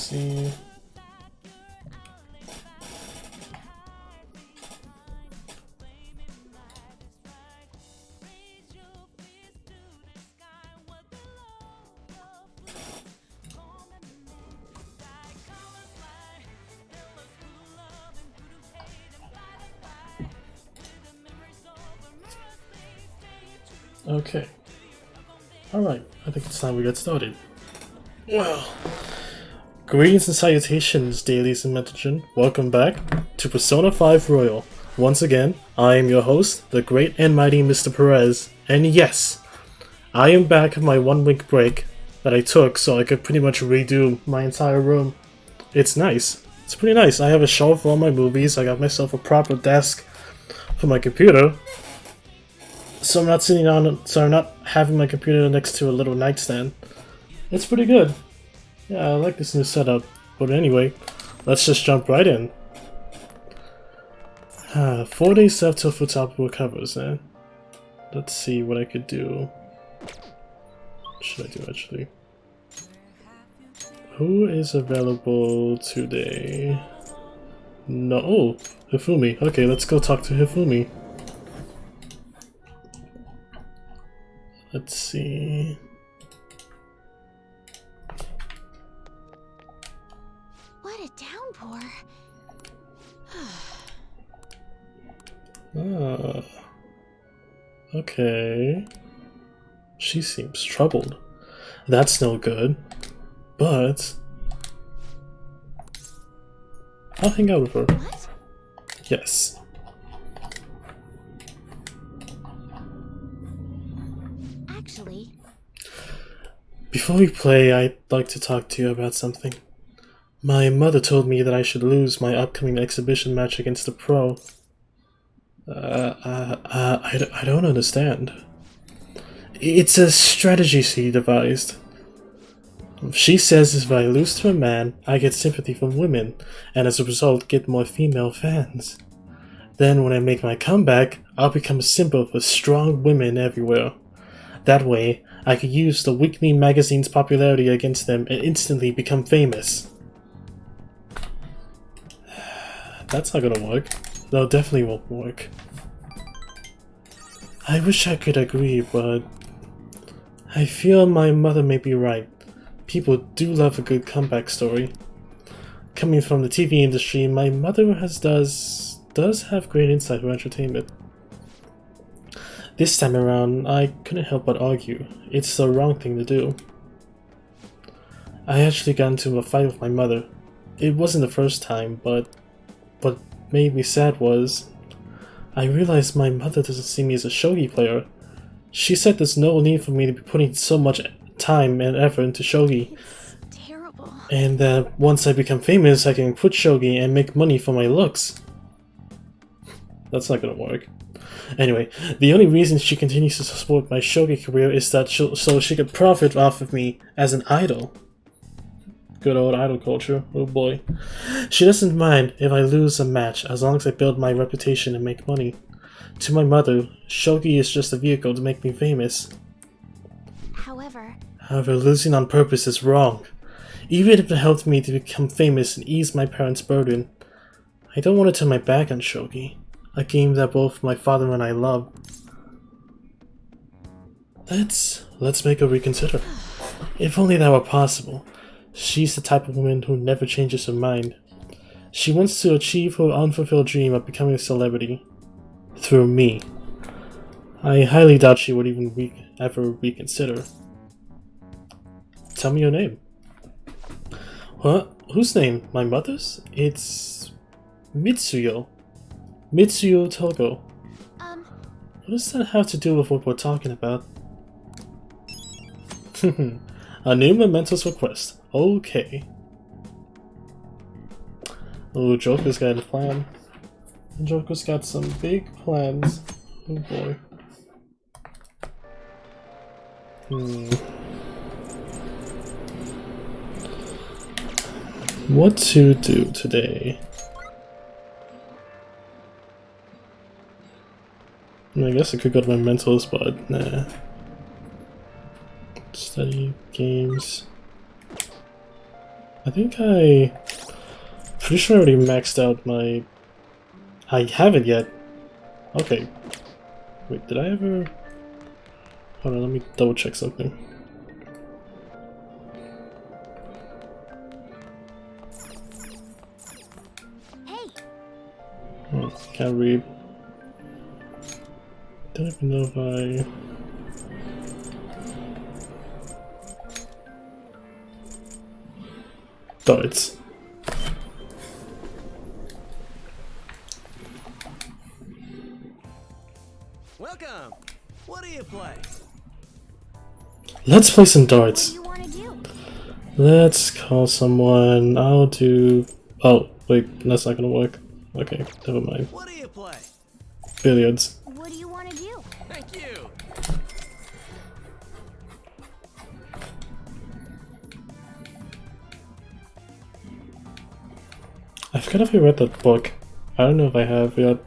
see. Okay. Alright, I think it's time we get started. Well, greetings and salutations, dailies and Medjed. Welcome back to Persona 5 Royal. Once again, I am your host, the great and mighty Mr. Perez, and yes, I am back from my 1 week break that I took so I could pretty much redo my entire room. It's nice. It's pretty nice. I have a shelf for all my movies, I got myself a proper desk for my computer, so I'm not having my computer next to a little nightstand. It's pretty good. Yeah, I like this new setup. But anyway, let's just jump right in. 4 days left till Futaba recovers, eh? Let's see what I could do. What should I do, actually? Who is available today? No. Oh, Hifumi. Okay, let's go talk to Hifumi. Let's see. What a downpour. Okay. She seems troubled. That's no good. But I'll hang out with her. What? Yes. Actually, Before we play, I'd like to talk to you about something. My mother told me that I should lose my upcoming exhibition match against the pro. I don't understand. It's a strategy she devised. She says if I lose to a man, I get sympathy from women, and as a result get more female fans. Then when I make my comeback, I'll become a symbol for strong women everywhere. That way, I could use the weekly magazine's popularity against them and instantly become famous. That's not gonna work. No, definitely won't work. I wish I could agree, but I feel my mother may be right. People do love a good comeback story. Coming from the TV industry, my mother does have great insight for entertainment. This time around, I couldn't help but argue. It's the wrong thing to do. I actually got into a fight with my mother. It wasn't the first time, but what made me sad was I realized my mother doesn't see me as a shogi player. She said there's no need for me to be putting so much time and effort into shogi. it's terrible. And that once I become famous, I can quit shogi and make money for my looks. That's not gonna work. Anyway, the only reason she continues to support my shogi career is that so she can profit off of me as an idol. Good old idol culture, oh boy. She doesn't mind if I lose a match as long as I build my reputation and make money. To my mother, shogi is just a vehicle to make me famous. However, Losing on purpose is wrong. Even if it helped me to become famous and ease my parents' burden, I don't want to turn my back on shogi, a game that both my father and I love. Let's make her reconsider. If only that were possible. She's the type of woman who never changes her mind. She wants to achieve her unfulfilled dream of becoming a celebrity. Through me. I highly doubt she would even ever reconsider. Tell me your name. What? Whose name? My mother's? It's Mitsuyo. Mitsuyo Togo. What does that have to do with what we're talking about? A new mementos request. Okay. Oh, Joker's got a plan. Joker's got some big plans. Oh boy. What to do today? I guess I could go to my mentals, but nah. Study games. I think pretty sure I already maxed out my... I haven't yet. Okay. Wait, did I ever... Hold on, let me double check something. Hey. Can't read. Don't even know if I... Darts. Welcome. What do you play? Let's play some What do darts. you want to do? Let's call someone. I'll do... Oh, wait, that's not gonna work. Okay, never mind. What do you play? Billiards. What do you want to do? Thank you. I forgot if I read that book. I don't know if I have yet.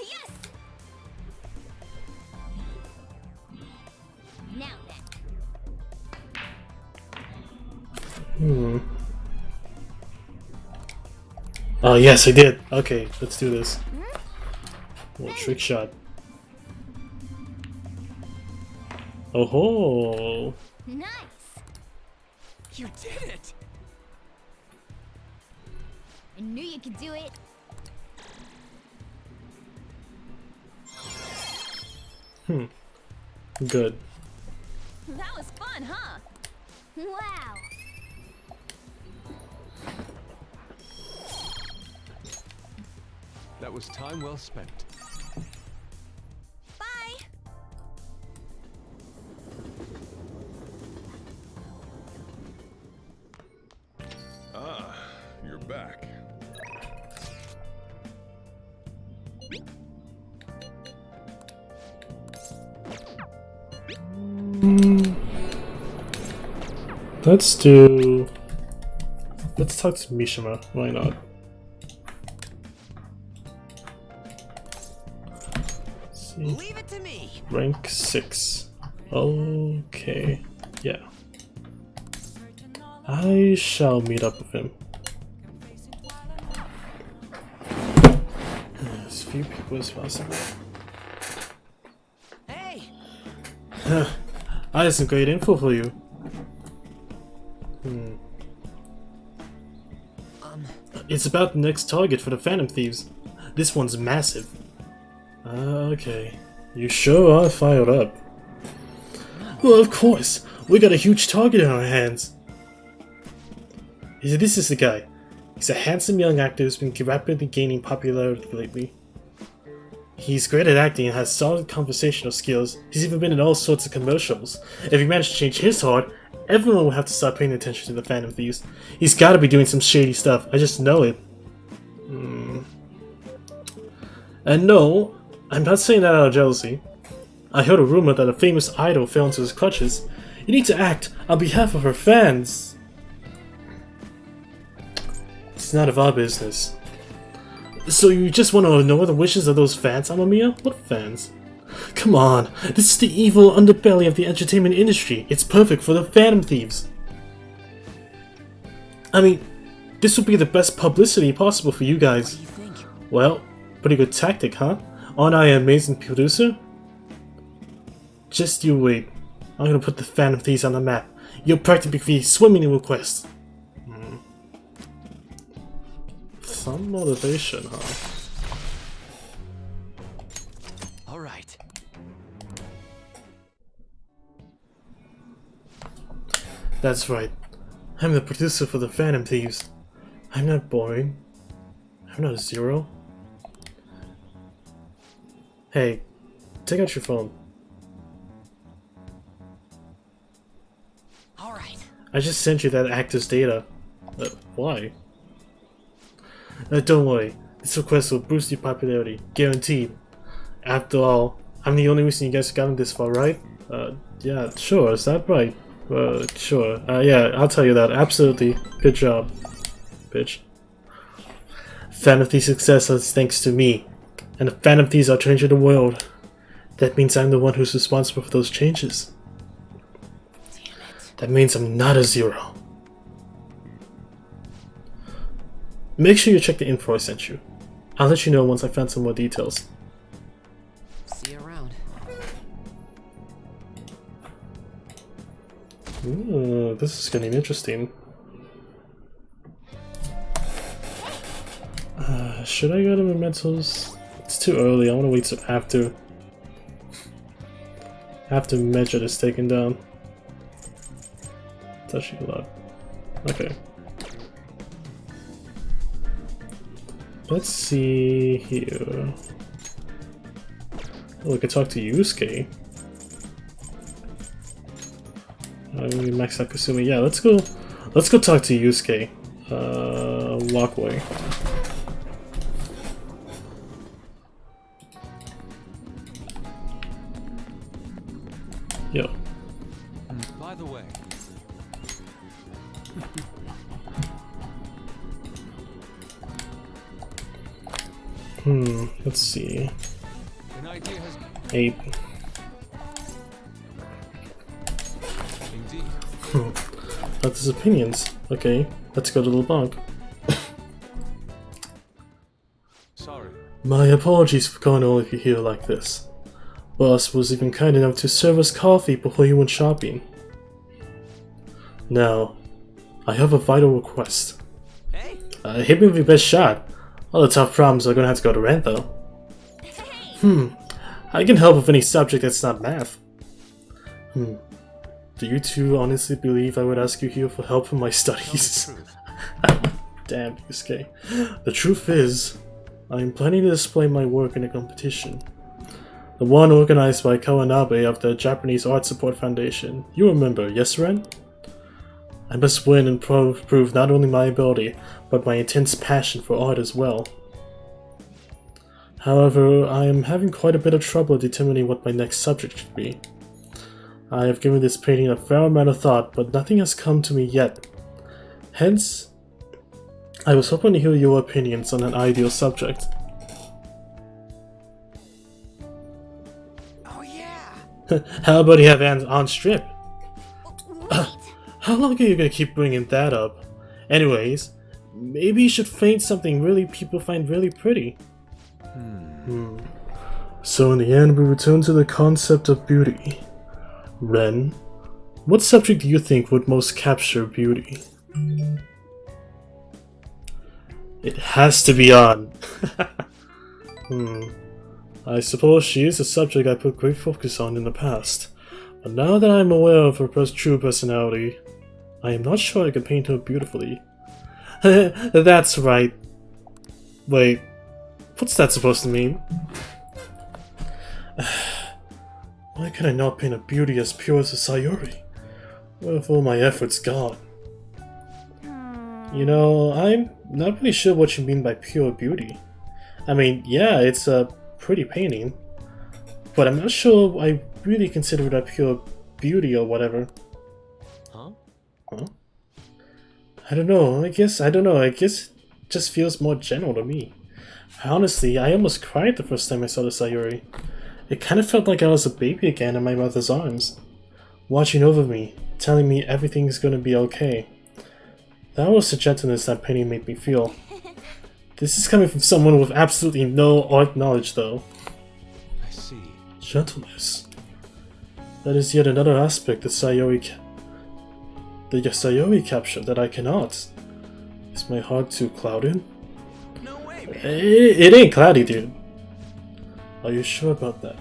Yes. Now then. Oh yes, I did. Okay, let's do this. Little trick shot. Oh ho! Nice. You did it. I knew you could do it. Good. That was fun, huh? Wow. That was time well spent. Bye. Ah, you're back. Let's do... Let's talk to Mishima, why not? Let's see. Leave it to me. Rank 6. Okay, yeah. I shall meet up with him. As few people as possible. Hey. I have some great info for you. It's about the next target for the Phantom Thieves. This one's massive. Okay. You sure are fired up. Well, of course. We got a huge target in our hands. This is the guy. He's a handsome young actor who's been rapidly gaining popularity lately. He's great at acting and has solid conversational skills. He's even been in all sorts of commercials. If he managed to change his heart, everyone will have to start paying attention to the Phantom Thieves. He's gotta be doing some shady stuff. I just know it. And no, I'm not saying that out of jealousy. I heard a rumor that a famous idol fell into his clutches. You need to act on behalf of her fans. It's none of our business. So you just want to ignore the wishes of those fans, Amamiya? What fans? Come on, this is the evil underbelly of the entertainment industry. It's perfect for the Phantom Thieves. I mean, this would be the best publicity possible for you guys. What do you think? Well, pretty good tactic, huh? Aren't I an amazing producer? Just you wait. I'm gonna put the Phantom Thieves on the map. You'll practically be swimming in requests. Some motivation, huh? All right. That's right. I'm the producer for the Phantom Thieves. I'm not boring. I'm not a zero. Hey, take out your phone. All right. I just sent you that actor's data. Why? Don't worry. This request will boost your popularity. Guaranteed. After all, I'm the only reason you guys have gotten this far, right? Yeah, sure. Is that right? Sure. Yeah, I'll tell you that. Absolutely. Good job, bitch. Phantom Thieves' success is thanks to me. And the Phantom Thieves are changing the world. That means I'm the one who's responsible for those changes. Damn it. That means I'm not a zero. Make sure you check the info I sent you. I'll let you know once I found some more details. See you around. Ooh, this is getting interesting. Should I go to Mementos? It's too early. I want to wait till after Medjed is taken down. It's actually a lot. Okay. Let's see here. Oh, we could talk to Yusuke. Max Akusumi. Yeah, let's go. Let's go talk to Yusuke. Walkway. Yo. By the way, Let's see. an idea has 8. indeed. That's his opinions. Okay, let's go to the bank. Sorry. My apologies for calling all of you here like this. Boss was even kind enough to serve us coffee before he went shopping. Now, I have a vital request. Hey. Hit me with your best shot. All the tough problems are gonna have to go to Rand though. I can help with any subject that's not math. Do you two honestly believe I would ask you here for help in my studies? Damn, Yusuke. The truth is, I am planning to display my work in a competition. The one organized by Kawanabe of the Japanese Art Support Foundation. You remember, yes, Ren? I must win and prove not only my ability, but my intense passion for art as well. However, I am having quite a bit of trouble determining what my next subject should be. I have given this painting a fair amount of thought, but nothing has come to me yet. Hence, I was hoping to hear your opinions on an ideal subject. Oh yeah. How about you have hands on strip? Wait. How long are you gonna keep bringing that up? Anyways, maybe you should paint something really people find really pretty. So in the end, we return to the concept of beauty. Ren, what subject do you think would most capture beauty? It has to be on. I suppose she is a subject I put great focus on in the past, but now that I am aware of her true personality, I am not sure I can paint her beautifully. That's right. Wait, what's that supposed to mean? Why can I not paint a beauty as pure as a Sayori? Where have all my efforts gone? You know, I'm not really sure what you mean by pure beauty. I mean, yeah, it's a pretty painting, but I'm not sure I really consider it a pure beauty or whatever. Huh? Huh? I don't know, I guess it just feels more general to me. Honestly, I almost cried the first time I saw the Sayori. It kind of felt like I was a baby again in my mother's arms, watching over me, telling me everything's gonna be okay. That was the gentleness that painting made me feel. This is coming from someone with absolutely no art knowledge though. I see. Gentleness. That is yet another aspect of Sayori capture that I cannot. Is my heart too clouded? No way, man. It ain't cloudy, dude. Are you sure about that?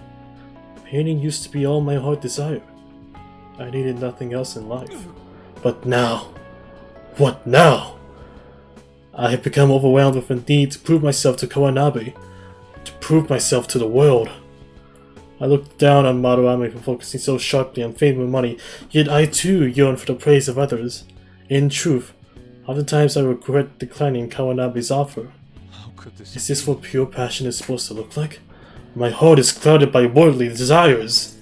Painting used to be all my heart desired. I needed nothing else in life. But now... What now? I have become overwhelmed with a need to prove myself to Kawanabe. To prove myself to the world. I looked down on Maruame for focusing so sharply on fame and money, yet I too yearn for the praise of others. In truth, oftentimes I regret declining Kawanabe's offer. How could this Is this what pure passion is supposed to look like? My heart is clouded by worldly desires.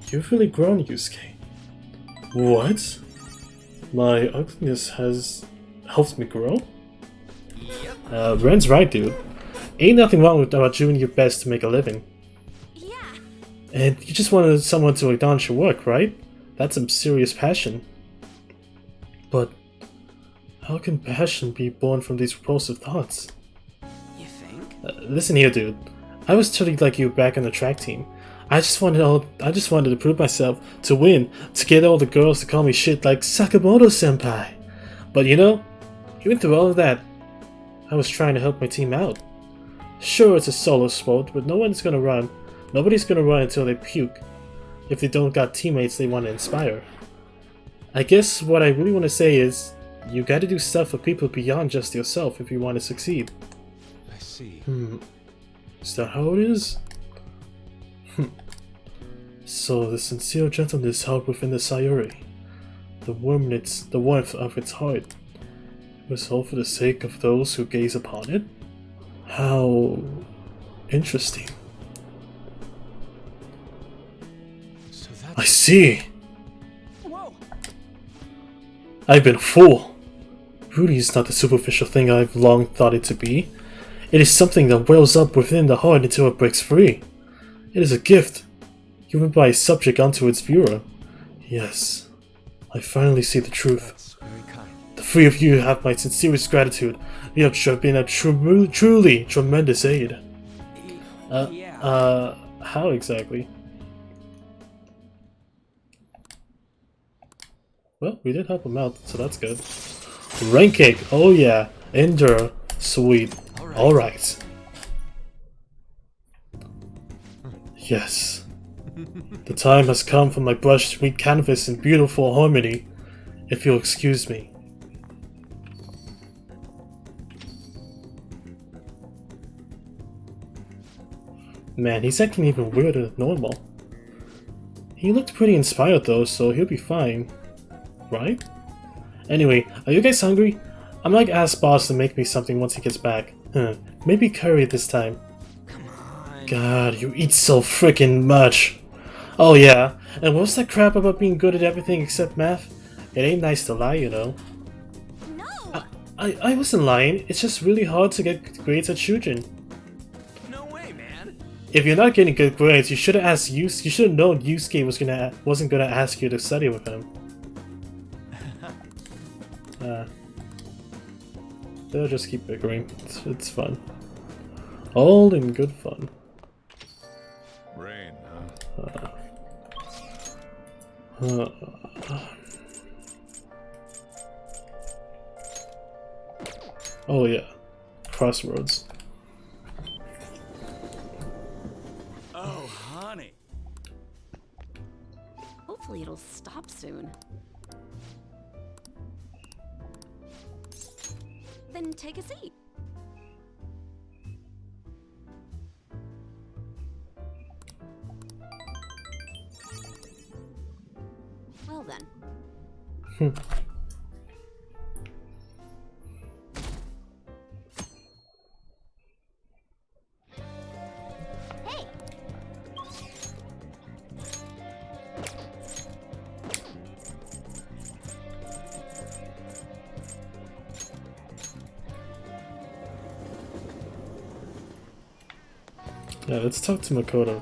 You've really grown, Yusuke. What? My ugliness has helped me grow? Yep. Ren's right, dude. Ain't nothing wrong with about doing your best to make a living. Yeah. And you just wanted someone to acknowledge your work, right? That's some serious passion. But How can passion be born from these repulsive thoughts? You think? Listen here, dude. I was totally like you back on the track team. I just wanted to prove myself, to win, to get all the girls to call me shit like Sakamoto-senpai. But you know, even through all of that, I was trying to help my team out. Sure, it's a solo sport, but nobody's gonna run until they puke, if they don't got teammates they want to inspire. I guess what I really want to say is, you gotta do stuff for people beyond just yourself if you want to succeed. I see. Is that how it is? So the sincere gentleness held within the Sayuri, the warmth of its heart, was all for the sake of those who gaze upon it? How interesting. So that's I see! Whoa! I've been a fool! Beauty is not the superficial thing I've long thought it to be. It is something that wells up within the heart until it breaks free. It is a gift, given by a subject unto its viewer. Yes, I finally see the truth. that's very kind. The three of you have my sincerest gratitude. You have been a truly tremendous aid. Yeah. How exactly? Well, we did help him out, so that's good. Rank cake, oh yeah. Endure, sweet. Alright. Yes. The time has come for my brush to meet canvas in beautiful harmony, if you'll excuse me. Man, he's acting even weirder than normal. He looked pretty inspired though, so he'll be fine. Right? Anyway, are you guys hungry? I might ask boss to make me something once he gets back. Maybe curry this time. Come on. God, you eat so freaking much. Oh yeah, and what's that crap about being good at everything except math? It ain't nice to lie, you know. No! I wasn't lying, it's just really hard to get grades at Shujin. No way, man. If you're not getting good grades, you should have asked you should have known Yusuke wasn't gonna ask you to study with him. They'll just keep bickering. It's fun. All in good fun. Rain, Oh yeah, crossroads. Oh, honey. Hopefully it'll stop soon. Then take a seat. Well then. Hey! Yeah, let's talk to Makoto.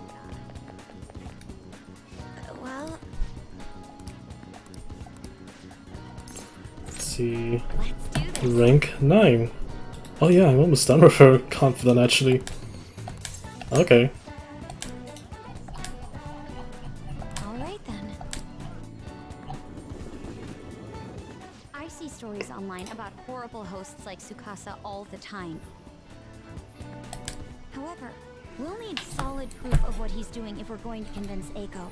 Well, Let's see. let's do this. Rank 9. Oh yeah, I'm almost done with her. Confident actually. Okay. Alright then. I see stories online about horrible hosts like Tsukasa all the time. However, we'll need solid proof of what he's doing if we're going to convince Eiko.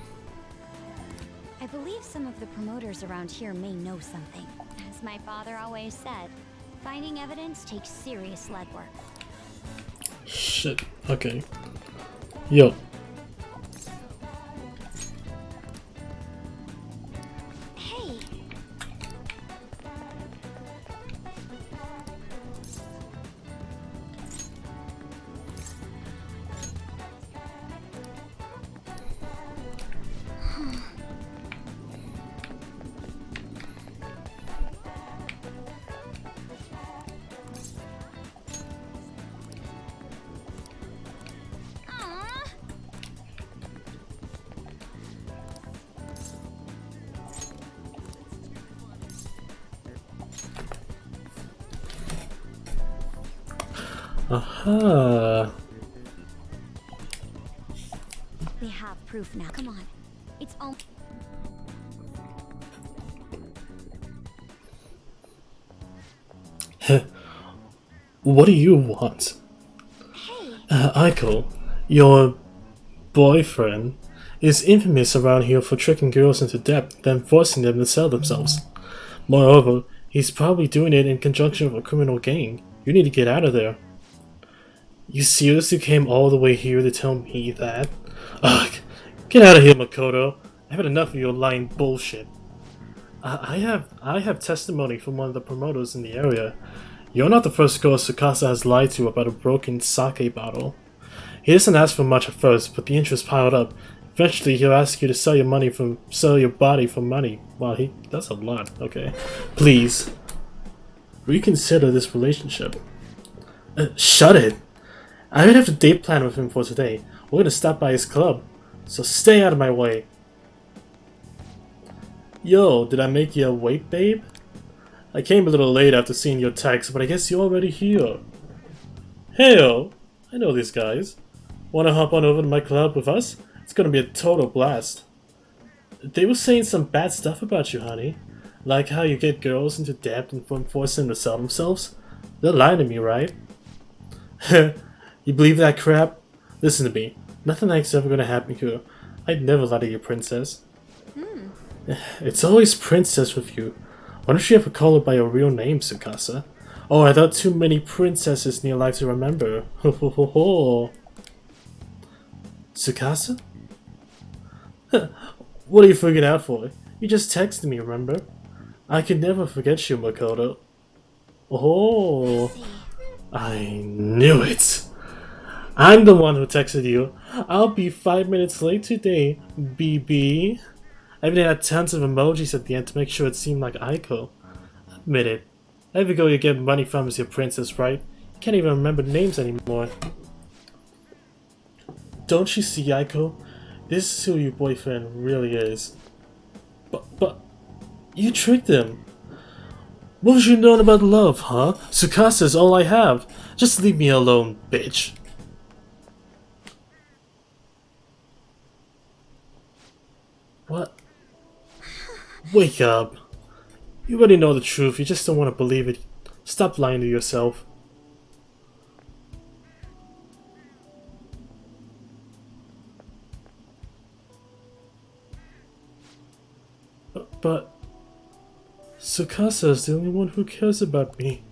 I believe some of the promoters around here may know something. As my father always said, finding evidence takes serious legwork. Shit. Okay. Yo. Hey! Aw, Aha. They have proof now. Come on. It's all. What do you want? Hey. Aiko, your boyfriend is infamous around here for tricking girls into debt, then forcing them to sell themselves. Moreover, he's probably doing it in conjunction with a criminal gang. You need to get out of there. You seriously came all the way here to tell me that? Ugh, get out of here, Makoto. I've had enough of your lying bullshit. I have testimony from one of the promoters in the area. You're not the first girl Tsukasa has lied to about a broken sake bottle. He doesn't ask for much at first, but the interest piled up. Eventually, he'll ask you to sell your body for money. Wow, that's a lot. Okay, please reconsider this relationship. Shut it. I don't have a date plan with him for today. We're gonna stop by his club, so stay out of my way. Yo, did I make you wait, babe? I came a little late after seeing your text, but I guess you're already here. Heyo, I know these guys. Wanna hop on over to my club with us? It's gonna be a total blast. They were saying some bad stuff about you, honey. Like how you get girls into debt and force them to sell themselves. They're lying to me, right? You believe that crap? Listen to me. Nothing like's ever gonna happen here. I'd never lie to you, princess. It's always princess with you. Why don't you ever call her by your real name, Tsukasa? Oh, I thought too many princesses in your life to remember. Ho ho ho ho. Tsukasa? What are you freaking out for? You just texted me, remember? I could never forget you, Makoto. Oh, I knew it. I'm the one who texted you. I'll be 5 minutes late today, BB. I even had tons of emojis at the end to make sure it seemed like Aiko. Admit it. Every girl you get money from is your princess, right? You can't even remember names anymore. Don't you see, Aiko? This is who your boyfriend really is. But you tricked him. What have you known about love, huh? Tsukasa's all I have. Just leave me alone, bitch. What? Wake up. You already know the truth, you just don't want to believe it. Stop lying to yourself. But Tsukasa is the only one who cares about me.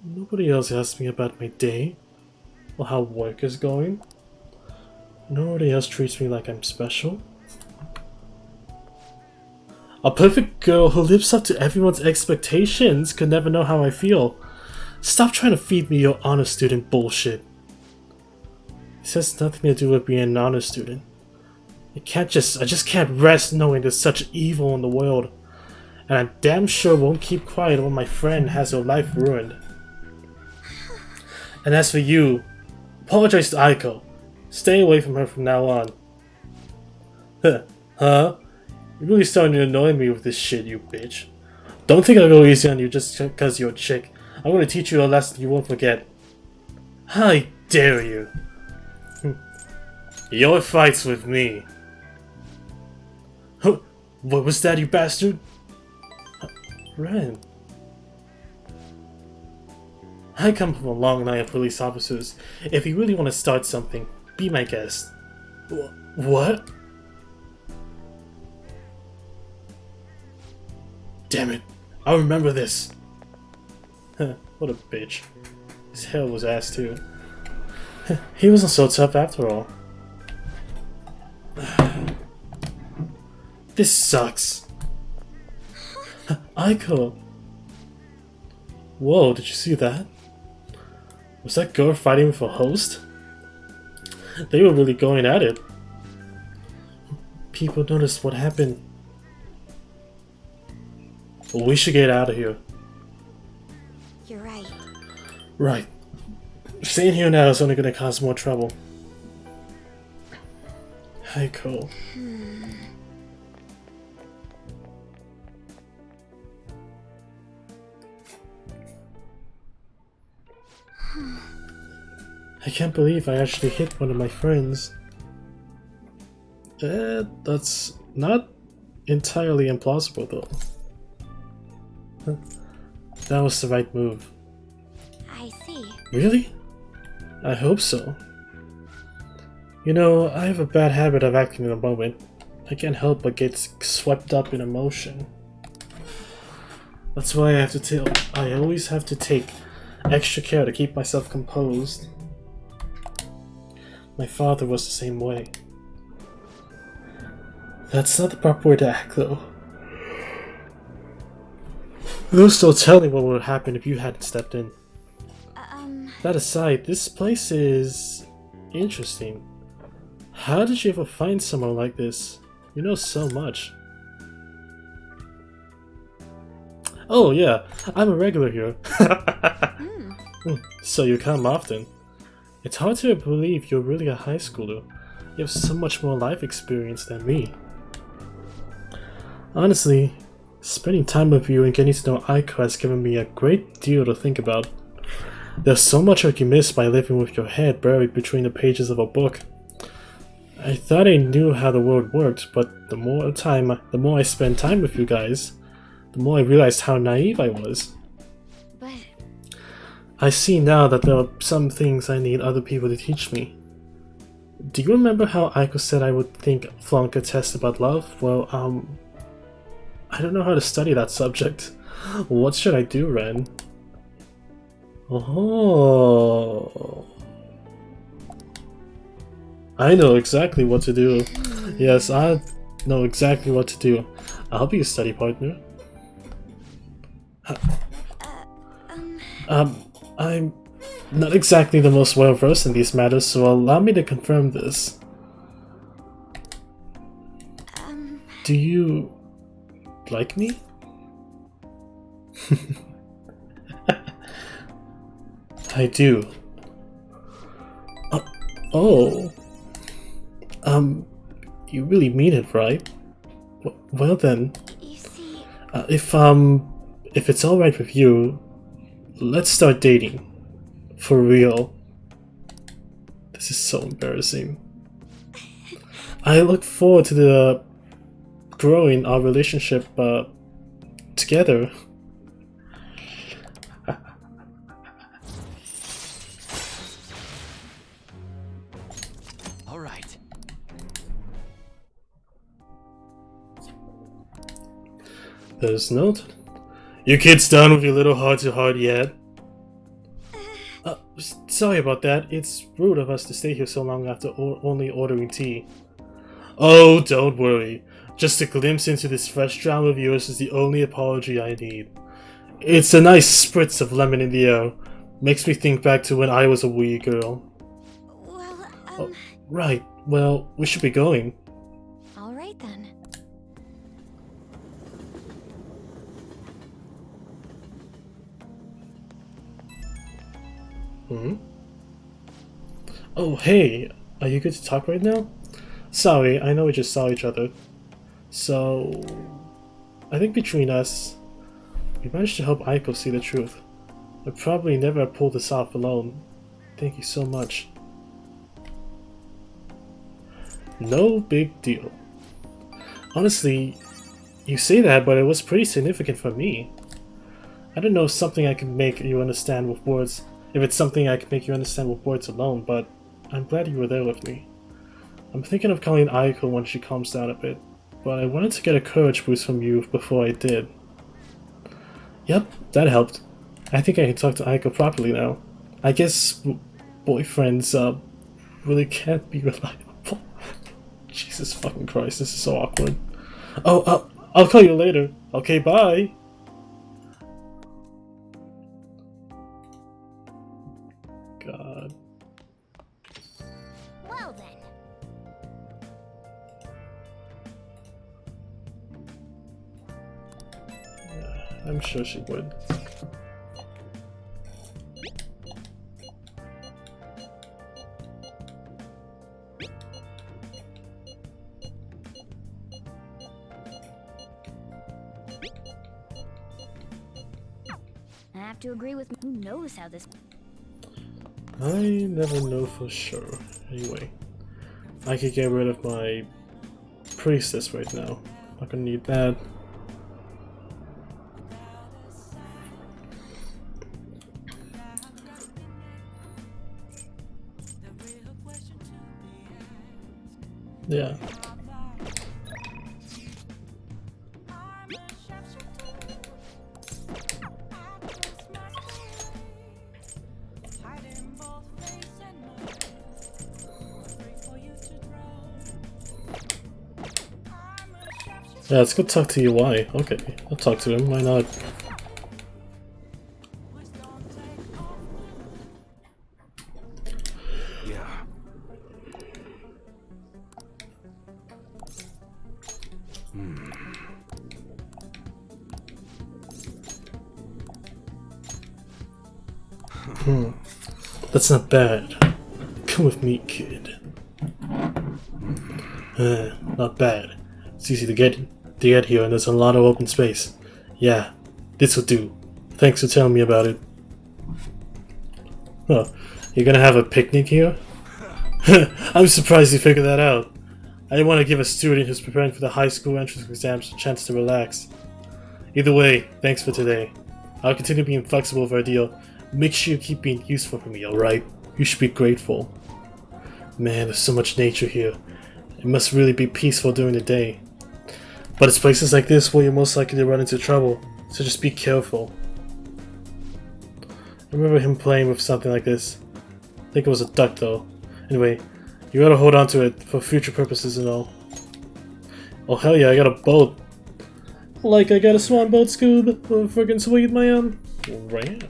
Nobody else asks me about my day, or how work is going. Nobody else treats me like I'm special. A perfect girl who lives up to everyone's expectations could never know how I feel. Stop trying to feed me your honor student bullshit. This has nothing to do with being an honor student. I just can't rest knowing there's such evil in the world. And I'm damn sure won't keep quiet when my friend has her life ruined. And as for you, apologize to Aiko. Stay away from her from now on. Huh? You're really starting to annoy me with this shit, you bitch. Don't think I'll go easy on you just because you're a chick. I'm gonna teach you a lesson you won't forget. How dare you? Your fight's with me. What was that, you bastard? Ren. I come from a long line of police officers. If you really want to start something, be my guest. What? Damn it. I'll remember this. What a bitch. His hair was ass too. He wasn't so tough after all. This sucks. Aiko. Whoa, did you see that? Was that girl fighting with a host? They were really going at it. People noticed what happened. Well, we should get out of here. You're right. Right. Staying here now is only going to cause more trouble. Aiko. I can't believe I actually hit one of my friends. That's not entirely implausible though. That was the right move. I see. Really? I hope so. You know, I have a bad habit of acting in a moment. I can't help but get swept up in emotion. That's why I always have to take extra care to keep myself composed. My father was the same way. That's not the proper way to act though. There's no telling what would have happened if you hadn't stepped in. That aside, this place is interesting. How did you ever find someone like this? You know so much. Oh yeah, I'm a regular here. So you come often. It's hard to believe you're really a high schooler. You have so much more life experience than me. Honestly, spending time with you and getting to know Aiko has given me a great deal to think about. There's so much I can miss by living with your head buried between the pages of a book. I thought I knew how the world worked, but the more I spend time with you guys, the more I realized how naive I was. But I see now that there are some things I need other people to teach me. Do you remember how Aiko said I would think flunk a test about love? Well, I don't know how to study that subject. What should I do, Ren? Oh. I know exactly what to do. Yes, I know exactly what to do. I'll be a study partner. I'm not exactly the most well versed in these matters, so allow me to confirm this. Do you like me? I do. Oh. You really mean it, right? Well then. you see, If it's alright with you, let's start dating. For real. This is so embarrassing. I look forward to growing our relationship, together. All right. There's note. You kids done with your little heart-to-heart yet? Sorry about that. It's rude of us to stay here so long after only ordering tea. Oh, don't worry. Just a glimpse into this fresh drama of yours is the only apology I need. It's a nice spritz of lemon in the air. Makes me think back to when I was a wee girl. well, Oh, right. Well, we should be going. all right then. Oh, hey. Are you good to talk right now? Sorry, I know we just saw each other. So, I think between us, we managed to help Aiko see the truth. I'd probably never have pulled this off alone. Thank you so much. No big deal. Honestly, you say that, but it was pretty significant for me. I don't know if something I can make you understand with words, if it's something I can make you understand with words alone, but I'm glad you were there with me. I'm thinking of calling Aiko when she calms down a bit, but I wanted to get a courage boost from you before I did. Yep, that helped. I think I can talk to Aiko properly now. I guess boyfriends really can't be reliable. Jesus fucking Christ, this is so awkward. Oh, I'll call you later. Okay, bye. God. Well then. I'm sure she would. I have to agree with who knows how this. I never know for sure. Anyway, I could get rid of my priestess right now. Not gonna need that. Yeah. Yeah, let's go talk to UI. Okay, I'll talk to him, why not? Yeah. That's not bad. Come with me, kid. Not bad. It's easy to get here, and there's a lot of open space. Yeah, this will do. Thanks for telling me about it. Huh, you're gonna have a picnic here? I'm surprised you figured that out. I didn't want to give a student who's preparing for the high school entrance exams a chance to relax. Either way, thanks for today. I'll continue being flexible with our deal. Make sure you keep being useful for me, alright? You should be grateful. Man, there's so much nature here. It must really be peaceful during the day. But it's places like this where you're most likely to run into trouble, so just be careful. I remember him playing with something like this. I think it was a duck though. Anyway, you gotta hold on to it for future purposes and all. Oh hell yeah, I got a boat. Like I got a swan boat, Scoob. Oh, friggin' sweet, man. Right.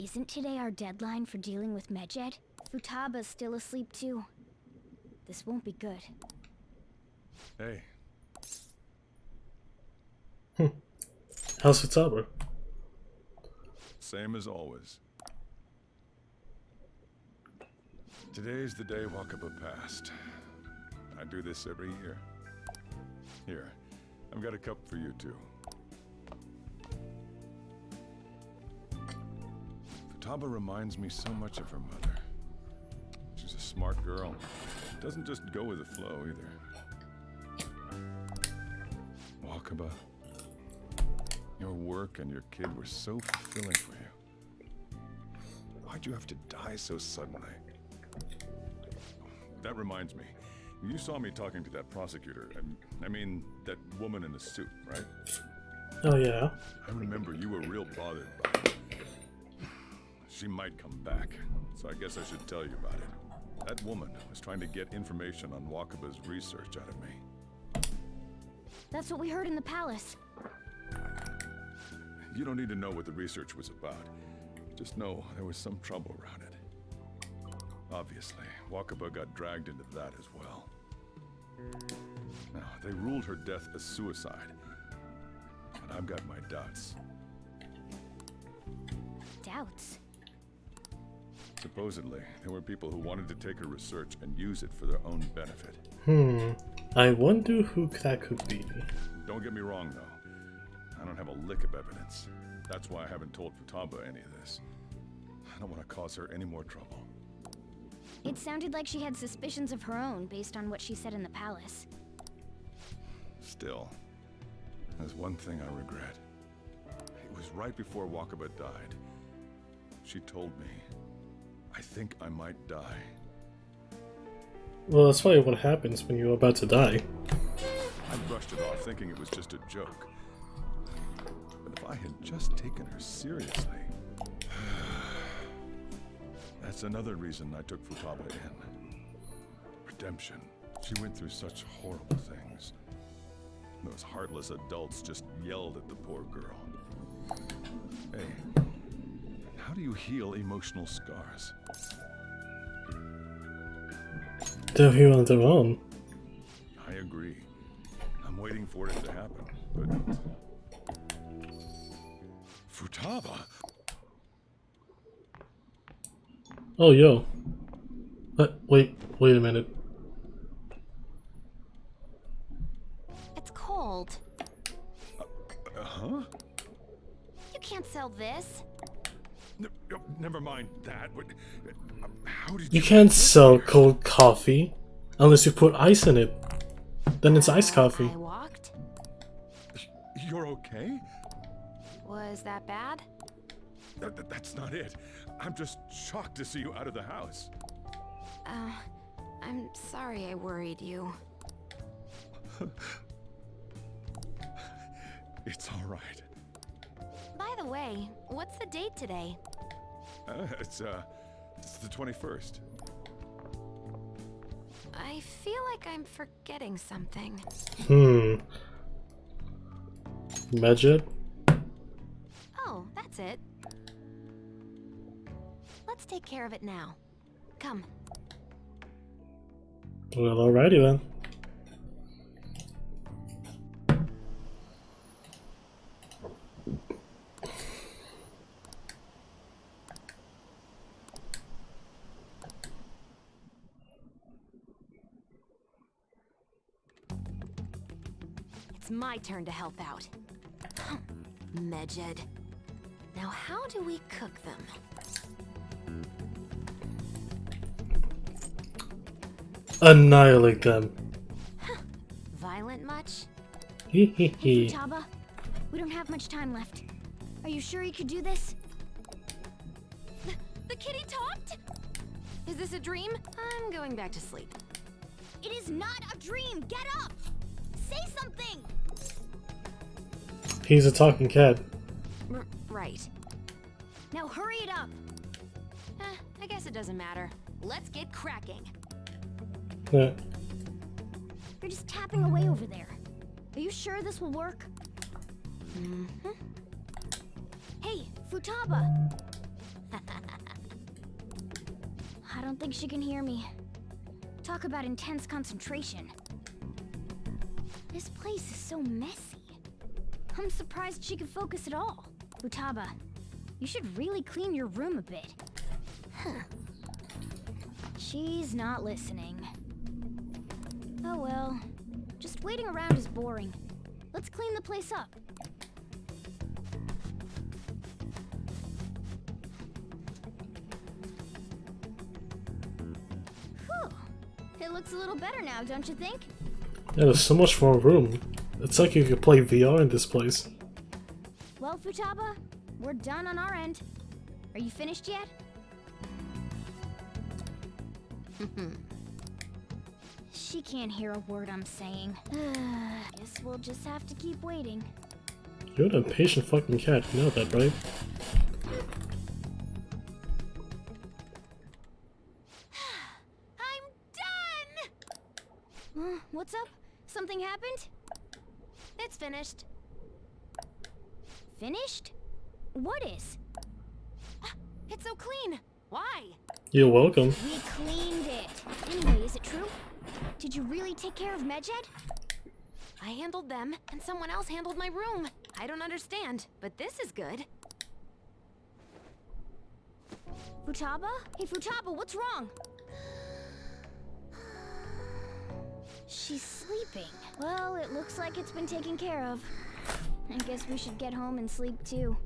Isn't today our deadline for dealing with Medjed? Futaba's still asleep too. This won't be good. Hey. How's Futaba? Same as always. Today's the day Wakaba passed. I do this every year. Here, I've got a cup for you too. Futaba reminds me so much of her mother. She's a smart girl. Doesn't just go with the flow either. Wakaba, your work and your kid were so fulfilling for you. Why'd you have to die so suddenly? That reminds me. You saw me talking to that prosecutor. I mean, that woman in the suit, right? Oh yeah. I remember you were real bothered by it. She might come back, so I guess I should tell you about it. That woman was trying to get information on Wakaba's research out of me. That's what we heard in the palace. You don't need to know what the research was about. Just know there was some trouble around it. Obviously, Wakaba got dragged into that as well. Now, they ruled her death a suicide. And I've got my doubts. Doubts? Supposedly, there were people who wanted to take her research and use it for their own benefit. I wonder who that could be. Don't get me wrong, though. I don't have a lick of evidence. That's why I haven't told Futaba any of this. I don't want to cause her any more trouble. It sounded like she had suspicions of her own based on what she said in the palace. Still, there's one thing I regret. It was right before Wakaba died. She told me, I think I might die. Well, that's probably what happens when you're about to die. I brushed it off thinking it was just a joke. But if I had just taken her seriously... That's another reason I took Futaba in. Redemption. She went through such horrible things. Those heartless adults just yelled at the poor girl. Hey, how do you heal emotional scars? They'll heal on their own. I agree. for it to happen, but... Futaba? Oh, yo. Wait a minute. It's cold. Huh? You can't sell this. Never mind that. But, how did You can't sell cold coffee unless you put ice in it. Then it's iced coffee. I walked. You're okay? Was that bad? That's not it. I'm just shocked to see you out of the house. I'm sorry I worried you. It's all right. By the way, what's the date today? It's the 21st. I feel like I'm forgetting something. Medjed? Oh, that's it. Let's take care of it now. Come. Well, alrighty then. It's my turn to help out. Medjed. Now how do we cook them? Annihilate them. Violent much? Hee hee hee. Futaba, we don't have much time left. Are you sure you could do this? The kitty talked? Is this a dream? I'm going back to sleep. It is not a dream! Get up! Say something! He's a talking cat. Right. Now hurry it up! I guess it doesn't matter. Let's get cracking. Yeah. You're just tapping away over there. Are you sure this will work? Hey, Futaba! I don't think she can hear me. Talk about intense concentration. This place is so messy. I'm surprised she can focus at all. Futaba, you should really clean your room a bit. She's not listening. Oh well. Just waiting around is boring. Let's clean the place up. Whew. It looks a little better now, don't you think? Yeah, there's so much more room. It's like you could play VR in this place. Well, Futaba, we're done on our end. Are you finished yet? She can't hear a word I'm saying. Guess we'll just have to keep waiting. You're an impatient fucking cat, you know that, right? I'm done! What's up? Something happened? It's finished. Finished? What is? It's so clean. Why? You're welcome. We cleaned it. Anyway, is it true? Did you really take care of Medjed? I handled them, and someone else handled my room. I don't understand, but this is good. Futaba? Hey, Futaba, what's wrong? She's sleeping. Well, it looks like it's been taken care of. I guess we should get home and sleep too.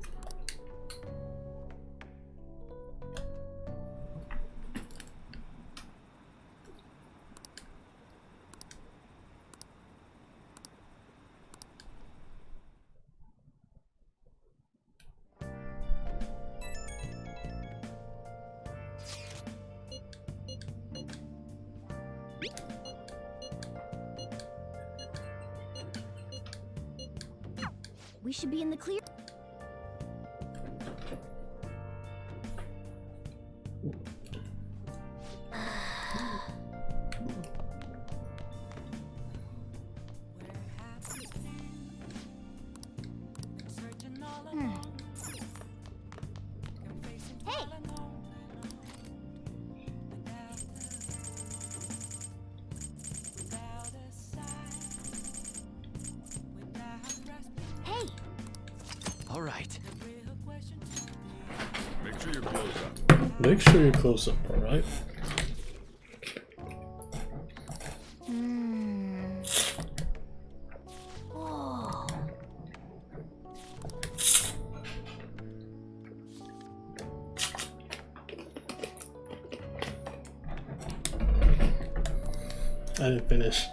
We should be in the clear. Hey! right. Make sure you're close up. Make sure you close up, alright? Whoa. I didn't finish.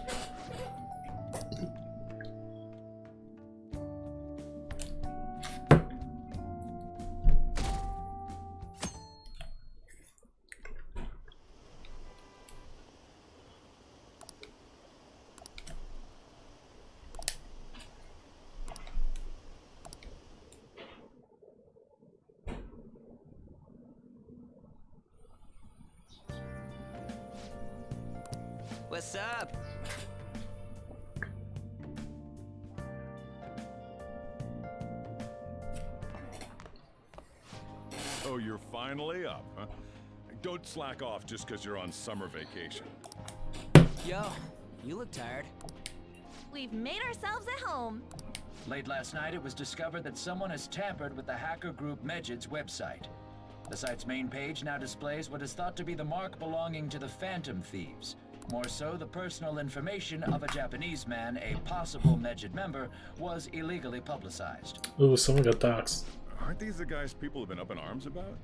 What's up? Oh, you're finally up, huh? Don't slack off just because you're on summer vacation. Yo, you look tired. We've made ourselves at home. Late last night, it was discovered that someone has tampered with the hacker group Medjed's website. The site's main page now displays what is thought to be the mark belonging to the Phantom Thieves. More so, the personal information of a Japanese man, a possible Medjed member, was illegally publicized. Ooh, someone got doxxed. Aren't these the guys people have been up in arms about?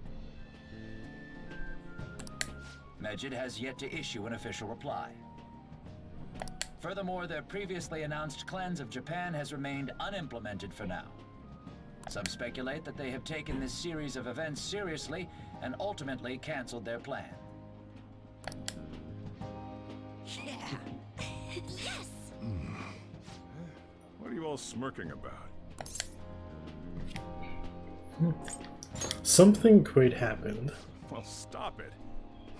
Medjed has yet to issue an official reply. Furthermore, their previously announced cleanse of Japan has remained unimplemented for now. Some speculate that they have taken this series of events seriously and ultimately canceled their plan. Yeah. Yes. What are you all smirking about? Something great happened. Well, stop it.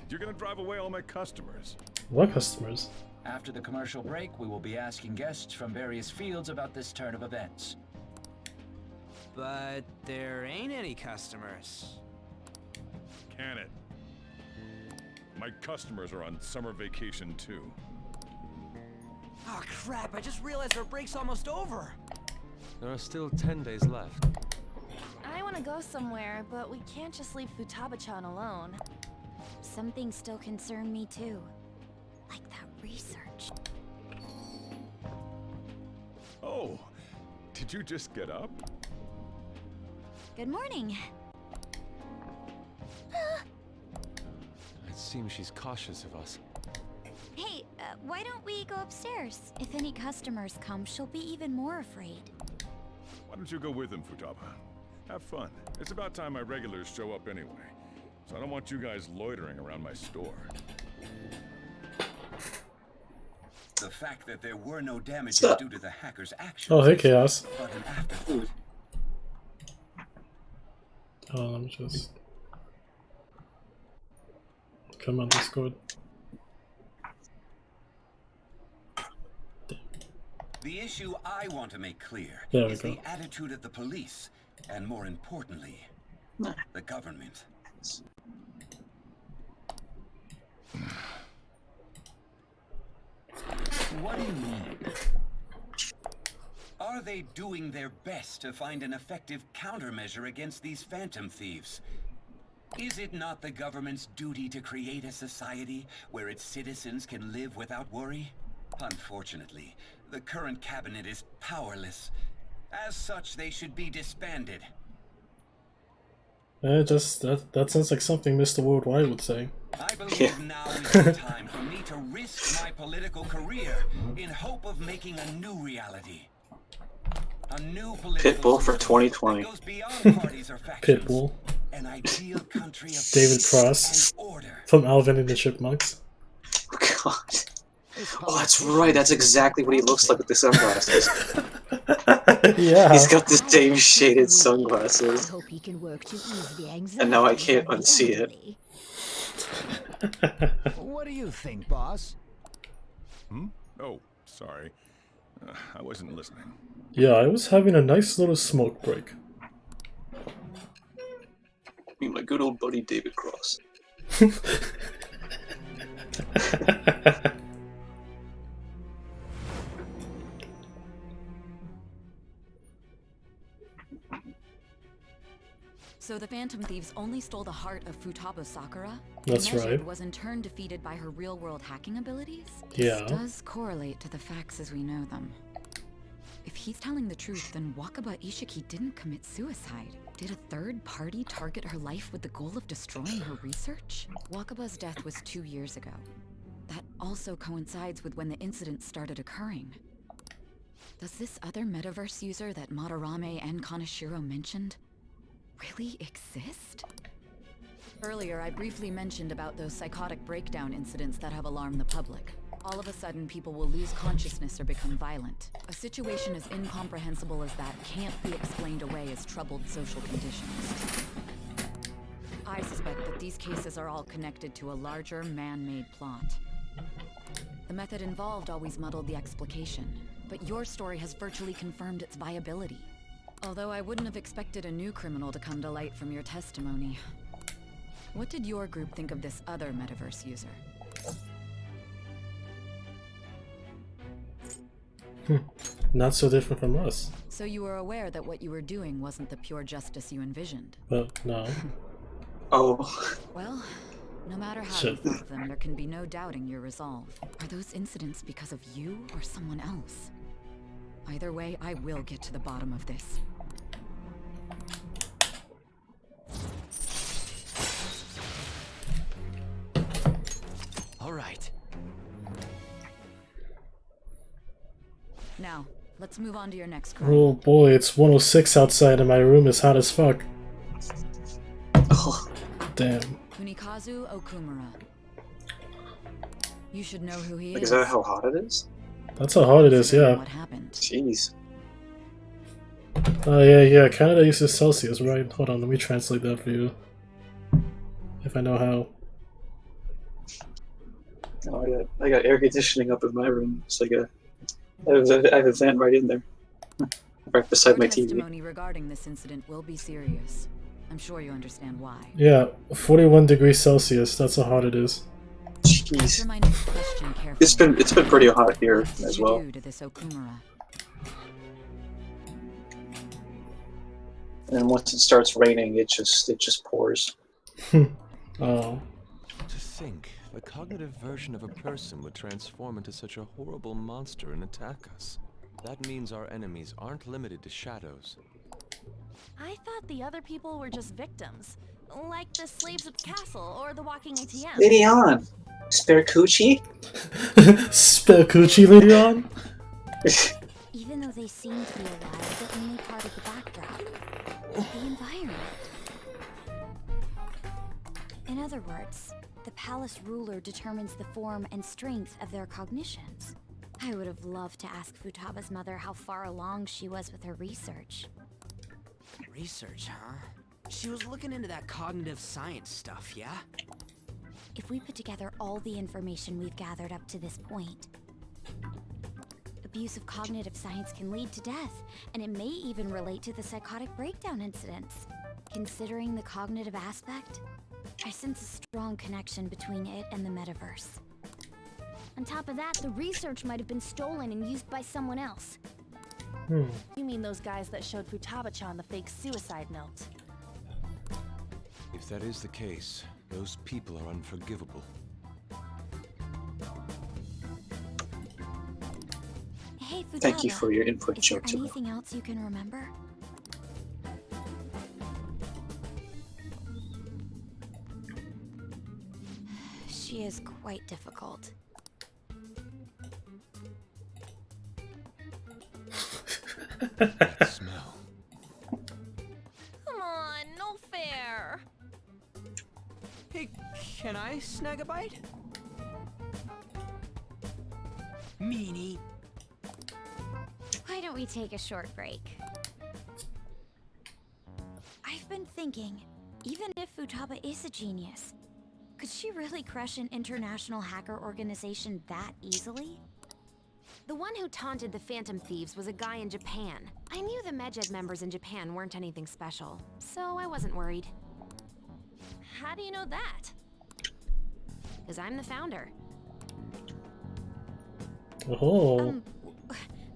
You're gonna drive away all my customers. What customers? After the commercial break, we will be asking guests from various fields about this turn of events. But there ain't any customers. Can it? My customers are on summer vacation too. Oh crap, I just realized our break's almost over. There are still 10 days left. I want to go somewhere, but we can't just leave Futaba-chan alone. Some things still concern me too. Like that research. Oh, did you just get up? Good morning. It seems she's cautious of us. Hey, why don't we go upstairs? If any customers come, she'll be even more afraid. Why don't you go with them, Futaba? Have fun. It's about time my regulars show up anyway. So I don't want you guys loitering around my store. The fact that there were no damages Stop. due to the hacker's actions. Oh, hey, Chaos. But an afterthought. Oh, let me just... Come on, Discord. The issue I want to make clear There we is go. the attitude of the police, and more importantly, the government. What do you mean? Are they doing their best to find an effective countermeasure against these phantom thieves? Is it not the government's duty to create a society where its citizens can live without worry? Unfortunately, the current cabinet is powerless. As such, they should be disbanded. That sounds like something Mr. Worldwide would say. I believe now is the time for me to risk my political career in hope of making a new reality. A new political Pitbull for system 2020. that goes beyond parties or factions. Pitbull. An ideal country of David peace Cross. and order. From Alvin and the Chipmunks. Oh, God. Oh, that's right. That's exactly what he looks like with the sunglasses. Yeah. He's got the same shaded sunglasses. Hope he can work to ease the anxiety. And now I can't unsee it. What do you think, boss? Hmm? Oh, sorry. I wasn't listening. Yeah, I was having a nice little smoke break. Me and my good old buddy David Cross. So the Phantom Thieves only stole the heart of Futaba Sakura? That's Medjed right. was in turn defeated by her real-world hacking abilities? Yeah. This does correlate to the facts as we know them. If he's telling the truth, then Wakaba Ishiki didn't commit suicide. Did a third party target her life with the goal of destroying her research? Wakaba's death was 2 years ago. That also coincides with when the incident started occurring. Does this other metaverse user that Madarame and Kaneshiro mentioned really exist? Earlier, I briefly mentioned about those psychotic breakdown incidents that have alarmed the public. All of a sudden, people will lose consciousness or become violent. A situation as incomprehensible as that can't be explained away as troubled social conditions. I suspect that these cases are all connected to a larger man-made plot. The method involved always muddled the explication, but your story has virtually confirmed its viability. Although I wouldn't have expected a new criminal to come to light from your testimony. What did your group think of this other metaverse user? Not so different from us. So you were aware that what you were doing wasn't the pure justice you envisioned? But no. Oh. Well, no matter how Shit. you thought of them, there can be no doubting your resolve. Are those incidents because of you or someone else? Either way, I will get to the bottom of this. All right. Now, let's move on to your next crime. Oh boy, it's 106 outside and my room is hot as fuck. Oh. Damn. Kunikazu Okumura. You should know who he Like, is. is that how hot it is? That's how hot it is, Considering yeah. What happened? Jeez. Oh yeah, Canada uses Celsius, right? Hold on, let me translate that for you. If I know how. Oh, I got air conditioning up in my room. It's like I have a vent right in there. Right beside Your my TV. testimony regarding this incident will be serious. I'm sure you understand why. Yeah, 41 degrees Celsius, that's how hot it is. Answer Jeez. my next question carefully. It's been pretty hot here What did as you well. do to this Okumura? And once it starts raining, it just pours. Oh. To think, the cognitive version of a person would transform into such a horrible monster and attack us. That means our enemies aren't limited to shadows. I thought the other people were just victims. Like the slaves at the castle or the walking ATM. Lady on! Spare coochie? Spill coochie later on? Even though they seem to be alive, they're only part of the backdrop. The environment. In other words, the palace ruler determines the form and strength of their cognitions. I would have loved to ask Futaba's mother how far along she was with her research. Research, huh? She was looking into that cognitive science stuff, yeah? If we put together all the information we've gathered up to this point, abuse of cognitive science can lead to death, and it may even relate to the psychotic breakdown incidents. Considering the cognitive aspect, I sense a strong connection between it and the metaverse. On top of that, the research might have been stolen and used by someone else. You mean those guys that showed Futaba-chan the fake suicide note? If that is the case, those people are unforgivable. Hey, Futaba. Thank you for your input, Is there Yakuza. anything else you can remember? She is quite difficult. That smell. Come on, no fair. Hey, can I snag a bite? Meanie. Why don't we take a short break? I've been thinking, even if Futaba is a genius, could she really crush an international hacker organization that easily? The one who taunted the Phantom Thieves was a guy in Japan. I knew the Medjed members in Japan weren't anything special, so I wasn't worried. How do you know that? Because I'm the founder. Oh.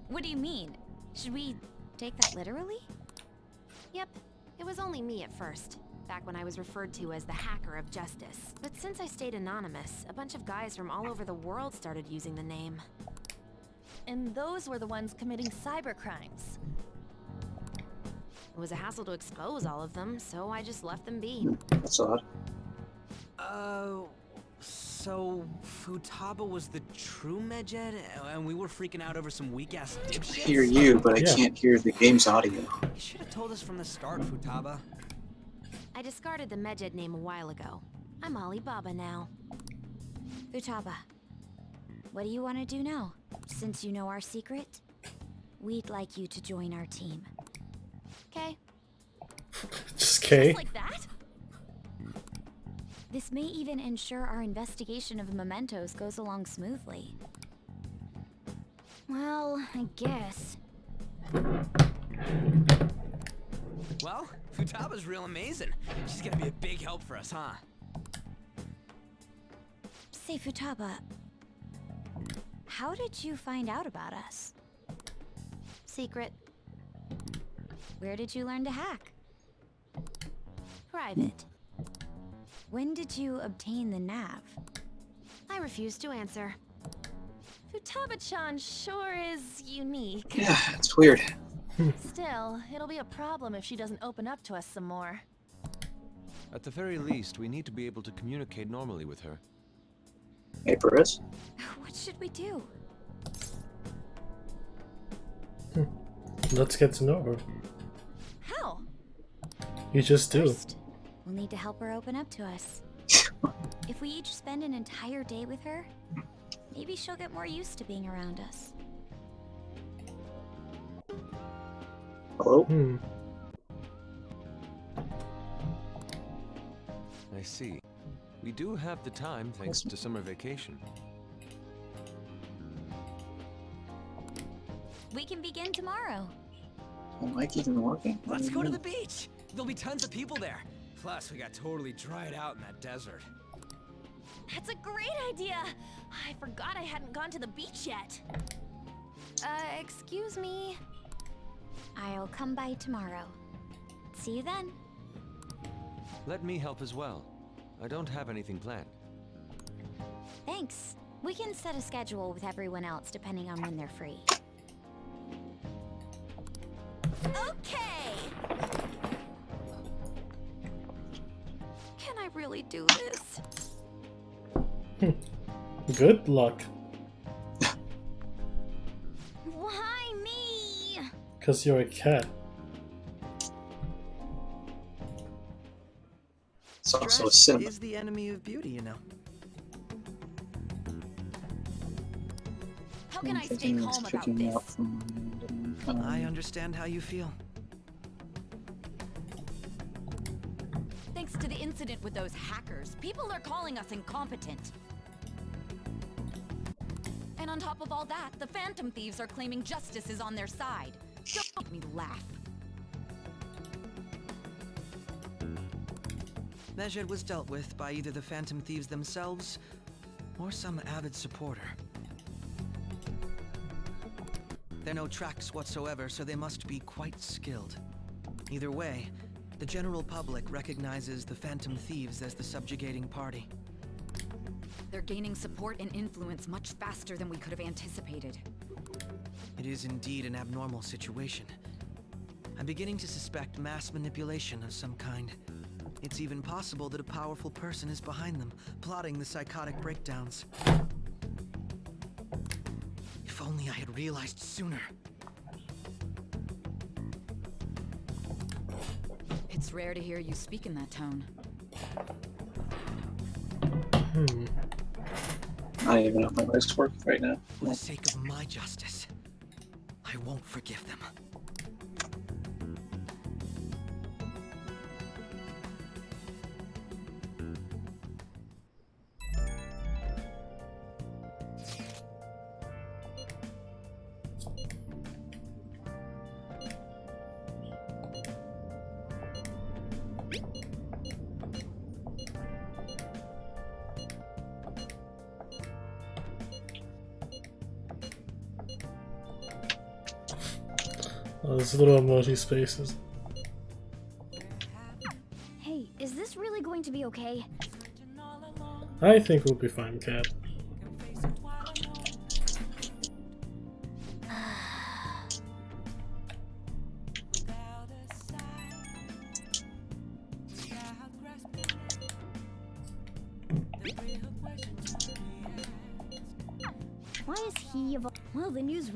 What do you mean? Should we take that literally? Yep, It was only me at first, back when I was referred to as the Hacker of Justice. But since I stayed anonymous, a bunch of guys from all over the world started using the name. And those were the ones committing cybercrimes. It was a hassle to expose all of them, so I just left them be. That's odd. So Futaba was the true Medjed, and we were freaking out over some weak-ass I dipshits? hear you, but I Yeah. can't hear the game's audio. You should have told us from the start, Futaba. I discarded the Medjed name a while ago. I'm Alibaba now. Futaba, what do you want to do now? Since you know our secret, we'd like you to join our team. Okay. Just K. Just like that? This may even ensure our investigation of mementos goes along smoothly. Well, I guess. Well, Futaba's real amazing. She's gonna be a big help for us, huh? Say, Futaba, how did you find out about us? Secret. Where did you learn to hack? Private. When did you obtain the nav? I refuse to answer. Futaba-chan sure is unique. Yeah, it's weird. Still, it'll be a problem if she doesn't open up to us some more. At the very least, we need to be able to communicate normally with her. Hey, Perez. What should we do? Let's get to know her. How? You just do. First, we'll need to help her open up to us. If we each spend an entire day with her, maybe she'll get more used to being around us. Hello? I see. We do have the time thanks to summer vacation. We can begin tomorrow. Is Mike even working? Let's go to the beach. There'll be tons of people there. Plus, we got totally dried out in that desert. That's a great idea! I forgot I hadn't gone to the beach yet. Excuse me. I'll come by tomorrow. See you then. Let me help as well. I don't have anything planned. Thanks. We can set a schedule with everyone else depending on when they're free. Okay! Can I really do this? Good luck. Why me? Because you're a cat. It's also a Stress sim. is the enemy of beauty, you know. How can I stay Thinking it's calm about kicking me this? out from I understand how you feel. Thanks to the incident with those hackers, people are calling us incompetent. And on top of all that, the Phantom Thieves are claiming justice is on their side. Don't make me laugh. Medjed was dealt with by either the Phantom Thieves themselves or some avid supporter. There are no tracks whatsoever, so they must be quite skilled. Either way, the general public recognizes the Phantom Thieves as the subjugating party. They're gaining support and influence much faster than we could have anticipated. It is indeed an abnormal situation. I'm beginning to suspect mass manipulation of some kind. It's even possible that a powerful person is behind them, plotting the psychotic breakdowns. If only I had realized sooner. It's rare to hear you speak in that tone. I don't even know if my legs work right now. For the sake of my justice, I won't forgive them. Oh, there's little emoji spaces. okay? I think we'll be fine, Cat. Why is he well, the news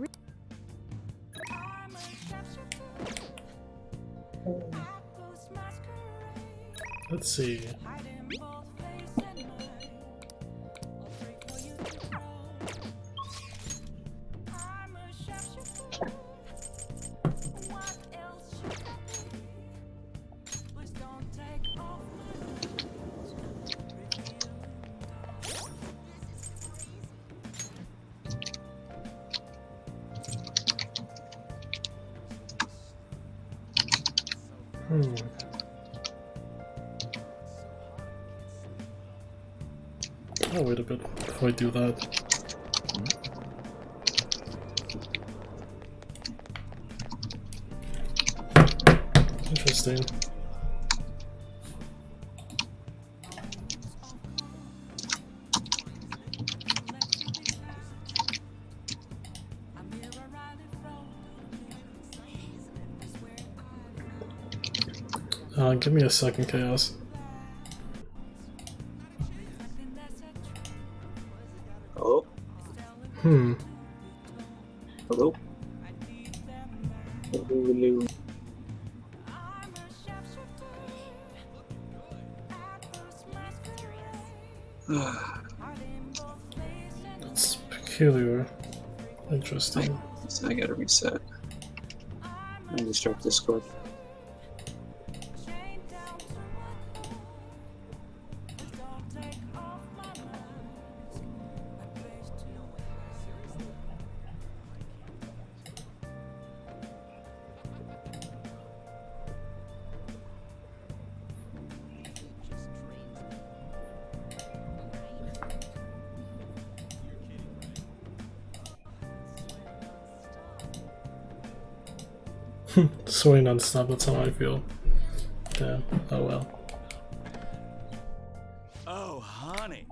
Let's see. Oh, wait a bit before I do that. Interesting. Give me a second, Chaos. Hello? Hmm. Hello? Hello? That's peculiar. Interesting. So I gotta reset. And restart Discord. Sorry, non-stop, that's how I feel. Damn, oh well. Oh, honey.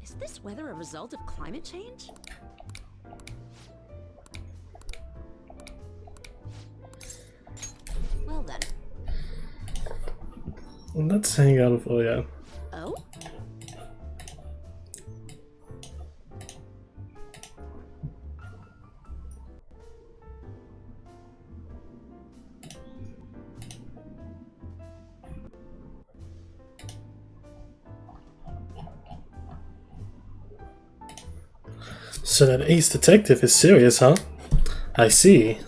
Is this weather a result of climate change? Well then. Let's hang out with Oya. Oh? So that ace detective is serious, huh? I see.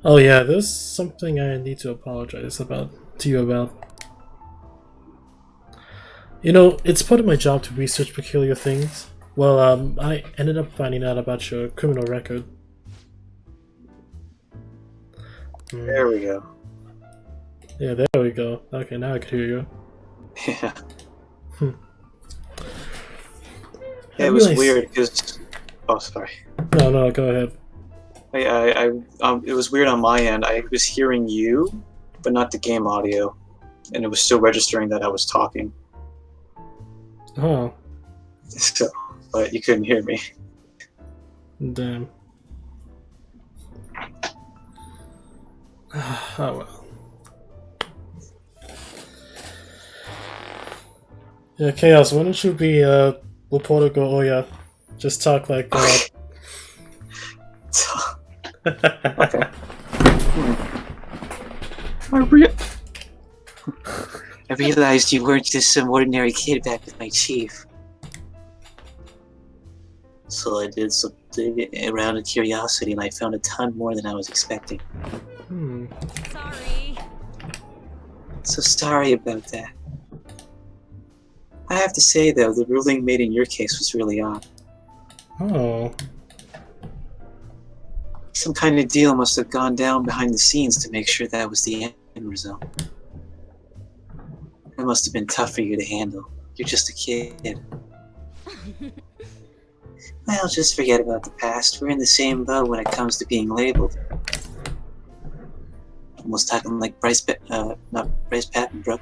Oh yeah, there's something I need to apologize to you about. You know, it's part of my job to research peculiar things. Well, I ended up finding out about your criminal record. There we go. Yeah, there we go. Okay, now I can hear you. Yeah. Hmm. Yeah, it was weird because. Oh, sorry. No, go ahead. It was weird on my end. I was hearing you, but not the game audio, and it was still registering that I was talking. Oh. So, but you couldn't hear me. Damn. Oh well. Yeah, Chaos, why don't you be reporter go Oya? Just talk like Okay. I realized you weren't just some ordinary kid back with my chief. So I did some digging around in curiosity, and I found a ton more than I was expecting. Sorry. So sorry about that. I have to say, though, the ruling made in your case was really odd. Oh. Some kind of deal must have gone down behind the scenes to make sure that was the end result. It must have been tough for you to handle. You're just a kid. Well, just forget about the past. We're in the same boat when it comes to being labeled. Almost talking like not Bryce Papenbrook.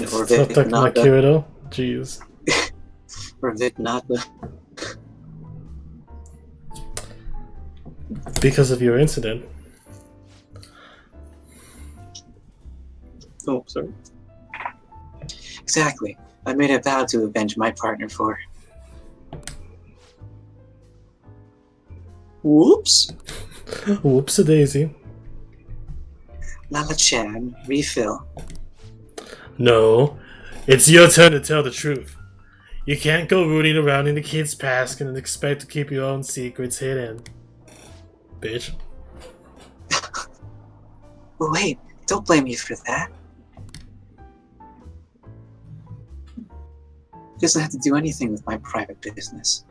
Or Stop Vic talking like Nanda. Kirito. Jeez. Or Vic Nanda. Because of your incident. Oh, sorry. Exactly. I made a vow to avenge my partner for. Whoops. Whoops-a-daisy. Lala-chan, refill. No. It's your turn to tell the truth. You can't go rooting around in the kid's past and expect to keep your own secrets hidden. Bitch. Wait, don't blame me for that. It doesn't have to do anything with my private business.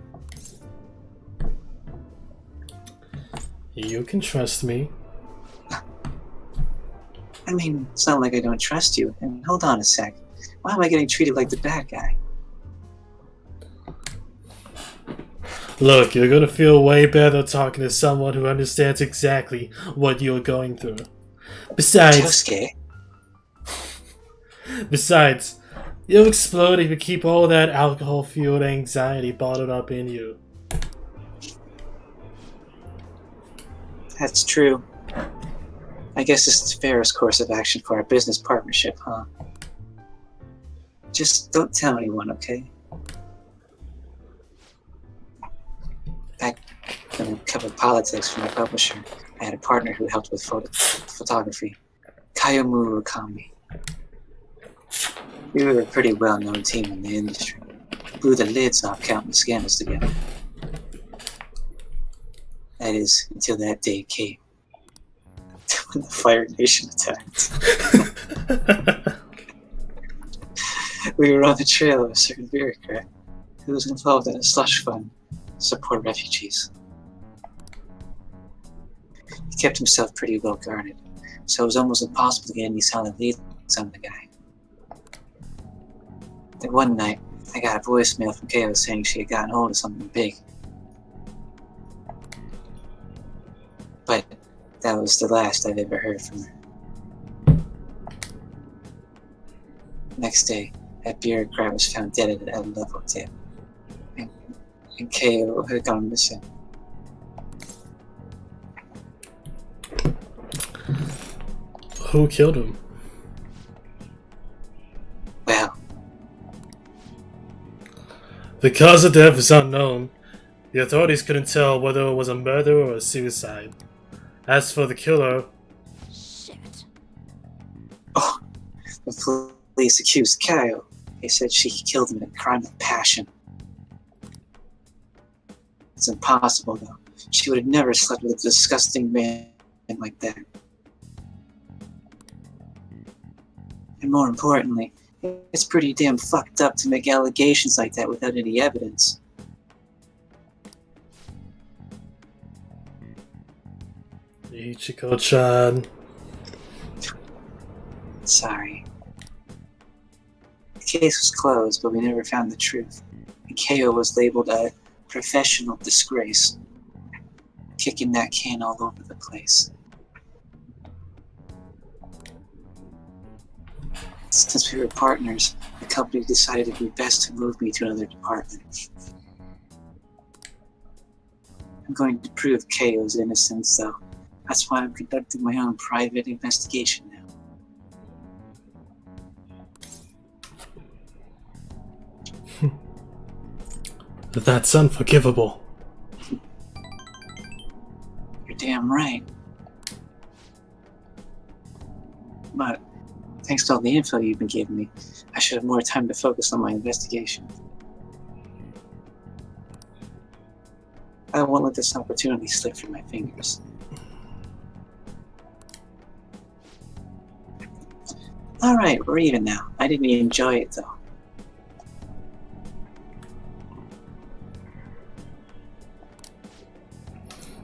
You can trust me. I mean, it's not like I don't trust you. And hold on a sec. Why am I getting treated like the bad guy? Look, you're gonna feel way better talking to someone who understands exactly what you're going through. Besides, you'll explode if you keep all that alcohol-fueled anxiety bottled up in you. That's true. I guess this is the fairest course of action for our business partnership, huh? Just don't tell anyone, okay? Back when I covered politics for my publisher, I had a partner who helped with photography. Kayomu Murakami. We were a pretty well-known team in the industry. Blew the lids off counting scandals together. That is, until that day came. When the Fire Nation attacked. We were on the trail of a certain bureaucrat who was involved in a slush fund to support refugees. He kept himself pretty well guarded, so it was almost impossible to get any solid leads on the guy. Then one night, I got a voicemail from Kayo saying she had gotten hold of something big. But that was the last I've ever heard from her. Next day, that bureaucrat was found dead at a level tip. And Kayo had gone missing. Who killed him? Well, the cause of death is unknown. The authorities couldn't tell whether it was a murder or a suicide. As for the killer... Shit. Oh, the police accused Kayo. They said she killed him in a crime of passion. It's impossible, though. She would have never slept with a disgusting man like that. And more importantly, it's pretty damn fucked up to make allegations like that without any evidence. Ichiko-chan. Sorry. The case was closed, but we never found the truth. And Kayo was labeled a professional disgrace, kicking that can all over the place. Since we were partners, the company decided it would be best to move me to another department. I'm going to prove Kayo's innocence, though. That's why I'm conducting my own private investigation now. That's unforgivable. You're damn right. But thanks to all the info you've been giving me, I should have more time to focus on my investigation. I won't let this opportunity slip through my fingers. Alright, we're even now. I didn't even enjoy it, though.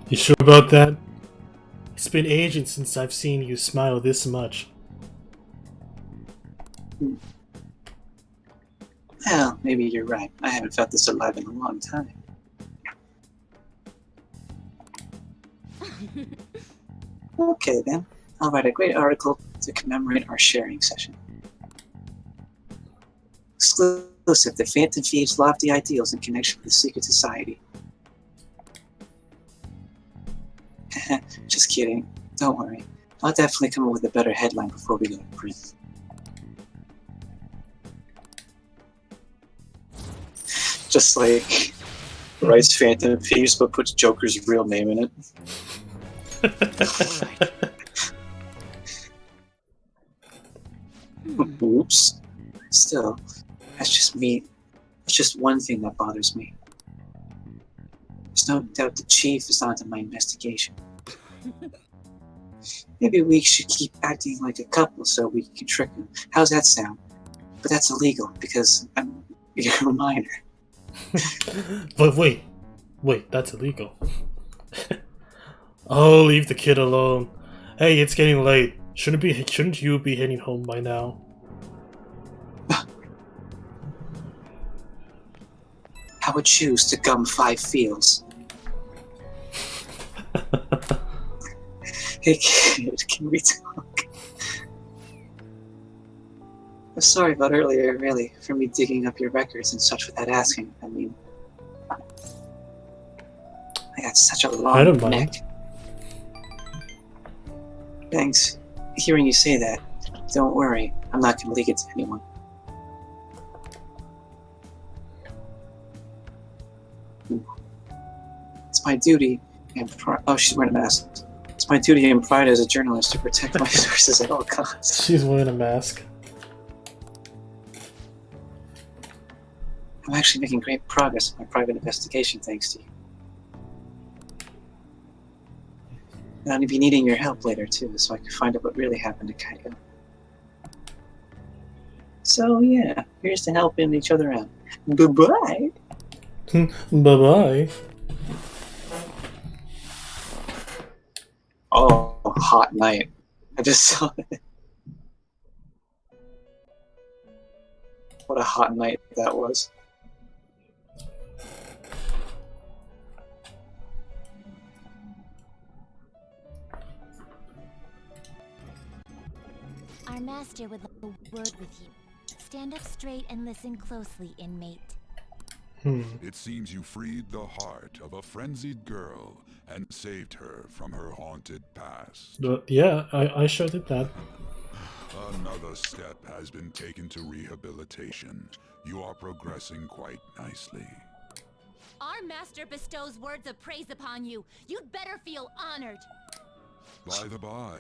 You sure about that? It's been ages since I've seen you smile this much. Well, maybe you're right. I haven't felt this alive in a long time. Okay then, I'll write a great article to commemorate our sharing session. Exclusive, the Phantom Thieves' lofty ideals in connection with the secret society. Just kidding. Don't worry. I'll definitely come up with a better headline before we go to print. Just like writes Phantom Thieves but puts Joker's real name in it. Oops. Still, that's just me. It's just one thing that bothers me. There's no doubt the chief is onto my investigation. Maybe we should keep acting like a couple so we can trick him. How's that sound? But that's illegal because you're a minor. But wait, that's illegal. Oh, leave the kid alone. Hey, it's getting late. Shouldn't you be heading home by now? I would choose to gum 5 fields. Hey kid, can we talk? I'm sorry about earlier, really, for me digging up your records and such without asking. I mean, I got such a long neck. Thanks. Hearing you say that, don't worry, I'm not going to leak it to anyone. It's my duty and oh, she's wearing a mask. It's my duty and pride as a journalist to protect my sources at all costs. She's wearing a mask. I'm actually making great progress in my private investigation thanks to you. And I'll be needing your help later too, so I can find out what really happened to Kaito. So yeah, here's to helping each other out. Bye-bye! Bye-bye. Oh, hot night. I just saw it. What a hot night that was. Our master would like a word with you. Stand up straight and listen closely, inmate. It seems you freed the heart of a frenzied girl and saved her from her haunted past. Yeah, I sure did that. Another step has been taken to rehabilitation. You are progressing quite nicely. Our master bestows words of praise upon you. You'd better feel honored. By the by,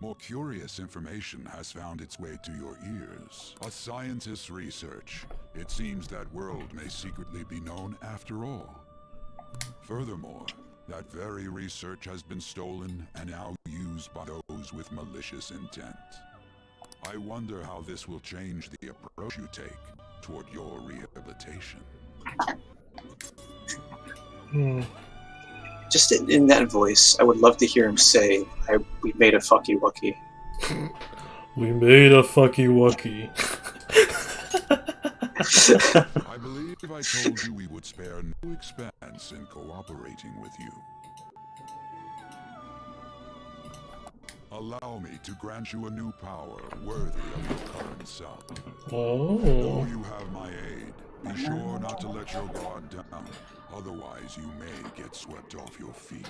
more curious information has found its way to your ears. A scientist's research. It seems that world may secretly be known after all. Furthermore, that very research has been stolen and now used by those with malicious intent. I wonder how this will change the approach you take toward your rehabilitation. Just in that voice, I would love to hear him say, we made a fucky wucky. We made a fucky wucky. I believe I told you we would spare no expense in cooperating with you. Allow me to grant you a new power worthy of your current self. Oh. Though you have my aid, be sure not to let your guard down. Otherwise, you may get swept off your feet.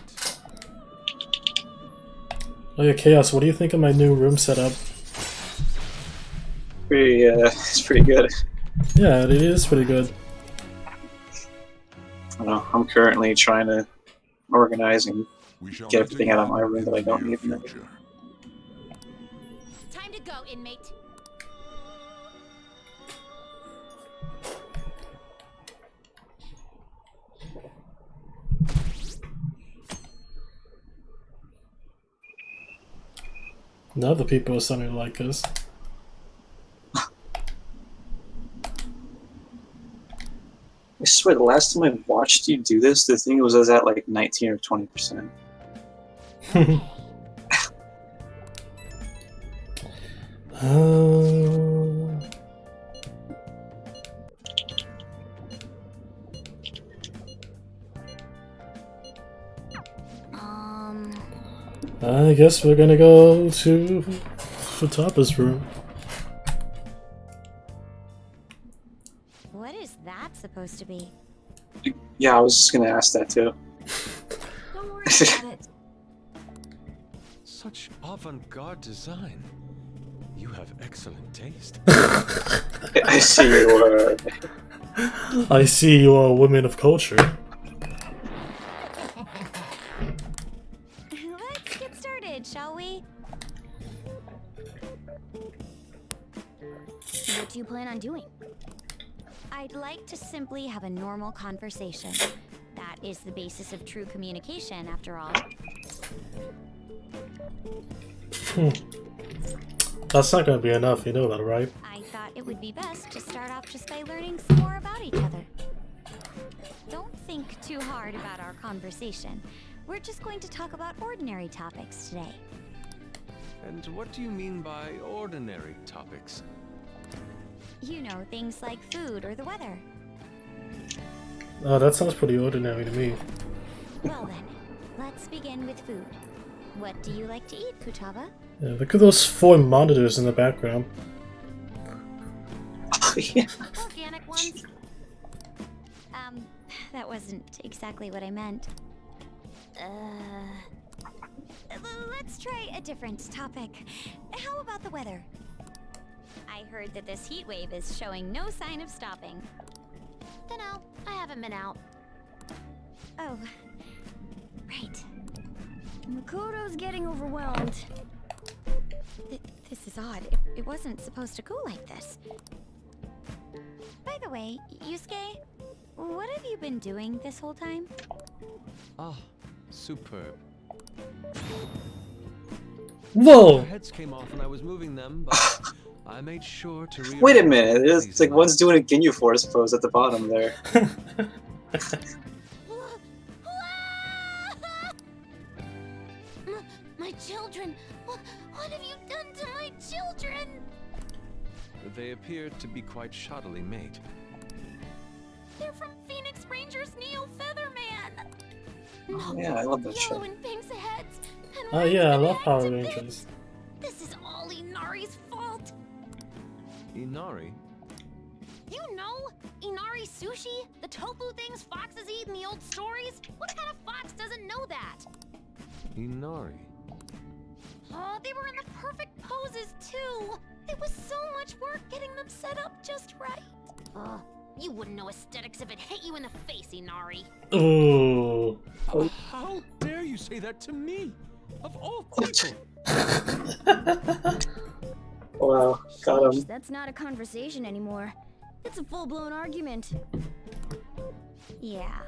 Oh yeah, Chaos, what do you think of my new room setup? It's pretty good. Yeah, it is pretty good. I don't know, I'm currently trying to organize and get everything out of my room that I don't need. Time to go, inmate. Now the people are starting to like us. I swear, the last time I watched you do this, the thing was at like 19 or 20%. I guess we're gonna go to Futaba's room. What is that supposed to be? Yeah, I was just gonna ask that too. Don't worry about it. Such avant-garde design. You have excellent taste. I see you are. I see you are a woman of culture. Let's get started, shall we? What do you plan on doing? I'd like to simply have a normal conversation. That is the basis of true communication, after all. That's not gonna be enough, you know that, right? I thought it would be best to start off just by learning some more about each other. Don't think too hard about our conversation. We're just going to talk about ordinary topics today. And what do you mean by ordinary topics? You know, things like food or the weather. Oh, that sounds pretty ordinary to me. Well then, let's begin with food. What do you like to eat, Futaba? Yeah, look at those 4 monitors in the background. Yeah. Organic ones. That wasn't exactly what I meant. Let's try a different topic. How about the weather? I heard that this heat wave is showing no sign of stopping. Dunno, I haven't been out. Oh, right. Makoto's getting overwhelmed. This is odd. It wasn't supposed to go like this. By the way, Yusuke, what have you been doing this whole time? Ah, superb. Whoa! Their heads came off when I was moving them, but I made sure to rearrange. Wait a minute, it's like one's doing a Ginyu Force pose at the bottom there. My children! What have you done to my children? They appeared to be quite shoddily made. They're from Phoenix Rangers Neo Featherman! Oh, yeah, I love that Yellow show. and pink's heads! And Oh white's yeah, I been love hacked Power to Rangers. bits. This is all Inari's fault! Inari? You know? Inari sushi? The tofu things foxes eat in the old stories? What kind of fox doesn't know that? Inari. Oh, they were in the perfect poses, too! It was so much work getting them set up just right. You wouldn't know aesthetics if it hit you in the face, Inari. Ooh. How dare you say that to me? Of all people! Wow, got him. That's not a conversation anymore. It's a full-blown argument. Yeah.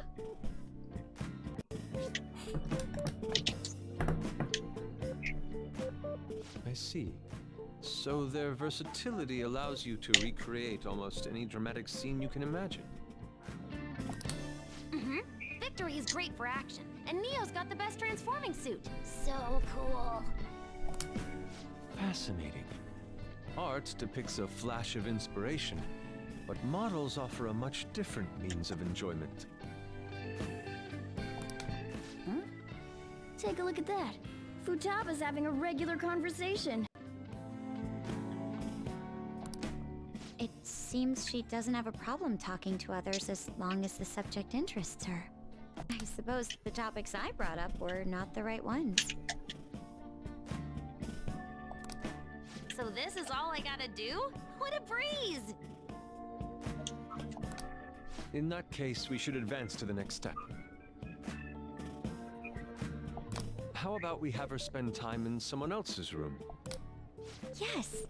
I see. So their versatility allows you to recreate almost any dramatic scene you can imagine. Mm-hmm. Victory is great for action, and Neo's got the best transforming suit. So cool. Fascinating. Art depicts a flash of inspiration, but models offer a much different means of enjoyment. Huh? Take a look at that. Futaba's having a regular conversation. It seems she doesn't have a problem talking to others as long as the subject interests her. I suppose the topics I brought up were not the right ones. So this is all I gotta do? What a breeze! In that case, we should advance to the next step. How about we have her spend time in someone else's room? Yes.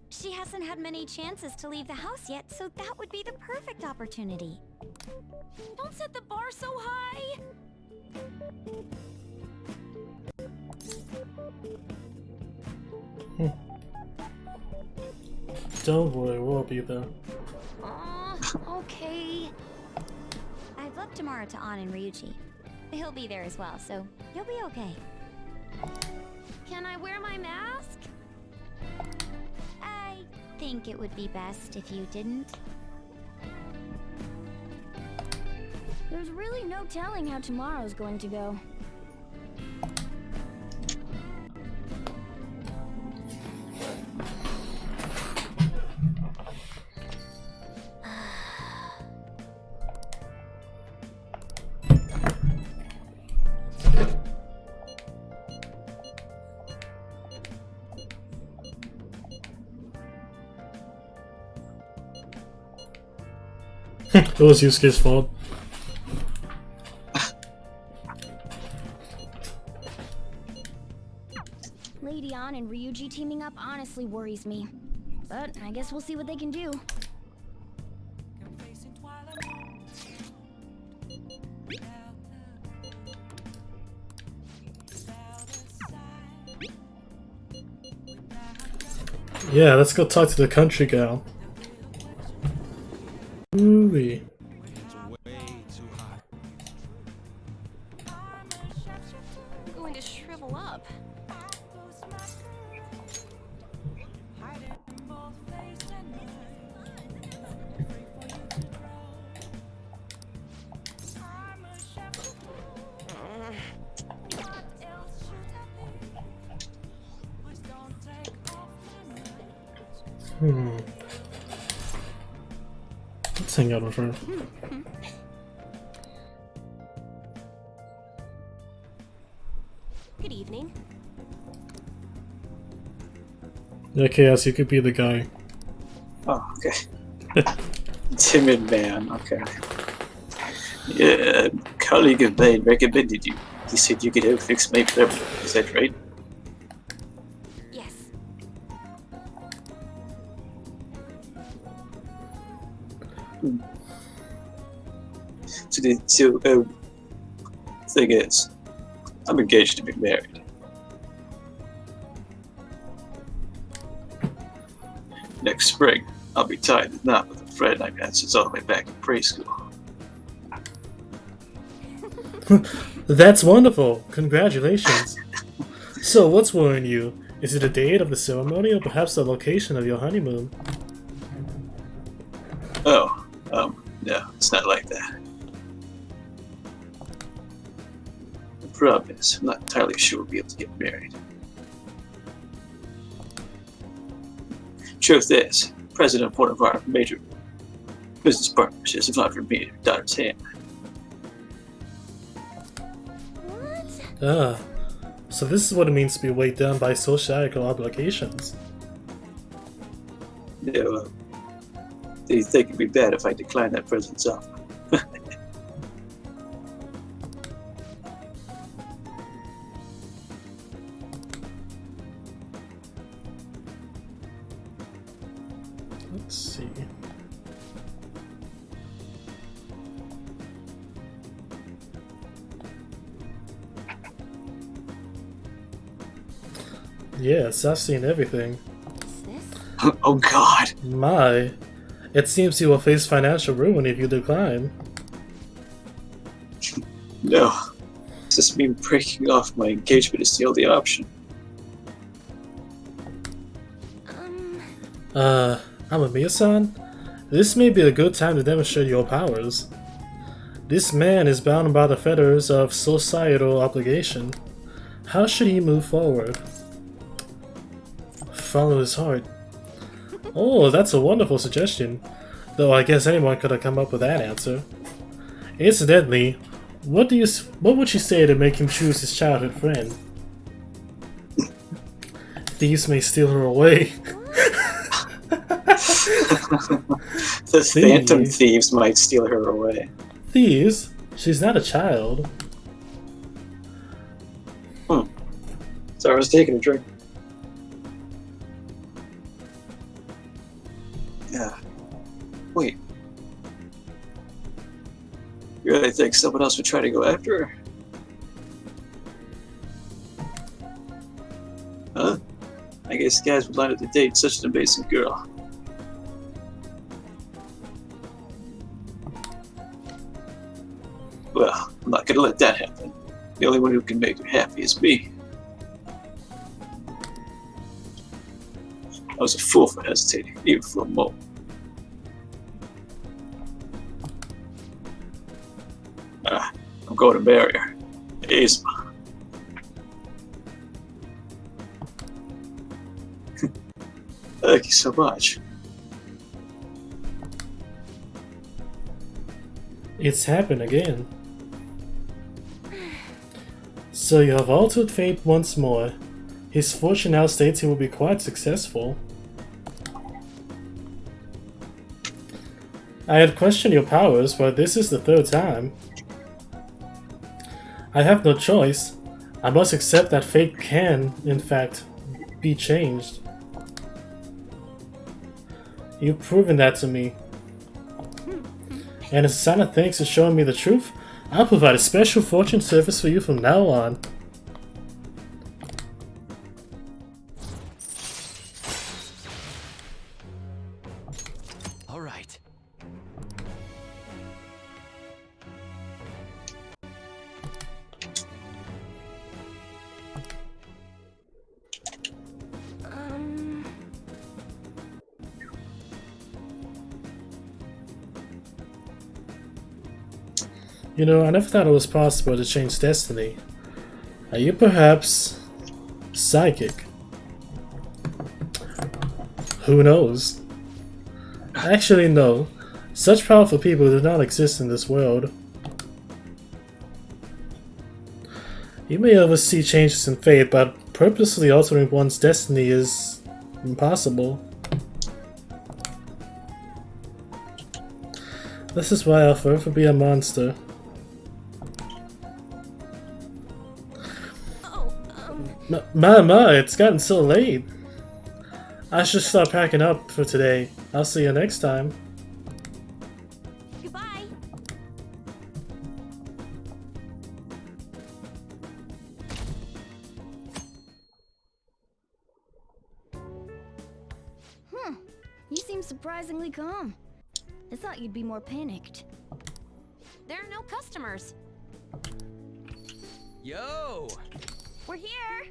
She hasn't had many chances to leave the house yet, so that would be the perfect opportunity. Don't set the bar so high! Don't worry, we'll be there. Okay. I've left tomorrow to An and Ryuji. He'll be there as well, so you'll be okay. Can I wear my mask? I think it would be best if you didn't. There's really no telling how tomorrow's going to go. It was Yusuke's fault. Lady On and Ryuji teaming up honestly worries me. But I guess we'll see what they can do. Yeah, let's go talk to the country gal. Ooh-wee. I'm going to shrivel up. Let's hang out with her. Good evening. Yeah, Chaos, you could be the guy. Oh, okay. Timid man, okay. Yeah, a colleague of mine recommended you. He said you could help fix my problem. Is that right? Yes. Thing is, I'm engaged to be married. Next spring, I'll be tying the knot with a friend I've had since all the way back in preschool. That's wonderful! Congratulations! So, what's worrying you? Is it the date of the ceremony or perhaps the location of your honeymoon? Oh, no, it's not like that. The problem is, I'm not entirely sure we'll be able to get married. Truth is, president of one of our major business partners is not for me, her daughter's hand. Ah, so this is what it means to be weighed down by societal obligations. Yeah, well, they think it'd be bad if I decline that president's offer. Let's see. Yes, I've seen everything. Oh God! My, it seems you will face financial ruin if you decline. No, does this mean breaking off my engagement is the only option? Amamiya-san? This may be a good time to demonstrate your powers. This man is bound by the fetters of societal obligation. How should he move forward? Follow his heart. Oh, that's a wonderful suggestion. Though I guess anyone could have come up with that answer. Incidentally, what would you say to make him choose his childhood friend? Thieves may steal her away. The Phantom Thieves might steal her away. Thieves? She's not a child. Sorry, I was taking a drink. Yeah. Wait. You really think someone else would try to go after her? Huh? I guess guys would line up to date such an amazing girl. Well, I'm not gonna let that happen. The only one who can make her happy is me. I was a fool for hesitating, even for a moment. I'm going to marry her. Yzma. Thank you so much. It's happened again. So you have altered fate once more. His fortune now states he will be quite successful. I had questioned your powers, but this is the third time. I have no choice. I must accept that fate can, in fact, be changed. You've proven that to me. And as a sign of thanks for showing me the truth, I'll provide a special fortune service for you from now on. All right. You know, I never thought it was possible to change destiny. Are you perhaps psychic? Who knows? Actually, no. Such powerful people do not exist in this world. You may oversee changes in fate, but purposely altering one's destiny is impossible. This is why I'll forever be a monster. Mama, it's gotten so late. I should start packing up for today. I'll see you next time. Goodbye. You seem surprisingly calm. I thought you'd be more panicked. There are no customers. Yo! We're here.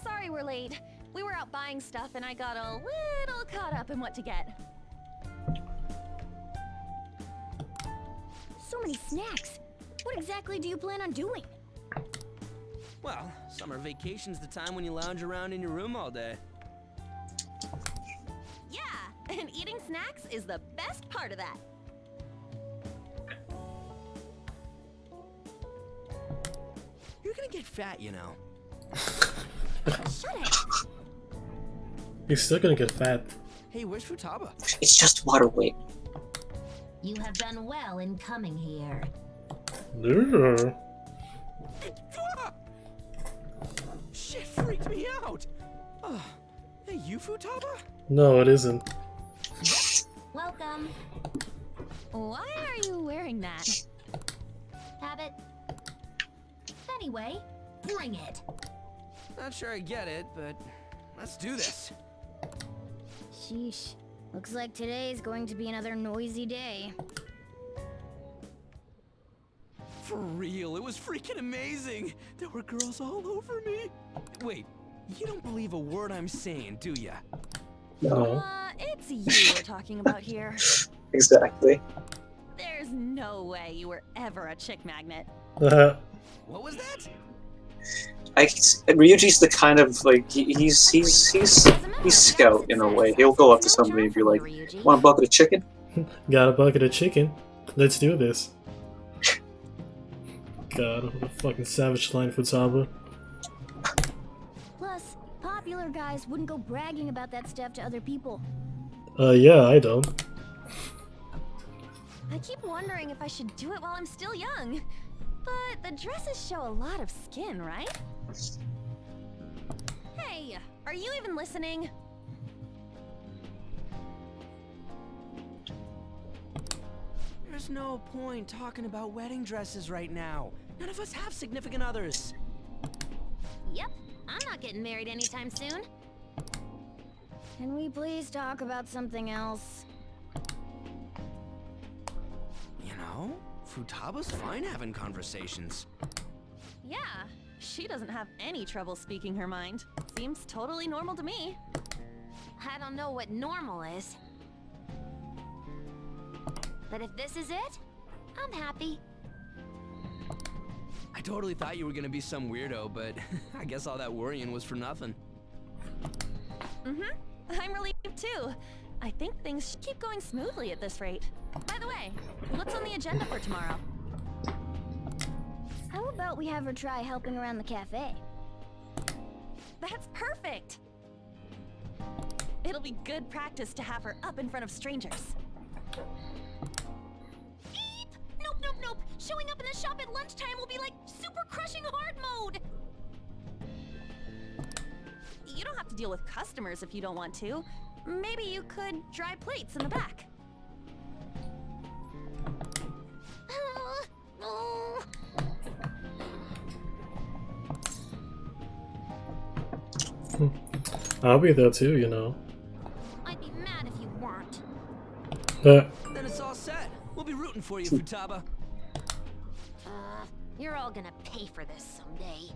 Sorry we're late. We were out buying stuff and I got a little caught up in what to get. So many snacks. What exactly do you plan on doing? Well, summer vacation's the time when you lounge around in your room all day. Yeah, and eating snacks is the best part of that. You're gonna get fat, you know. Shut it. You're still gonna get fat. Hey, where's Futaba? It's just water weight. You have done well in coming here. Ugh. Shit freaked me out. Hey, you Futaba? No, it isn't. Welcome. Why are you wearing that? Habit. Anyway, bring it. Not sure I get it, but let's do this. Sheesh. Looks like today's going to be another noisy day. For real, it was freaking amazing. There were girls all over me. Wait, you don't believe a word I'm saying, do ya? No. It's you we're talking about here. Exactly. There's no way you were ever a chick magnet. What was that? Ryuji's the kind of like he's scout in a way. He'll go up to somebody and be like, "Want a bucket of chicken?" Got a bucket of chicken. Let's do this. God, what a fucking savage line, Futaba. Plus, popular guys wouldn't go bragging about that stuff to other people. Yeah, I don't. I keep wondering if I should do it while I'm still young. But the dresses show a lot of skin, right? Hey, are you even listening? There's no point talking about wedding dresses right now. None of us have significant others. Yep, I'm not getting married anytime soon. Can we please talk about something else? You know, Futaba's fine having conversations. Yeah, she doesn't have any trouble speaking her mind. Seems totally normal to me. I don't know what normal is. But if this is it, I'm happy. I totally thought you were gonna be some weirdo, but I guess all that worrying was for nothing. I'm relieved too. I think things should keep going smoothly at this rate. By the way, what's on the agenda for tomorrow? How about we have her try helping around the cafe? That's perfect! It'll be good practice to have her up in front of strangers. Beep! Nope, nope, nope. Showing up in the shop at lunchtime will be like super crushing hard mode. You don't have to deal with customers if you don't want to. Maybe you could dry plates in the back. Oh. I'll be there too, you know. I'd be mad if you weren't. Then it's all set. We'll be rooting for you, Futaba. You're all gonna pay for this someday.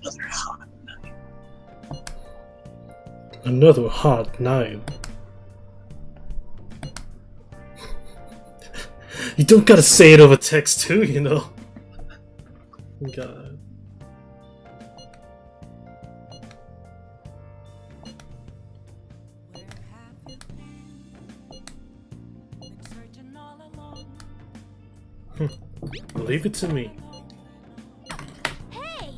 Another hot night. Another hot night. You don't gotta say it over text too, you know. God. Leave it to me. Hey!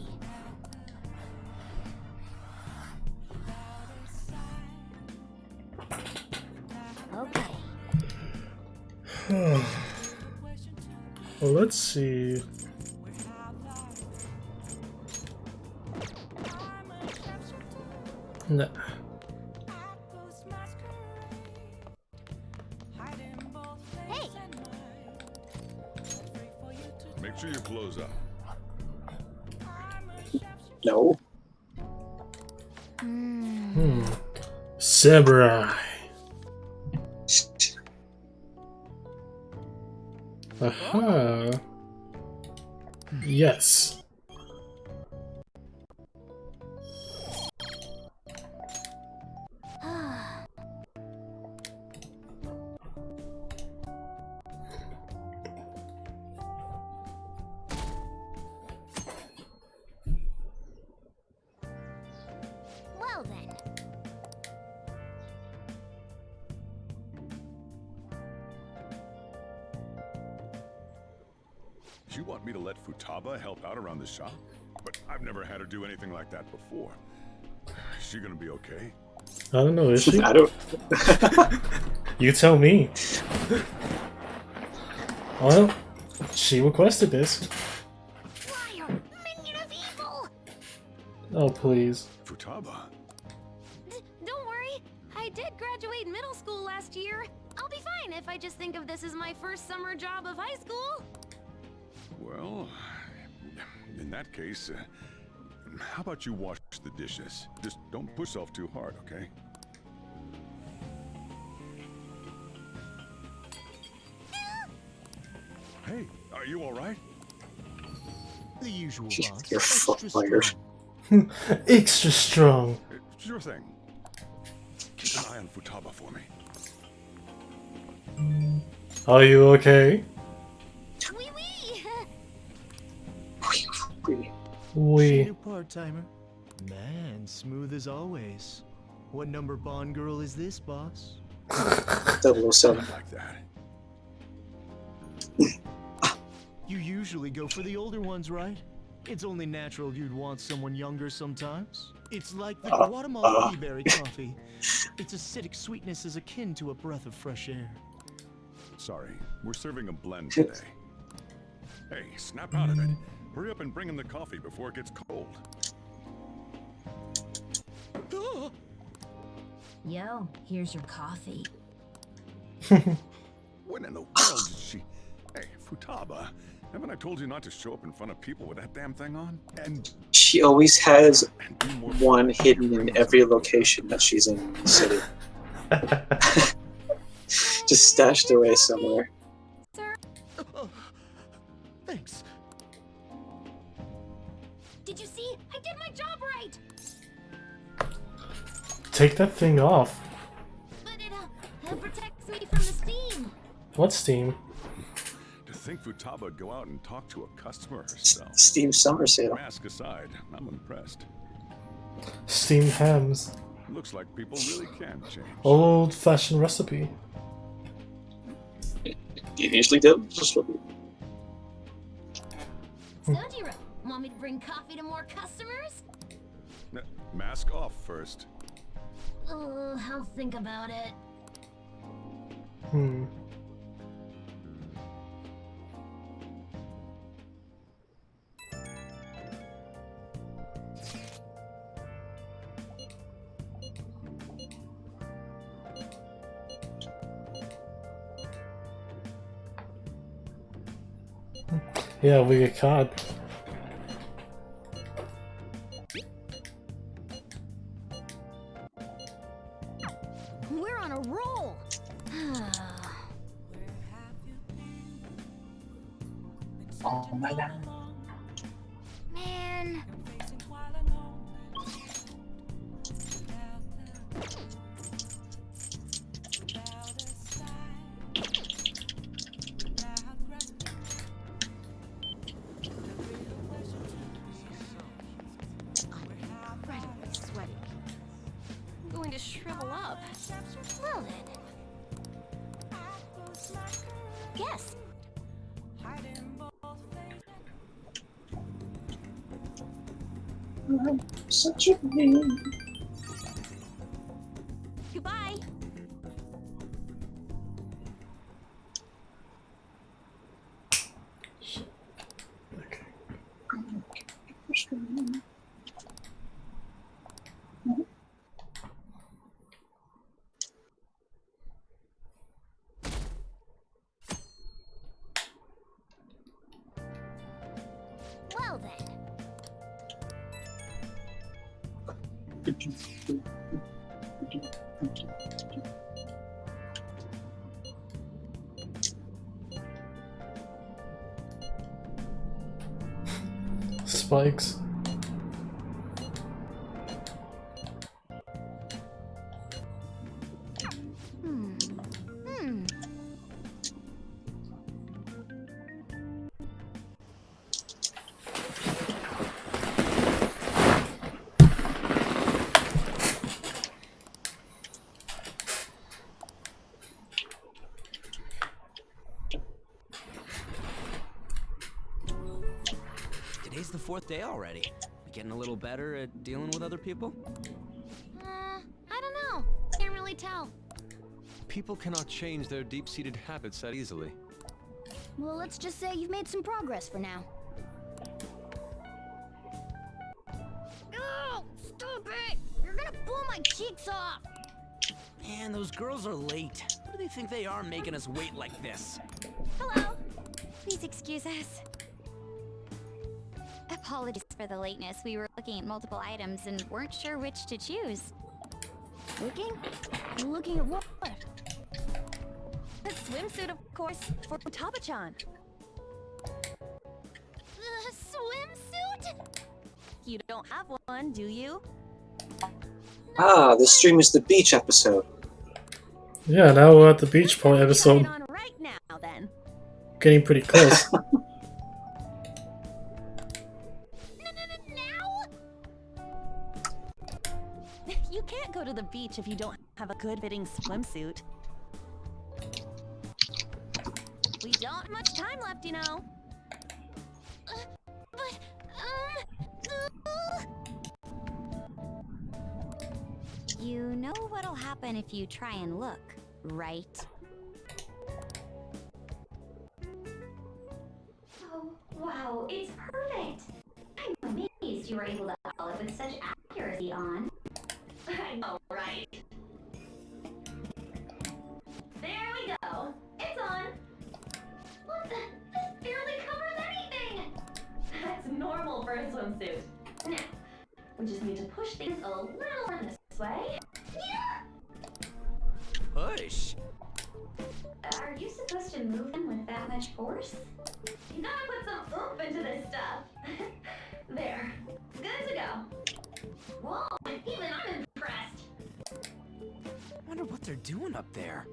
Okay. Well, let's see. Nah. Hey! Make sure your clothes up. No. Samurai. Aha. Yes. Well then. You want me to let Futaba help out around the shop? But I've never had her do anything like that before. Is she gonna be okay? I don't know, is she? I don't. You tell me. Well, she requested this. Liar! Minion of evil! Oh, please. Futaba? Don't worry, I did graduate middle school last year. I'll be fine if I just think of this as my first summer job of high school. Well, in that case, how about you wash the dishes? Just don't push yourself too hard, okay? Hey, are you all right? The usual, boss. You're Extra fired. strong. Extra strong. Sure thing. Keep an eye on Futaba for me. Are you okay? Wee wee! We. New part-timer. Man, smooth as always. What number Bond girl is this, boss? 007. Like that. You usually go for the older ones, right? It's only natural you'd want someone younger sometimes. It's like the Guatemala peaberry coffee. Its acidic sweetness is akin to a breath of fresh air. Sorry, we're serving a blend today. Hey, snap out of it. Hurry up and bring him the coffee before it gets cold. Yo, here's your coffee. When in the world did she... Hey, Futaba, haven't I told you not to show up in front of people with that damn thing on? And She always has be more... one hidden in every location that she's in the city. Just stashed away somewhere. Thanks. Did you see? I did my job right! Take that thing off. But it protects me from the steam. What steam? To think Futaba would go out and talk to a customer herself. Steam summer sale. Mask aside, I'm impressed. Steamed hams. Looks like people really can change. Old-fashioned recipe. It usually does. Sojiro, want me to bring coffee to more customers? Mask off first. Oh, I'll think about it. Yeah, we get caught. We're on a roll. Oh my god. Man. To shrivel up. Well then. Guess. Such a pain. Goodbye. Well then. Spikes. Today's the 4th day already. Getting a little better at dealing with other people? I don't know. Can't really tell. People cannot change their deep-seated habits that easily. Well, let's just say you've made some progress for now. Oh, stop it! You're gonna blow my cheeks off! Man, those girls are late. Who do they think they are making us wait like this? Hello. Please excuse us. Apologies for the lateness. We were looking at multiple items and weren't sure which to choose. Looking? Looking at what? The swimsuit, of course, for Futaba-chan. The swimsuit? You don't have one, do you? Ah, this stream is the beach episode. Yeah, now we're at the beach part episode. On right now, then. Getting pretty close. You can't go to the beach if you don't have a good-fitting swimsuit. We don't have much time left, you know. You know what'll happen if you try and look, right? Oh, wow, it's perfect! I'm amazed you were able to follow it with such accuracy on. I know, right? There we go! It's on! What the? This barely covers anything! That's normal for a swimsuit. Now, we just need to push things a little more this way. Push? Are you supposed to move them with that much force? You gotta put some oomph into this stuff. There. Good to go. Whoa, even I'm impressed. Wonder what they're doing up there.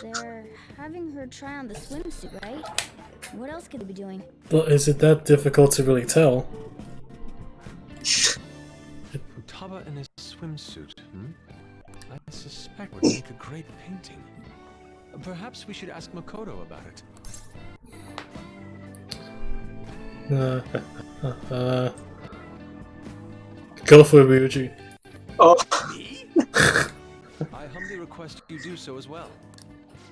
They're having her try on the swimsuit, right? What else could they be doing? But is it that difficult to really tell? Futaba in his swimsuit, I suspect would make a great painting. Perhaps we should ask Makoto about it. Go for it, Ryuji. Oh, Me? I humbly request you do so as well.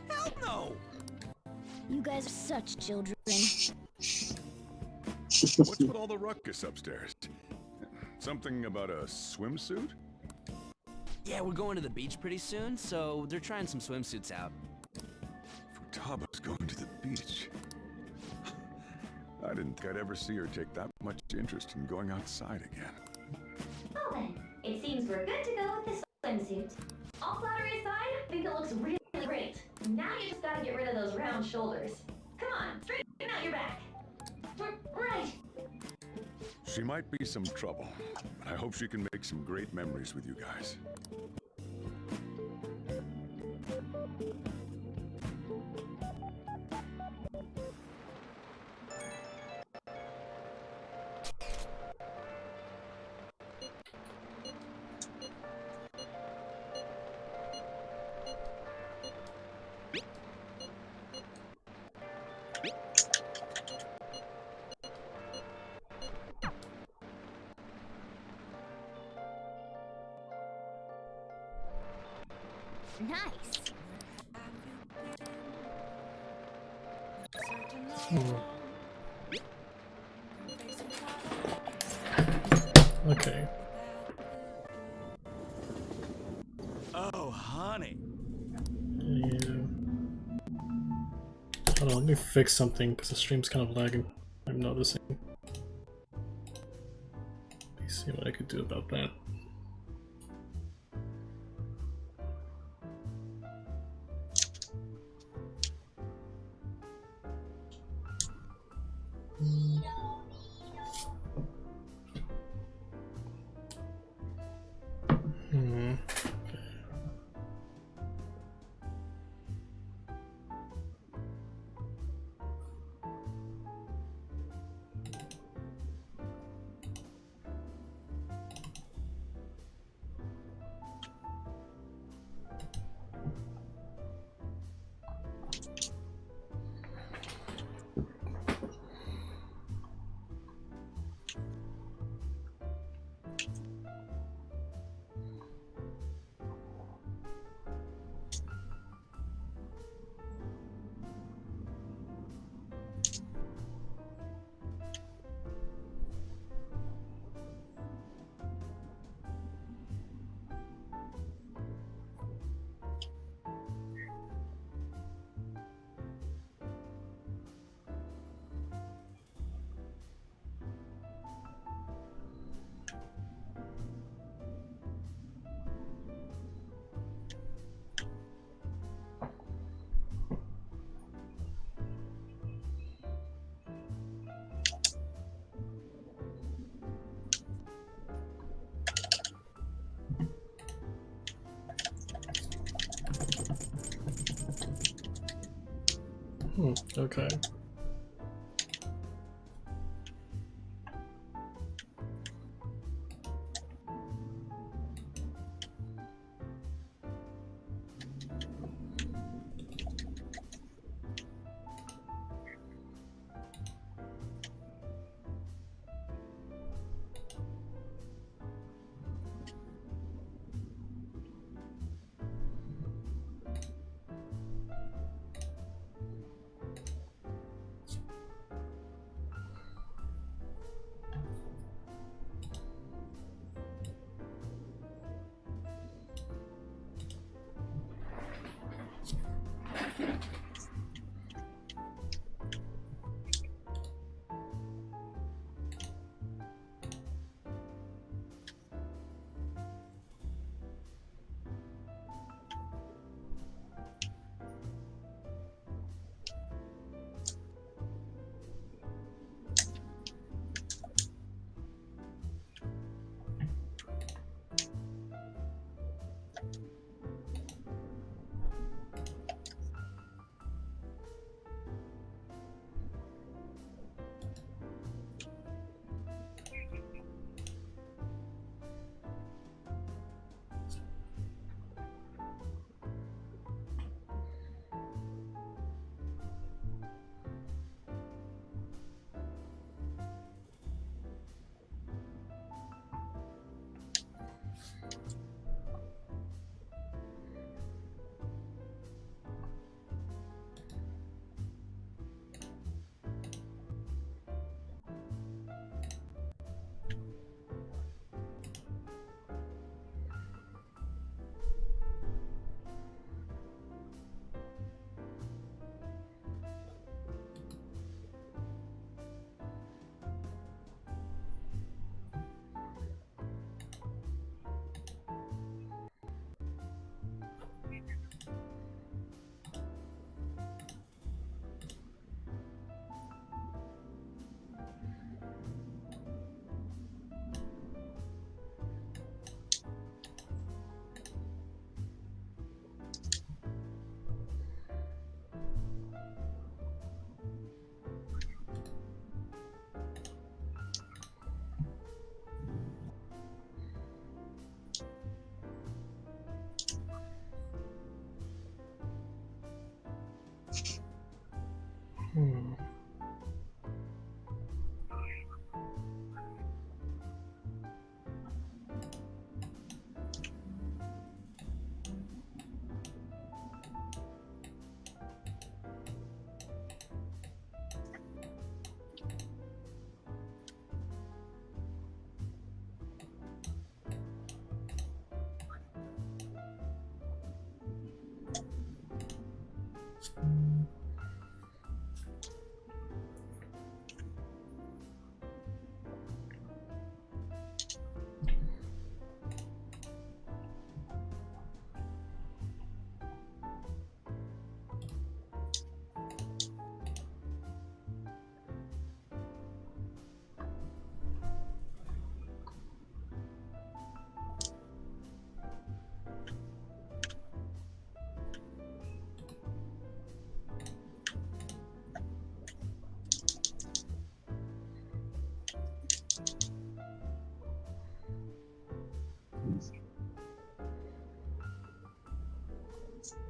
Hell no! You guys are such children. What's with all the ruckus upstairs? Something about a swimsuit? Yeah, we're going to the beach pretty soon, so they're trying some swimsuits out. Futaba's going to the beach. I didn't think I'd ever see her take that much interest in going outside again. Well then, it seems we're good to go with this swimsuit. All flattery aside, I think it looks really great. Now you just gotta get rid of those round shoulders. Come on, straighten out your back. Right. She might be some trouble, but I hope she can make some great memories with you guys. Nice. Okay. Oh, honey. Yeah. Hold on, let me fix something because the stream's kind of lagging. I'm noticing. Let me see what I could do about that. Hmm. Okay.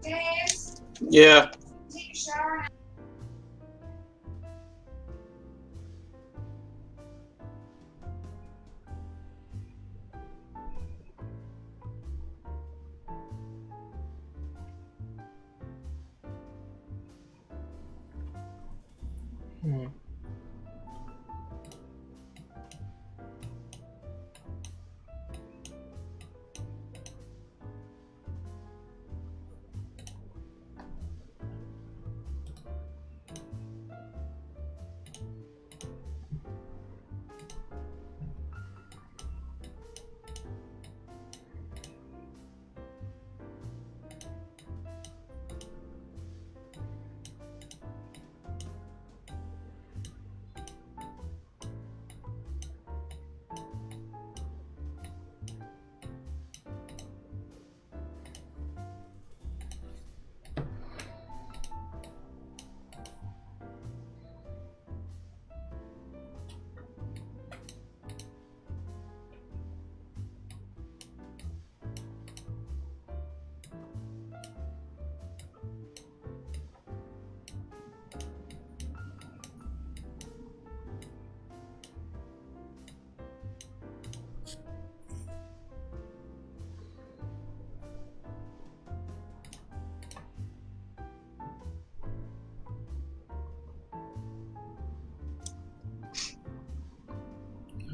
Yeah. Hmm.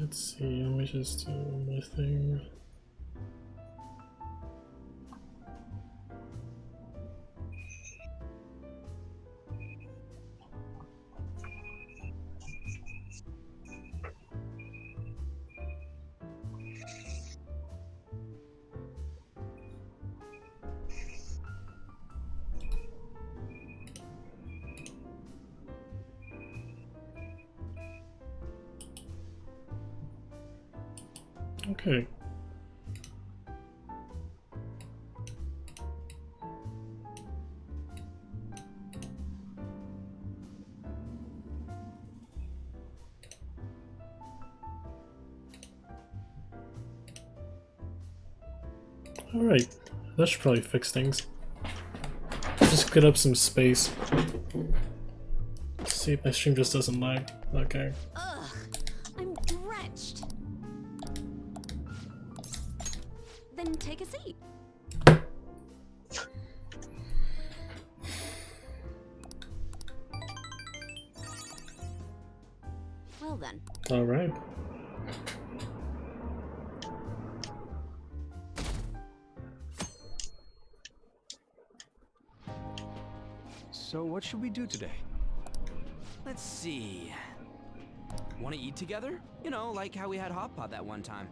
Let's see, let me just do my thing. Okay. Alright, that should probably fix things. Just get up some space. See if my stream just doesn't lag. Okay. Ugh, I'm drenched. Then take a seat. Well then. Alright. So what should we do today? Let's see. Want to eat together? You know, like how we had hot pot that one time.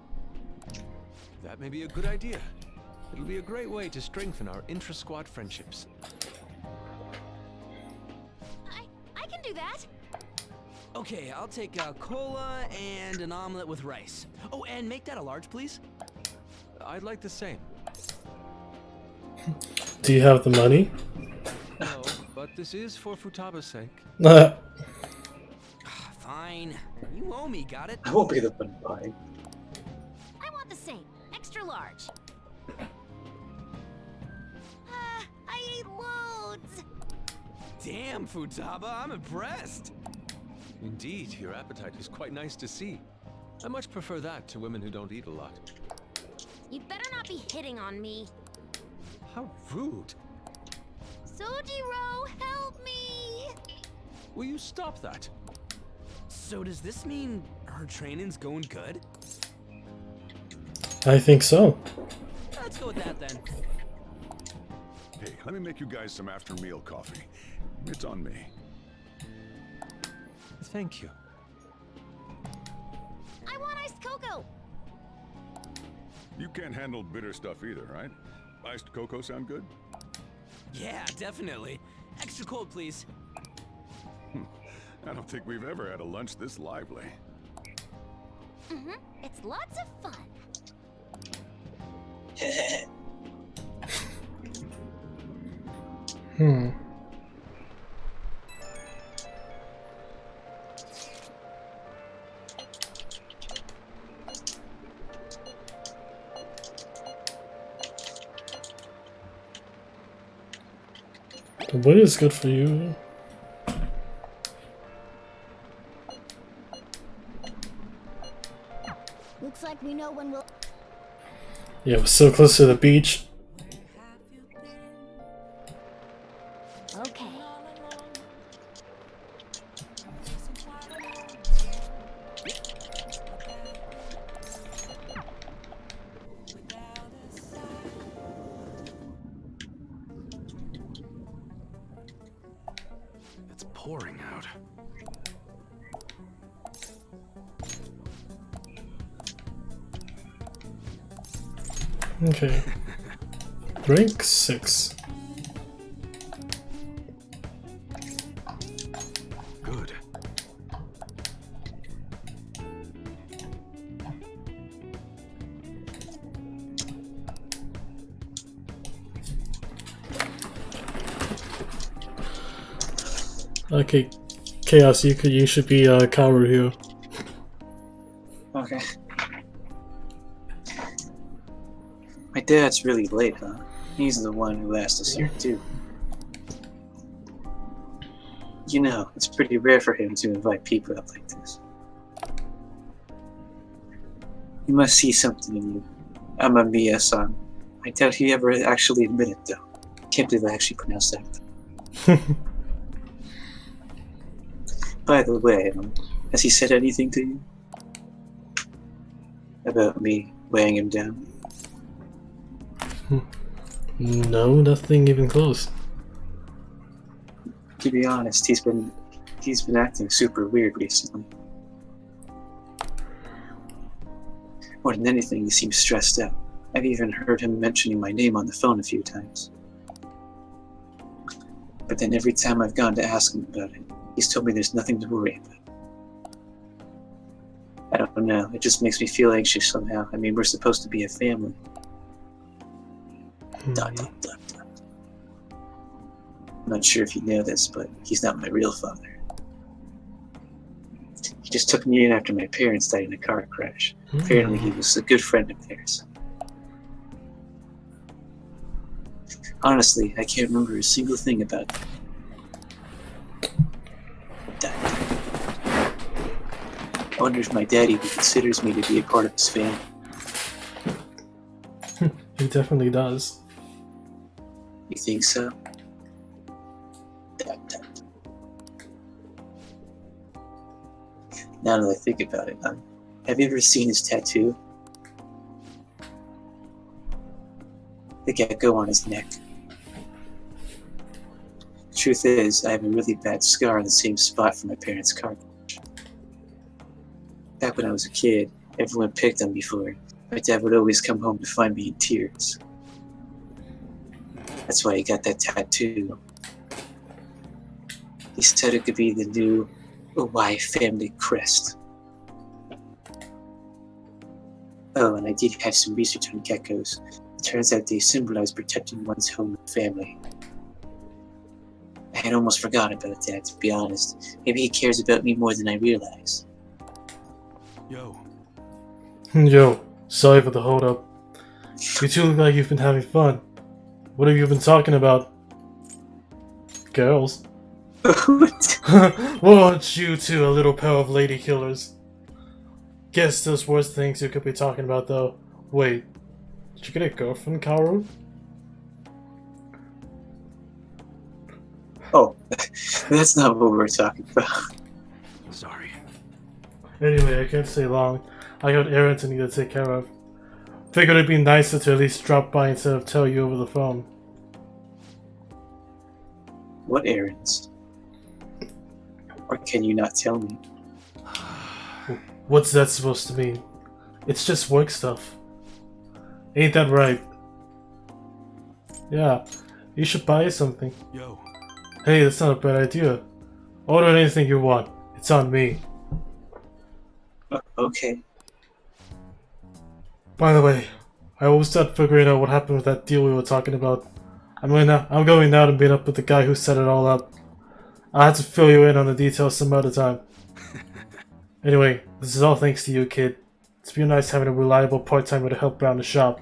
That may be a good idea. It'll be a great way to strengthen our intra-squad friendships. I can do that. Okay, I'll take a cola and an omelet with rice. Oh, and make that a large, please. I'd like the same. Do you have the money? No, but this is for Futaba's sake. Fine. You owe me, got it? I won't be the one buying. I want the same. Extra large. I ate loads. Damn, Futaba, I'm impressed. Indeed, your appetite is quite nice to see. I much prefer that to women who don't eat a lot. You better not be hitting on me. How rude. Sojiro, help me! Will you stop that? So does this mean her training's going good? I think so. Let's go with that then. Hey, let me make you guys some after meal coffee. It's on me. Thank you. I want iced cocoa! You can't handle bitter stuff either, right? Iced cocoa sound good? Yeah, definitely. Extra cold, please. I don't think we've ever had a lunch this lively. It's lots of fun. Hmm. What is good for you? Looks like we know when we'll. Yeah, we're so close to the beach. Okay. It's pouring out. Okay. Rank 6. Good. Okay, Chaos, you should be Kaoru here. Okay. My dad's really late, huh? He's the one who asked us here, too. You know, it's pretty rare for him to invite people out like this. He must see something in you. I'm a Mia-san. I doubt he ever actually admitted, though. Can't believe I actually pronounced that. By the way, has he said anything to you? About me weighing him down? No, nothing even close. To be honest, he's been acting super weird recently. More than anything, he seems stressed out. I've even heard him mentioning my name on the phone a few times. But then every time I've gone to ask him about it, he's told me there's nothing to worry about. I don't know, it just makes me feel anxious somehow. I mean, we're supposed to be a family. Dot, dot, dot, dot. I'm not sure if you know this, but he's not my real father. He just took me in after my parents died in a car crash. Apparently he was a good friend of theirs. Honestly, I can't remember a single thing about it. I wonder if my daddy even considers me to be a part of his family. He definitely does. You think so? Now that I think about it, have you ever seen his tattoo? The gecko on his neck. Truth is, I have a really bad scar on the same spot from my parents' car crash. Back when I was a kid, everyone picked on me for it. My dad would always come home to find me in tears. That's why he got that tattoo. He said it could be the new Y family crest. Oh, and I did have some research on geckos. It turns out they symbolize protecting one's home and family. I had almost forgot about that, to be honest. Maybe he cares about me more than I realize. Yo. Yo, sorry for the hold up. You two look like you've been having fun. What have you been talking about? Girls? Well, aren't you two a little pair of lady killers? Guess there's worse things you could be talking about though. Wait, did you get a girlfriend, Kaoru? Oh, that's not what we're talking about. Sorry. Anyway, I can't stay long. I got errands I need to take care of. Figured it'd be nicer to at least drop by instead of tell you over the phone. What errands? Or can you not tell me? What's that supposed to mean? It's just work stuff. Ain't that right? Yeah, you should buy something. Yo. Hey, that's not a bad idea. Order anything you want. It's on me. Okay. By the way, I almost start figuring out what happened with that deal we were talking about. I'm going now to meet up with the guy who set it all up. I'll have to fill you in on the details some other time. Anyway, this is all thanks to you, kid. It's real nice having a reliable part-timer to help around the shop.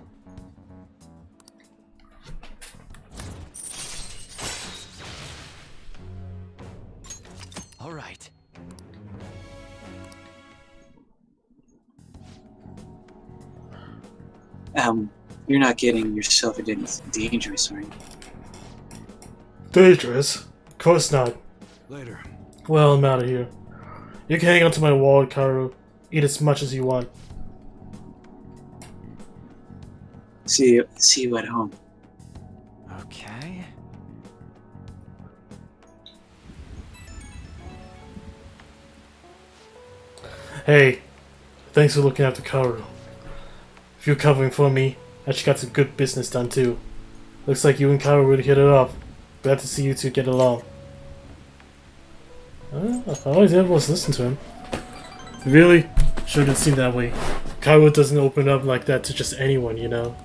You're not getting yourself into anything dangerous, are you? Dangerous? Of course not. Later. Well, I'm out of here. You can hang onto my wall, Karu. Eat as much as you want. See you at home. Okay. Hey, thanks for looking after Karu. If you're covering for me, I actually got some good business done too. Looks like you and Karu really hit it off. Glad to see you two get along. All he's ever was listen to him. Really? Sure didn't seem that way. Karu doesn't open up like that to just anyone, you know?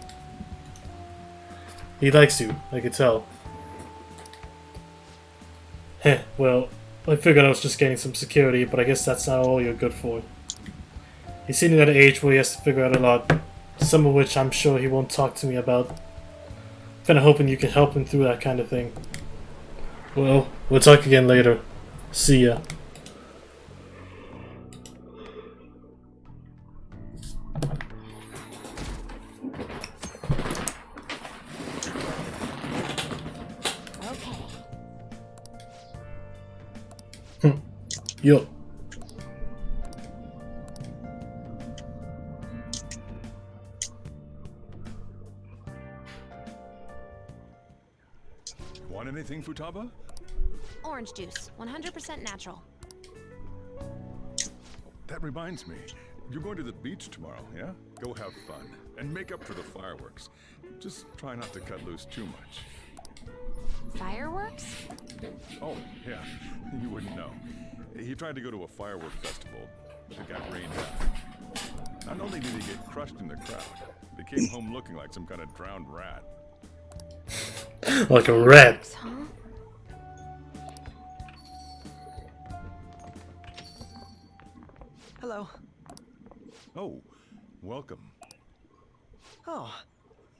He likes you, I could tell. Heh, well, I figured I was just getting some security, but I guess that's not all you're good for. He's sitting at an age where he has to figure out a lot, some of which I'm sure he won't talk to me about. Kinda hoping you can help him through that kind of thing. Well, we'll talk again later. See ya. Yo. Want anything, Futaba? Orange juice, 100% natural. That reminds me. You're going to the beach tomorrow, yeah? Go have fun. And make up for the fireworks. Just try not to cut loose too much. Fireworks? Oh, yeah. You wouldn't know. He tried to go to a firework festival. It got rained out. Not only did he get crushed in the crowd, he came home looking like some kind of drowned rat. Like a rat. Huh? Hello. Oh, welcome. Oh,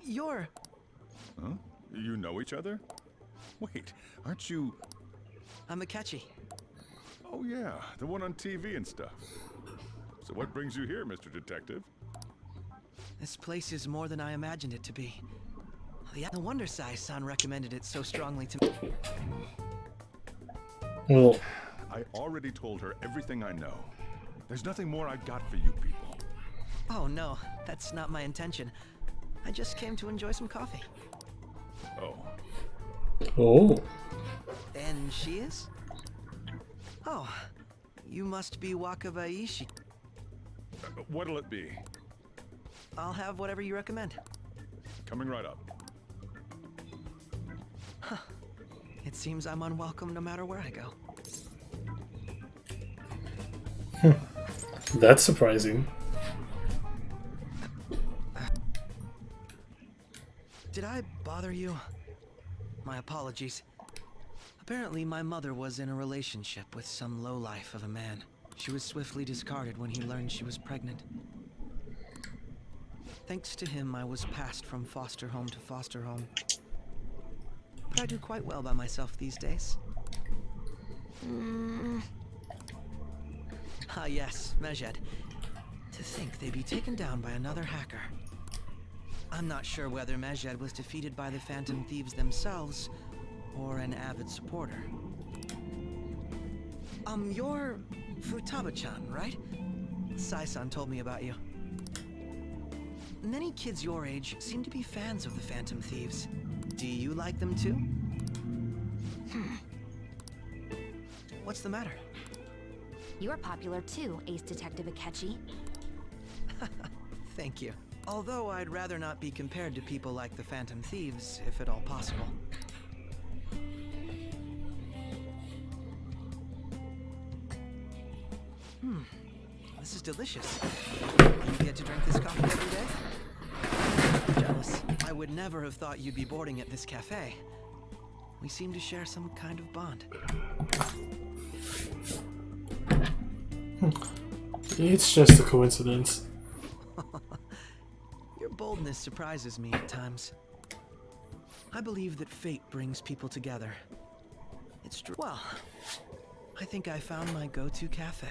you're... Huh? You know each other? Wait, aren't you... I'm Akechi. Oh yeah, the one on TV and stuff. So what brings you here, Mr. Detective? This place is more than I imagined it to be. No wonder Sai-san recommended it so strongly to me. Well, I already told her everything I know. There's nothing more I got for you people. Oh no, that's not my intention. I just came to enjoy some coffee. Oh. oh. And she is? Oh, you must be Wakabaishi. What'll it be? I'll have whatever you recommend. Coming right up. Huh. It seems I'm unwelcome no matter where I go. That's surprising. Did I bother you? My apologies. Apparently, my mother was in a relationship with some lowlife of a man. She was swiftly discarded when he learned she was pregnant. Thanks to him, I was passed from foster home to foster home. But I do quite well by myself these days. Ah yes, Medjed. To think they'd be taken down by another hacker. I'm not sure whether Medjed was defeated by the Phantom Thieves themselves, or an avid supporter. You're Futaba-chan, right? Sai-san told me about you. Many kids your age seem to be fans of the Phantom Thieves. Do you like them too? What's the matter? You're popular too, Ace Detective Akechi. Thank you. Although I'd rather not be compared to people like the Phantom Thieves, if at all possible. This is delicious. You get to drink this coffee every day? Jealous. I would never have thought you'd be boarding at this cafe. We seem to share some kind of bond. It's just a coincidence. Your boldness surprises me at times. I believe that fate brings people together. It's true. Well, I think I found my go-to cafe.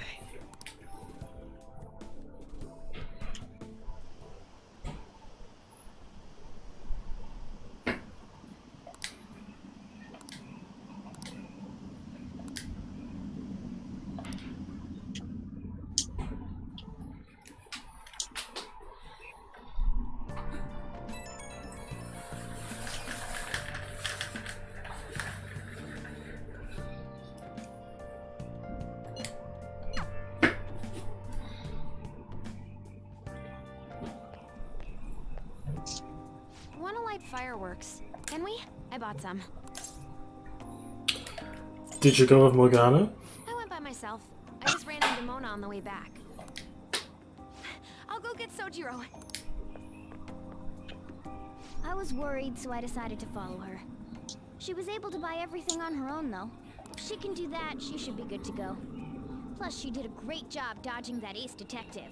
like fireworks. Can we? I bought some. Did you go with Morgana? I went by myself. I just ran into Mona on the way back. I'll go get Sojiro. I was worried, so I decided to follow her. She was able to buy everything on her own, though. If she can do that, she should be good to go. Plus, she did a great job dodging that ace detective.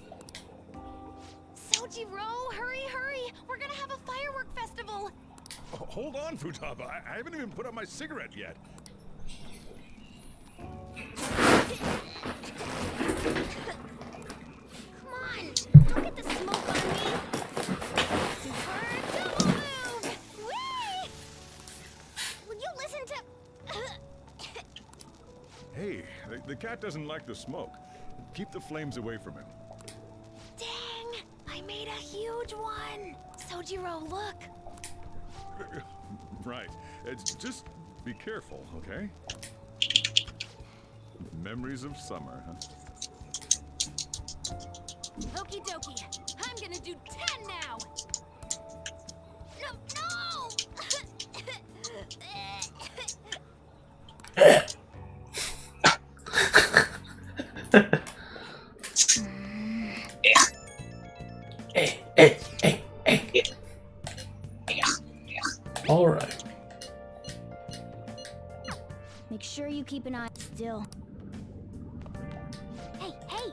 Sojiro, hurry, hurry! We're gonna have a firework festival! Oh, hold on, Futaba. I haven't even put out my cigarette yet. Come on! Don't get the smoke on me! Super double move! Whee! Will you listen to... Hey, the cat doesn't like the smoke. Keep the flames away from him. Dang! I made a huge one! Sojiro, look! Right. It's just be careful, okay? Memories of summer, huh? Okie dokie. I'm gonna do 10 now! No! Alright. Make sure you keep an eye still. Hey, hey!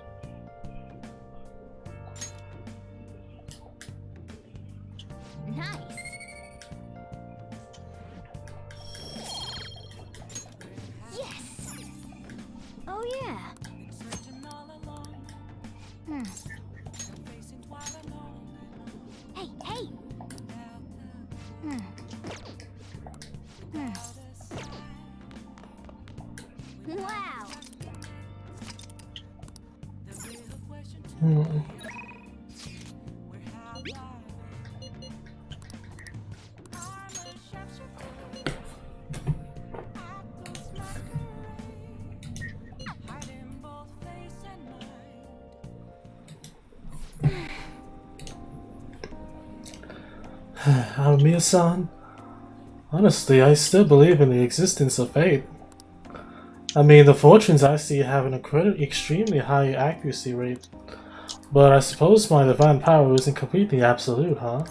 Nice. Yes. Oh yeah. Hey, hey. Wow. Amamiya-san? Honestly, I still believe in the existence of fate. I mean, the fortunes I see have an extremely high accuracy rate. But I suppose my divine power isn't completely absolute, huh?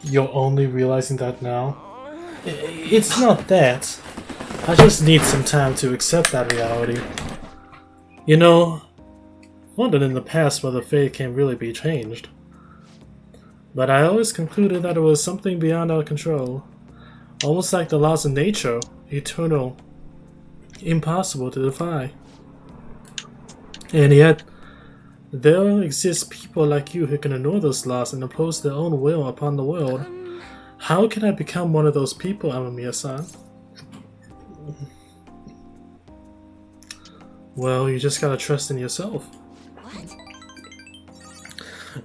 You're only realizing that now? It's not that. I just need some time to accept that reality. You know, wondered in the past whether fate can really be changed. But I always concluded that it was something beyond our control. Almost like the laws of nature, eternal, impossible to defy. And yet, there exist people like you who can ignore those laws and impose their own will upon the world. How can I become one of those people, Amamiya-san? Well, you just gotta trust in yourself. What?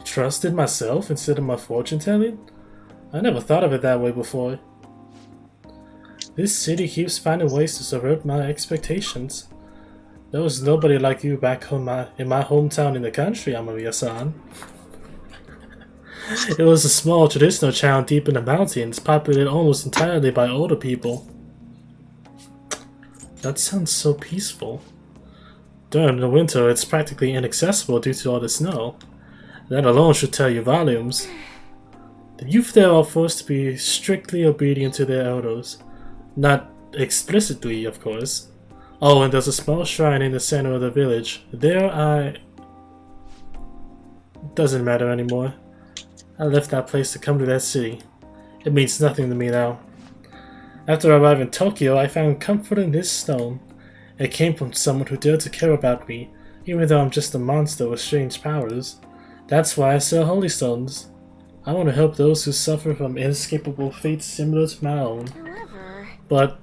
Trust in myself instead of my fortune telling? I never thought of it that way before. This city keeps finding ways to subvert my expectations. There was nobody like you back home in my hometown in the country, Amamiya-san. It was a small traditional town deep in the mountains, populated almost entirely by older people. That sounds so peaceful. During the winter, it's practically inaccessible due to all the snow. That alone should tell you volumes. The youth there are forced to be strictly obedient to their elders. Not explicitly, of course. Oh, and there's a small shrine in the center of the village. Doesn't matter anymore. I left that place to come to that city. It means nothing to me now. After arriving in Tokyo, I found comfort in this stone. It came from someone who dared to care about me, even though I'm just a monster with strange powers. That's why I sell holy stones. I want to help those who suffer from inescapable fates similar to my own. But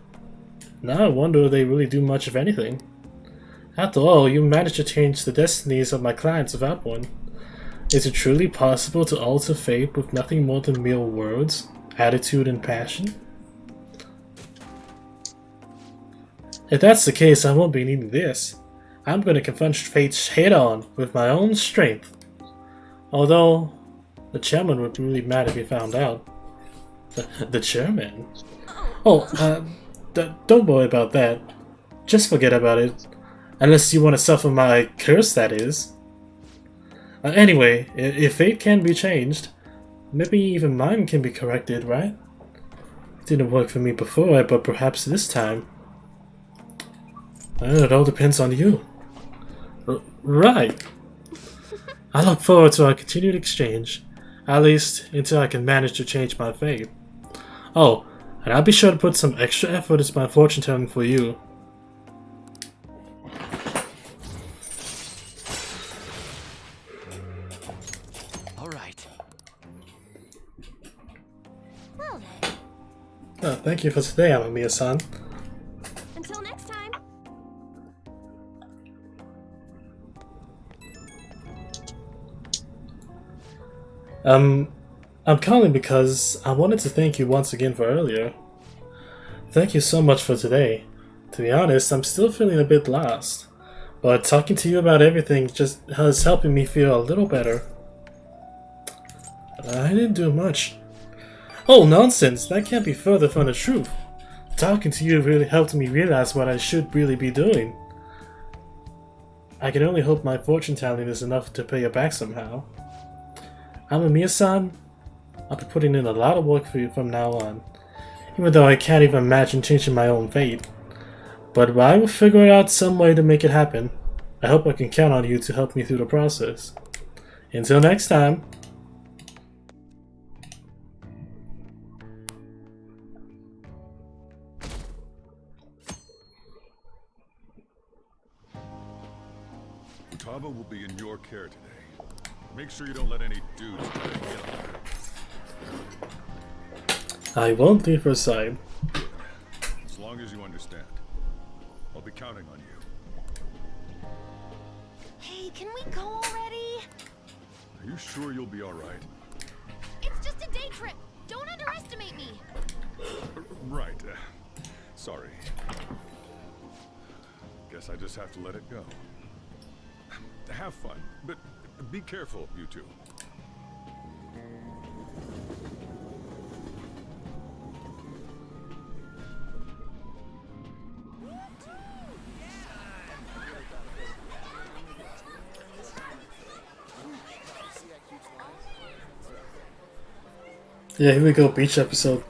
now I wonder if they really do much of anything. After all, you managed to change the destinies of my clients without one. Is it truly possible to alter fate with nothing more than mere words, attitude, and passion? If that's the case, I won't be needing this. I'm going to confront fate head-on with my own strength. Although, The chairman would be really mad if he found out. The chairman? Oh, don't worry about that. Just forget about it. Unless you want to suffer my curse, that is. Anyway, if fate can be changed, maybe even mine can be corrected, right? It didn't work for me before, but perhaps this time. It all depends on you. Right. I look forward to our continued exchange, at least until I can manage to change my fate. Oh, and I'll be sure to put some extra effort into my fortune telling for you. Oh, thank you for today, Amamiya-san. Until next time. I'm calling because I wanted to thank you once again for earlier. Thank you so much for today. To be honest, I'm still feeling a bit lost, but talking to you about everything just has helping me feel a little better. I didn't do much. Oh, nonsense! That can't be further from the truth. Talking to you really helped me realize what I should really be doing. I can only hope my fortune telling is enough to pay you back somehow. Amamiya-san, I'll be putting in a lot of work for you from now on, even though I can't even imagine changing my own fate. But I will figure out some way to make it happen. I hope I can count on you to help me through the process. Until next time. Futaba will be in your care today. Make sure you don't let any dudes try to get on her. I won't leave her side. As long as you understand. I'll be counting on you. Hey, can we go already? Are you sure you'll be alright? It's just a day trip. Don't underestimate me. Right. Sorry. Guess I just have to let it go. Have fun, but be careful, you two. Yeah, here we go, beach episode.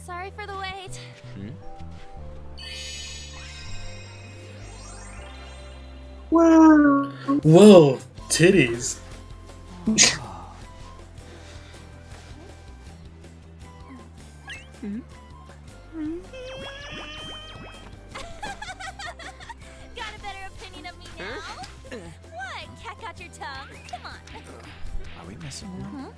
Sorry for the wait. Wow. Whoa, titties. Got a better opinion of me now? What? Cat got your tongue? Come on. Are we messing around?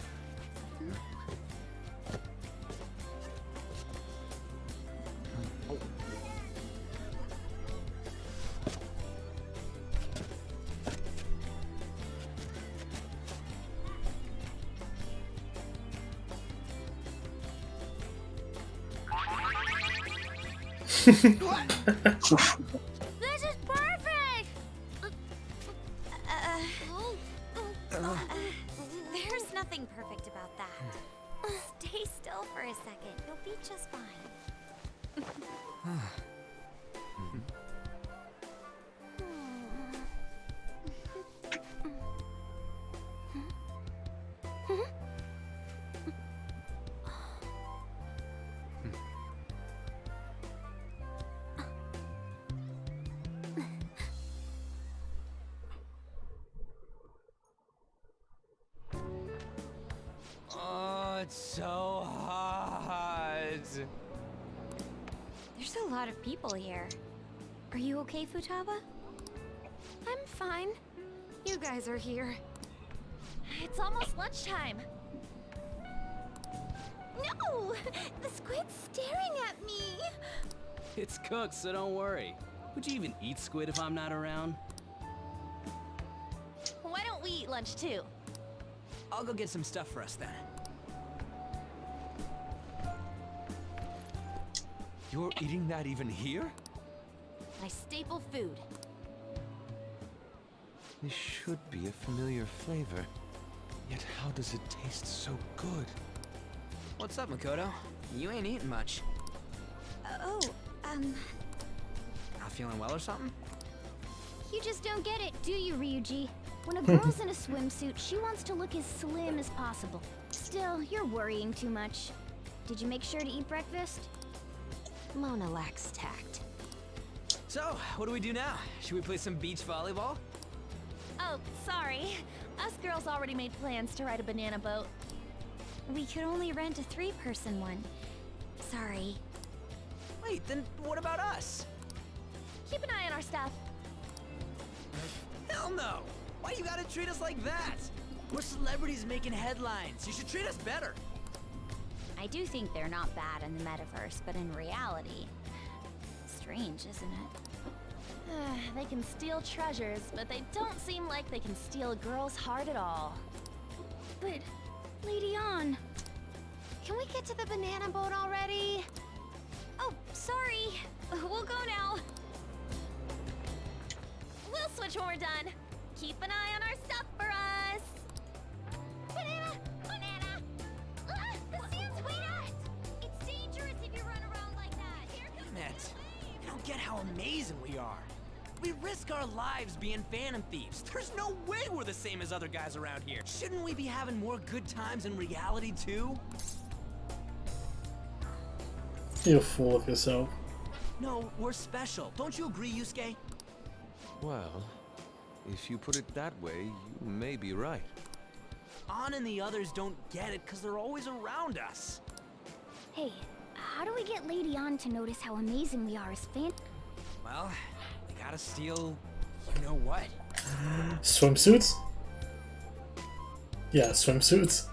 This is perfect! There's nothing perfect about that. Stay still for a second. You'll be just fine. Oh, it's so hot. There's a lot of people here. Are you okay, Futaba? I'm fine. You guys are here. It's almost lunchtime. No! The squid's staring at me! It's cooked, so don't worry. Would you even eat squid if I'm not around? Why don't we eat lunch too? I'll go get some stuff for us then. You're eating that even here? My staple food. This should be a familiar flavor. Yet how does it taste so good? What's up, Makoto? You ain't eating much. Not feeling well or something? You just don't get it, do you, Ryuji? When a girl's in a swimsuit, she wants to look as slim as possible. Still, you're worrying too much. Did you make sure to eat breakfast? Mona lacks tact. So, what do we do now? Should we play some beach volleyball? Oh, sorry. Us girls already made plans to ride a banana boat. We could only rent a 3-person one. Sorry. Wait, then what about us? Keep an eye on our stuff. Hell no! Why you gotta treat us like that? We're celebrities making headlines. You should treat us better. I do think they're not bad in the metaverse, but in reality... strange, isn't it? They can steal treasures, but they don't seem like they can steal a girl's heart at all. But, Lady Ann... Can we get to the banana boat already? Oh, sorry. We'll go now. We'll switch when we're done. Keep an eye on our stuff for us. Banana! Banana! The sand's wet! It's dangerous if you run around like that. Here comes Damn it. You don't get how amazing we are. We risk our lives being phantom thieves. There's no way we're the same as other guys around here. Shouldn't we be having more good times in reality too? You're full of yourself. No, we're special. Don't you agree, Yusuke? Well, if you put it that way, you may be right. Ann and the others don't get it because they're always around us. Hey, how do we get Lady Ann to notice how amazing we are as fans? Well, we gotta steal... you know what? Swimsuits? Yeah, swimsuits.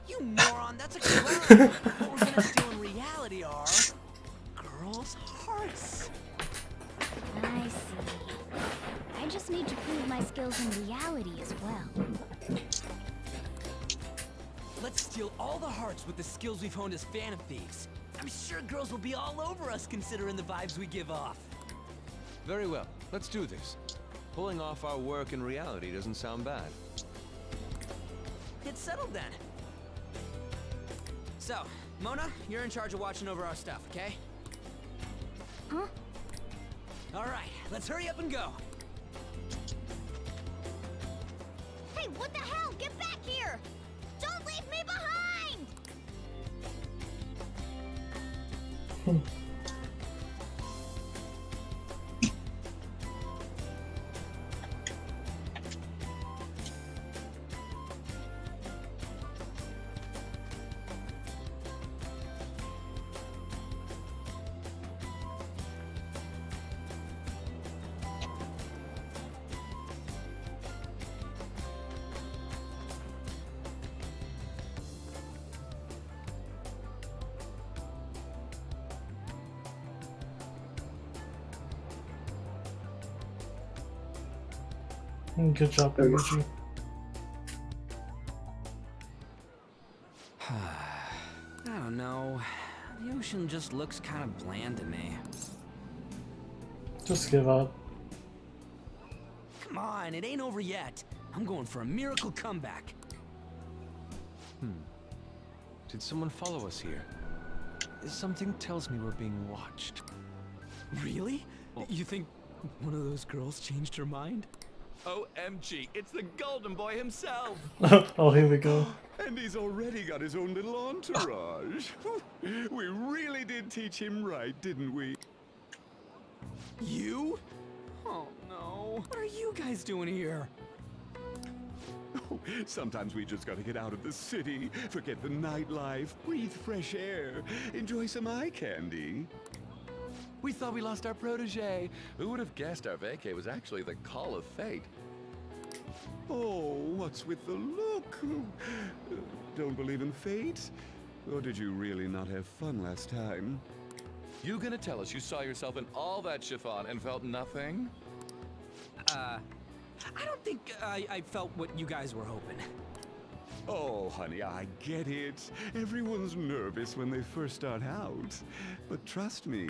You moron, that's a crime! What we're gonna steal in reality are... girls' hearts. I see. I just need to prove my skills in reality as well. Let's steal all the hearts with the skills we've honed as phantom thieves. I'm sure girls will be all over us considering the vibes we give off. Very well, let's do this. Pulling off our work in reality doesn't sound bad. It's settled then. So, Mona, you're in charge of watching over our stuff, okay? Huh? Alright, let's hurry up and go. Hey, what the hell? Get back here! Don't leave me behind! Good job, Ryuji. I don't know. The ocean just looks kind of bland to me. Just give up. Come on, it ain't over yet. I'm going for a miracle comeback. Did someone follow us here? Something tells me we're being watched. Really? You think one of those girls changed her mind? OMG, it's the Golden Boy himself! Oh, here we go. And he's already got his own little entourage. We really did teach him right, didn't we? You? Oh no. What are you guys doing here? Sometimes we just gotta get out of the city, forget the nightlife, breathe fresh air, enjoy some eye candy. We thought we lost our protege. Who would have guessed our vacay was actually the call of fate? Oh, what's with the look? Don't believe in fate? Or did you really not have fun last time? You gonna tell us you saw yourself in all that chiffon and felt nothing? I don't think I felt what you guys were hoping. Oh, honey, I get it. Everyone's nervous when they first start out. But trust me.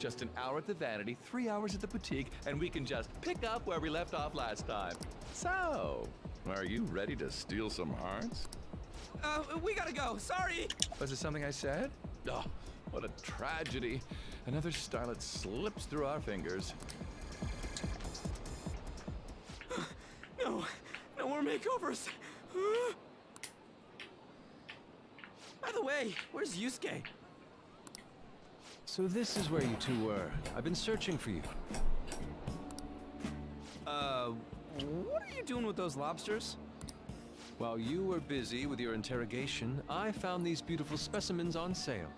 Just an hour at the Vanity, 3 hours at the boutique, and we can just pick up where we left off last time. So, Are you ready to steal some hearts? We gotta go. Sorry. was it something I said? Oh, what a tragedy. Another starlet slips through our fingers. No more makeovers. By the way, where's Yusuke? So this is where you two were. I've been searching for you. What are you doing with those lobsters? While you were busy with your interrogation, I found these beautiful specimens on sale.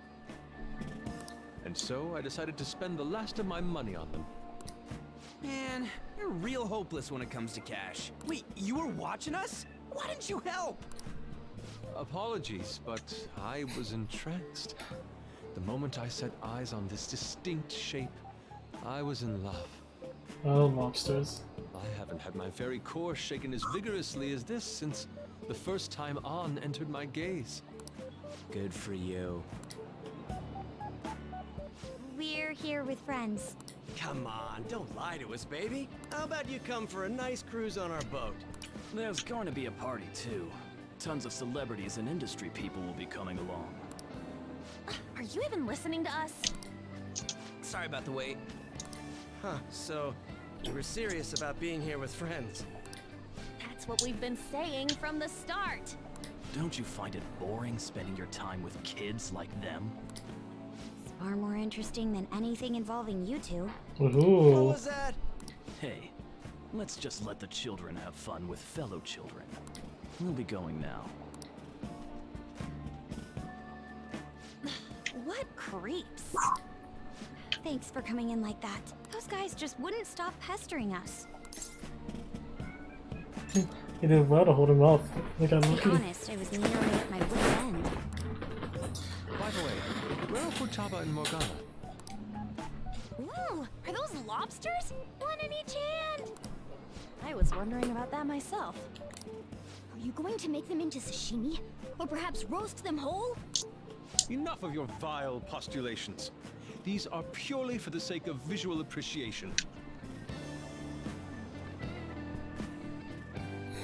And so I decided to spend the last of my money on them. Man, you're real hopeless when it comes to cash. Wait, you were watching us? Why didn't you help? Apologies, but I was entranced. The moment I set eyes on this distinct shape, I was in love. Oh, lobsters. I haven't had my very core shaken as vigorously as this since the first time On entered my gaze. Good for you. We're here with friends. Come on, don't lie to us, baby. How about you come for a nice cruise on our boat? There's going to be a party, too. Tons of celebrities and industry people will be coming along. Are you even listening to us? Sorry about the wait. Huh, so you were serious about being here with friends. That's what we've been saying from the start. Don't you find it boring spending your time with kids like them? It's far more interesting than anything involving you two. What Ooh. was that? Hey, let's just let the children have fun with fellow children. We'll be going now. What creeps. Thanks for coming in like that. Those guys just wouldn't stop pestering us. You did well to hold him off. They got To be lucky. honest, I was nearly at my wit's end. By the way, where are Futaba and Morgana? Ooh, are those lobsters? One in each hand. I was wondering about that myself. Are you going to make them into sashimi? Or perhaps roast them whole? Enough of your vile postulations. These are purely for the sake of visual appreciation.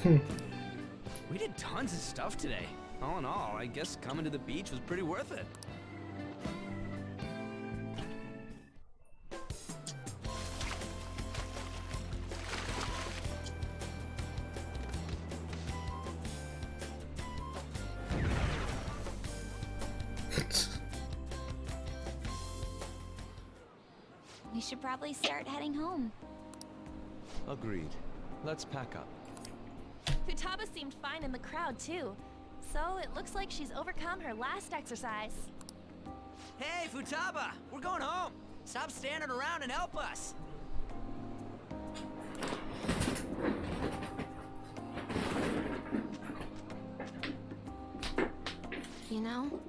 We did tons of stuff today. All in all, I guess coming to the beach was pretty worth it. We should probably start heading home. Agreed. Let's pack up. Futaba seemed fine in the crowd too. So it looks like she's overcome her last exercise. Hey, Futaba! We're going home! Stop standing around and help us! You know?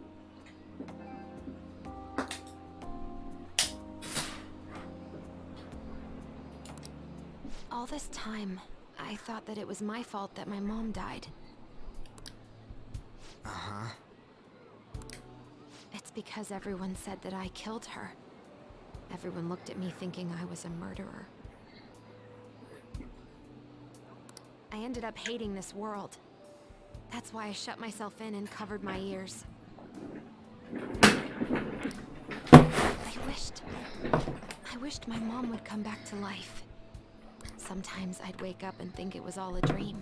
All this time, I thought that it was my fault that my mom died. Uh-huh. It's because everyone said that I killed her. Everyone looked at me thinking I was a murderer. I ended up hating this world. That's why I shut myself in and covered my ears. I wished my mom would come back to life. Sometimes I'd wake up and think it was all a dream.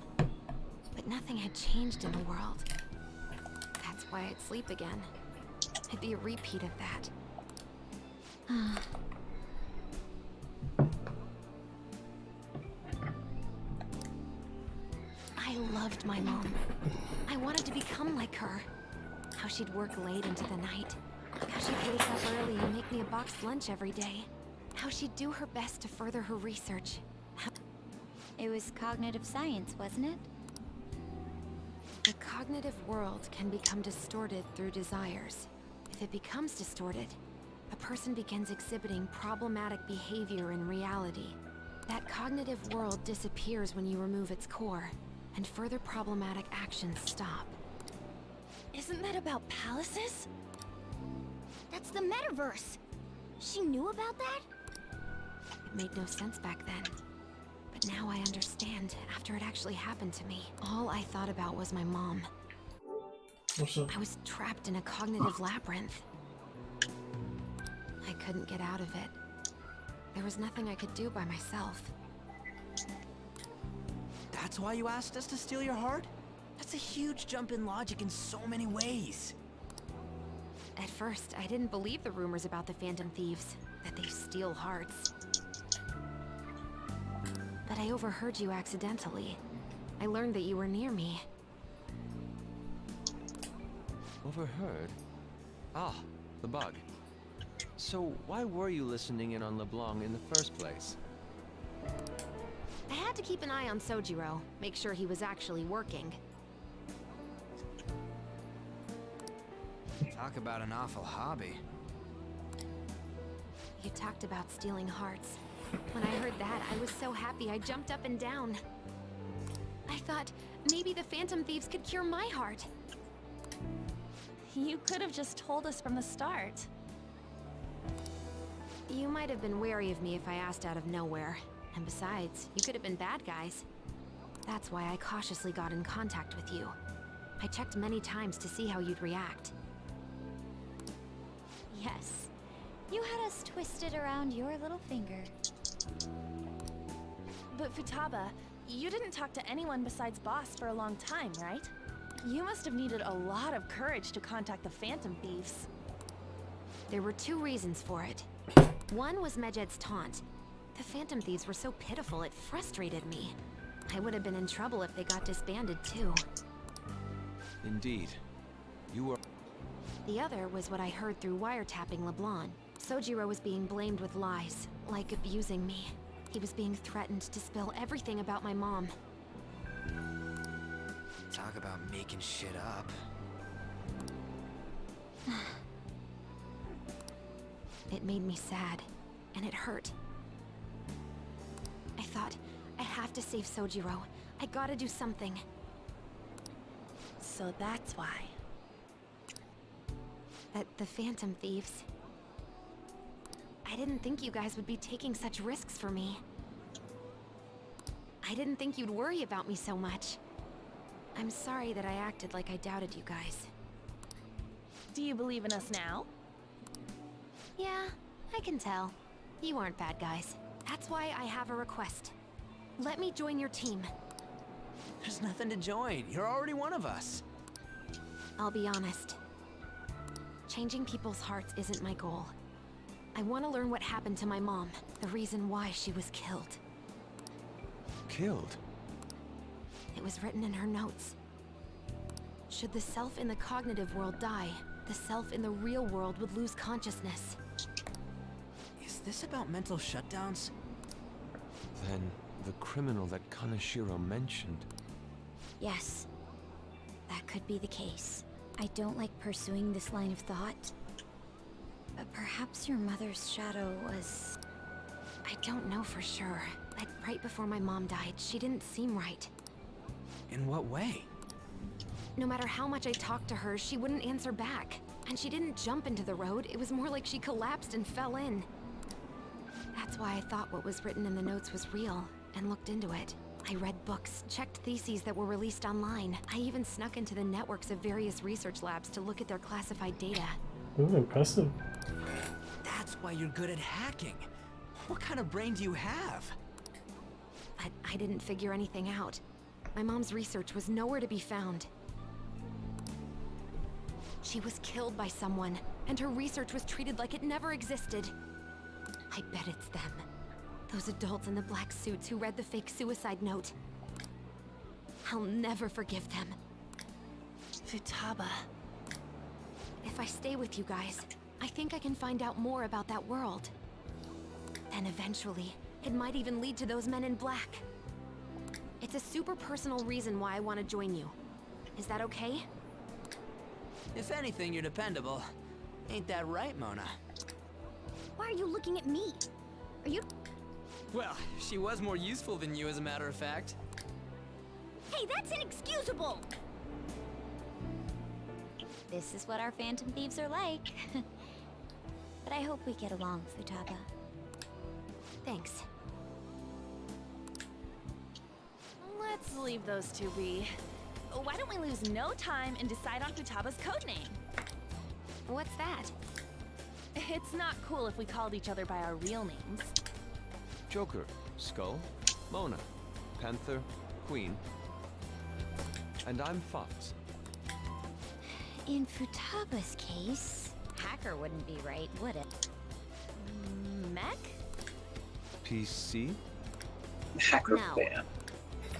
But nothing had changed in the world. That's why I'd sleep again. It'd be a repeat of that. I loved my mom. I wanted to become like her. How she'd work late into the night. How she'd wake up early and make me a boxed lunch every day. How she'd do her best to further her research. It was cognitive science, wasn't it? The cognitive world can become distorted through desires. If it becomes distorted, a person begins exhibiting problematic behavior in reality. That cognitive world disappears when you remove its core, and further problematic actions stop. Isn't that about palaces? That's the metaverse. She knew about that? It made no sense back then. But now I understand after it actually happened to me. All I thought about was my mom. What's up? I was trapped in a cognitive labyrinth. I couldn't get out of it. There was nothing I could do by myself. That's why you asked us to steal your heart? That's a huge jump in logic in so many ways. At first, I didn't believe the rumors about the Phantom Thieves, that they steal hearts. But I overheard you accidentally. I learned that you were near me. Overheard? Ah, the bug. So why were you listening in on LeBlanc in the first place? I had to keep an eye on Sojiro, make sure he was actually working. Talk about an awful hobby. You talked about stealing hearts. When I heard that, I was so happy I jumped up and down. I thought maybe the Phantom Thieves could cure my heart. You could have just told us from the start. You might have been wary of me if I asked out of nowhere. And besides, you could have been bad guys. That's why I cautiously got in contact with you. I checked many times to see how you'd react. Yes. You had us twisted around your little finger. But Futaba, you didn't talk to anyone besides Boss for a long time, right? You must have needed a lot of courage to contact the Phantom Thieves. There were two reasons for it. One was Medjed's taunt. The Phantom Thieves were so pitiful it frustrated me. I would have been in trouble if they got disbanded too. Indeed. You were... The other was what I heard through wiretapping LeBlanc. Sojiro was being blamed with lies, like abusing me. He was being threatened to spill everything about my mom. Talk about making shit up. It made me sad, and it hurt. I thought, I have to save Sojiro. I gotta do something. So that's why. The Phantom Thieves. I didn't think you guys would be taking such risks for me. I didn't think you'd worry about me so much. I'm sorry that I acted like I doubted you guys. Do you believe in us now? Yeah, I can tell. You aren't bad guys. That's why I have a request. Let me join your team. There's nothing to join. You're already one of us. I'll be honest. Changing people's hearts isn't my goal. I want to learn what happened to my mom, the reason why she was killed. Killed? It was written in her notes. Should the self in the cognitive world die, the self in the real world would lose consciousness. Is this about mental shutdowns? Then the criminal that Kaneshiro mentioned. Yes. That could be the case. I don't like pursuing this line of thought. But perhaps your mother's shadow was... I don't know for sure. Like right before my mom died, she didn't seem right. In what way? No matter how much I talked to her, she wouldn't answer back. And she didn't jump into the road, it was more like she collapsed and fell in. That's why I thought what was written in the notes was real, and looked into it. I read books, checked theses that were released online. I even snuck into the networks of various research labs to look at their classified data. Ooh, impressive. That's why you're good at hacking. What kind of brain do you have? But I didn't figure anything out. My mom's research was nowhere to be found. She was killed by someone, and her research was treated like it never existed. I bet it's them. Those adults in the black suits who read the fake suicide note. I'll never forgive them. Futaba. If I stay with you guys, I think I can find out more about that world. Then eventually, it might even lead to those men in black. It's a super personal reason why I want to join you. Is that okay? If anything, you're dependable. Ain't that right, Mona? Why are you looking at me? Are you... Well, she was more useful than you, as a matter of fact. Hey, that's inexcusable! This is what our Phantom Thieves are like. But I hope we get along, Futaba. Thanks. Let's leave those two be. Why don't we lose no time and decide on Futaba's codename? What's that? It's not cool if we called each other by our real names. Joker, Skull, Mona, Panther, Queen. And I'm Fox. In Futaba's case, hacker wouldn't be right, would it? Mech? PC? Hacker No. fan.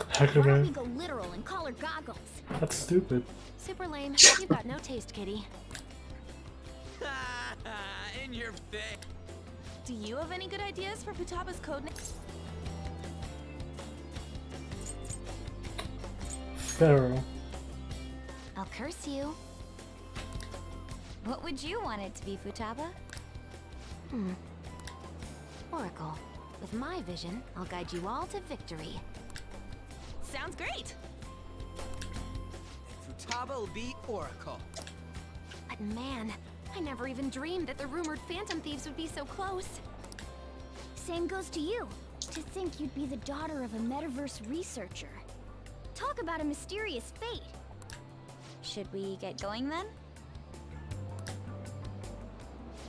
Hacker Why don't we man. go literal and call her Goggles? That's stupid. Super lame. You've got no taste, kitty. In your face. Do you have any good ideas for Futaba's codename? Pharaoh. I'll curse you. What would you want it to be, Futaba? Oracle. With my vision, I'll guide you all to victory. Sounds great! Futaba will be Oracle. But man, I never even dreamed that the rumored Phantom Thieves would be so close. Same goes to you. To think you'd be the daughter of a metaverse researcher. Talk about a mysterious fate. Should we get going then?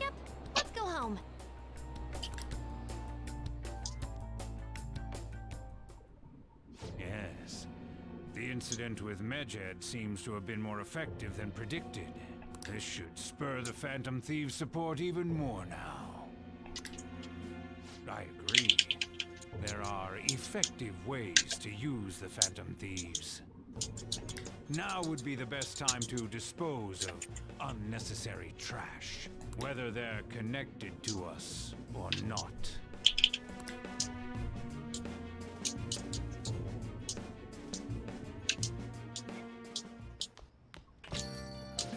Yep, let's go home. Yes. The incident with Medjed seems to have been more effective than predicted. This should spur the Phantom Thieves' support even more now. I agree. There are effective ways to use the Phantom Thieves. Now would be the best time to dispose of unnecessary trash, whether they're connected to us or not.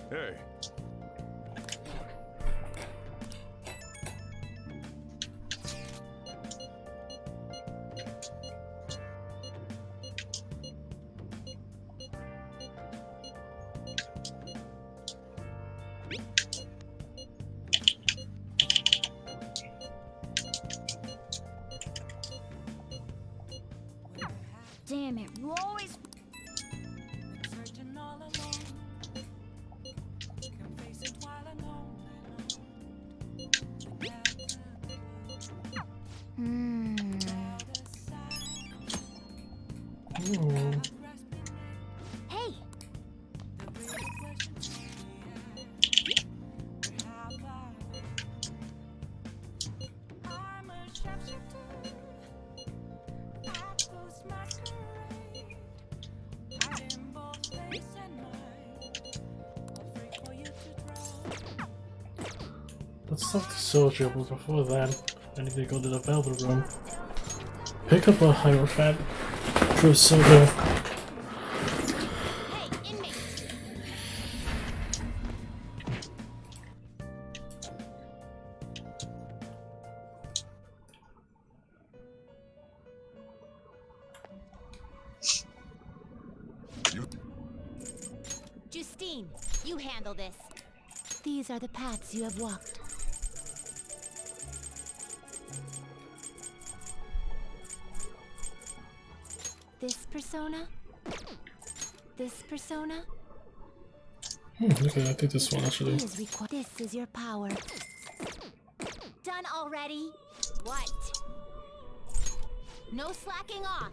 Hey. Damn it, you always... Ooh. Hey! Let's talk to Soldier, but before that, I need to go to the Velvet Room. Pick up a Hierophant. True Soldier. Justine, you handle this. These are the paths you have walked. This persona? This persona? Okay, I think this one actually. This is your power. Done already? What? No slacking off.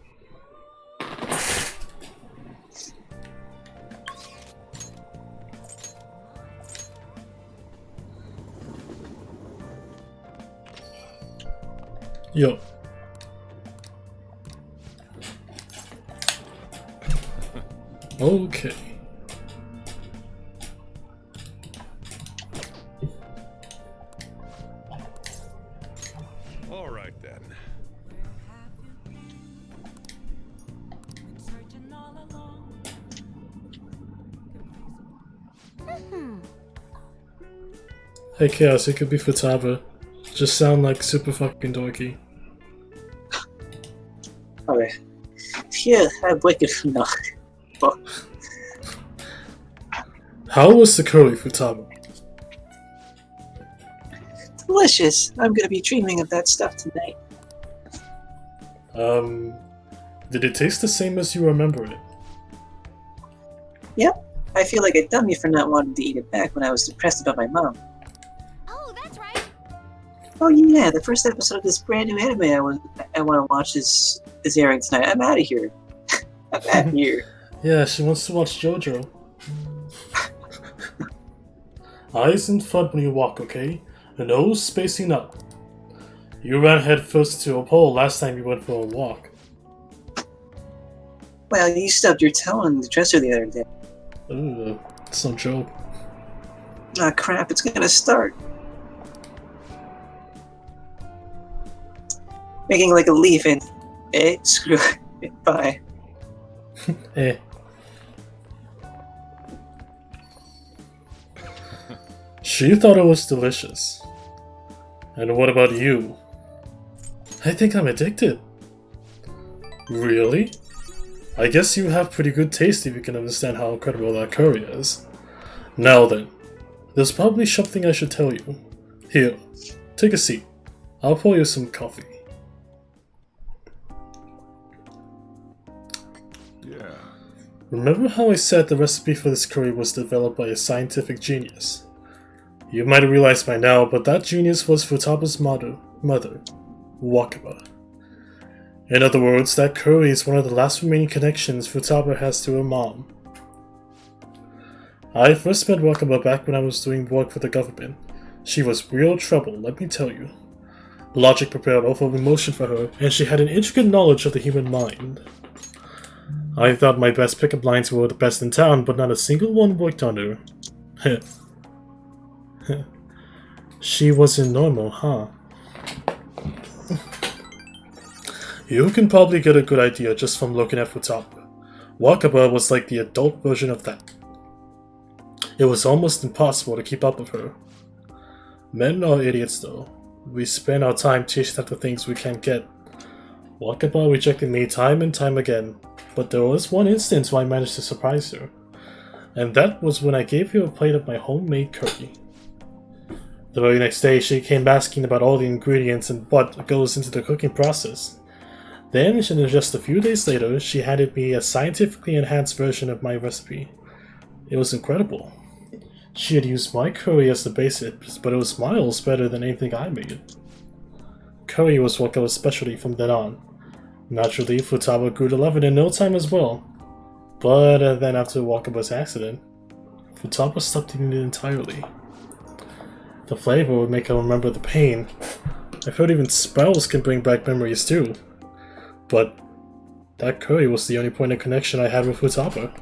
Yo. Okay. All right then. Hey Chaos, it could be Futaba. Just sound like super fucking dorky. Okay. Yeah, I'm wicked enough. Well, How was the curry Futaba? delicious. I'm gonna be dreaming of that stuff tonight. Did it taste the same as you remember it? Yep. I feel like a dummy for not wanting to eat it back when I was depressed about my mom. Oh, that's right. Oh yeah, the first episode of this brand new anime I want to watch is airing tonight. I'm out of here. I'm out of here. Yeah, she wants to watch JoJo. Eyes in front when you walk, okay? And no spacing up. You ran headfirst to a pole last time you went for a walk. Well, you stubbed your toe on the dresser the other day. Ooh, it's no joke. Ah, crap, it's gonna start. Making like a leaf and... screw it. Bye. She thought it was delicious. And what about you? I think I'm addicted. Really? I guess you have pretty good taste if you can understand how incredible that curry is. Now then, there's probably something I should tell you. Here, take a seat. I'll pour you some coffee. Yeah. Remember how I said the recipe for this curry was developed by a scientific genius? You might have realized by now, but that genius was Futaba's mother, Wakaba. In other words, that curry is one of the last remaining connections Futaba has to her mom. I first met Wakaba back when I was doing work for the government. She was real trouble, let me tell you. Logic prepared all of emotion for her, and she had an intricate knowledge of the human mind. I thought my best pickup lines were the best in town, but not a single one worked on her. She wasn't normal, huh? You can probably get a good idea just from looking at Futaba. Wakaba was like the adult version of that. It was almost impossible to keep up with her. Men are idiots though. We spend our time chasing after things we can't get. Wakaba rejected me time and time again, but there was one instance where I managed to surprise her. And that was when I gave her a plate of my homemade curry. The very next day, she came asking about all the ingredients and what goes into the cooking process. Then, and just a few days later, she handed me a scientifically enhanced version of my recipe. It was incredible. She had used my curry as the basis, but it was miles better than anything I made. Curry was Wakaba's specialty from then on. Naturally, Futaba grew to love it in no time as well. But then after Wakaba's accident, Futaba stopped eating it entirely. The flavor would make her remember the pain. I've heard even smells can bring back memories too. But that curry was the only point of connection I had with Futaba.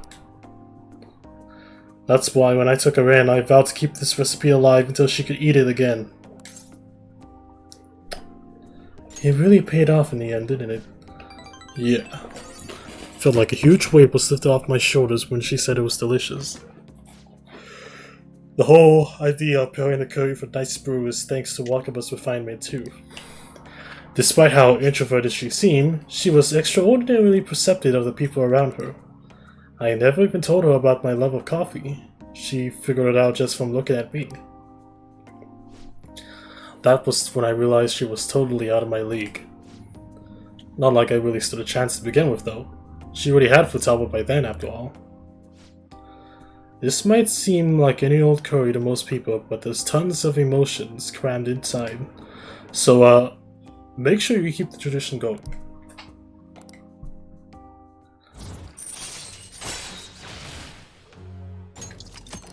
That's why when I took her in, I vowed to keep this recipe alive until she could eat it again. It really paid off in the end, didn't it? Yeah. Felt like a huge weight was lifted off my shoulders when she said it was delicious. The whole idea of pairing the curry for nice brew is thanks to Wakaba's refinement too. Despite how introverted she seemed, she was extraordinarily perceptive of the people around her. I never even told her about my love of coffee. She figured it out just from looking at me. That was when I realized she was totally out of my league. Not like I really stood a chance to begin with though. She already had Futaba by then after all. This might seem like any old curry to most people, but there's tons of emotions crammed inside. So, make sure you keep the tradition going.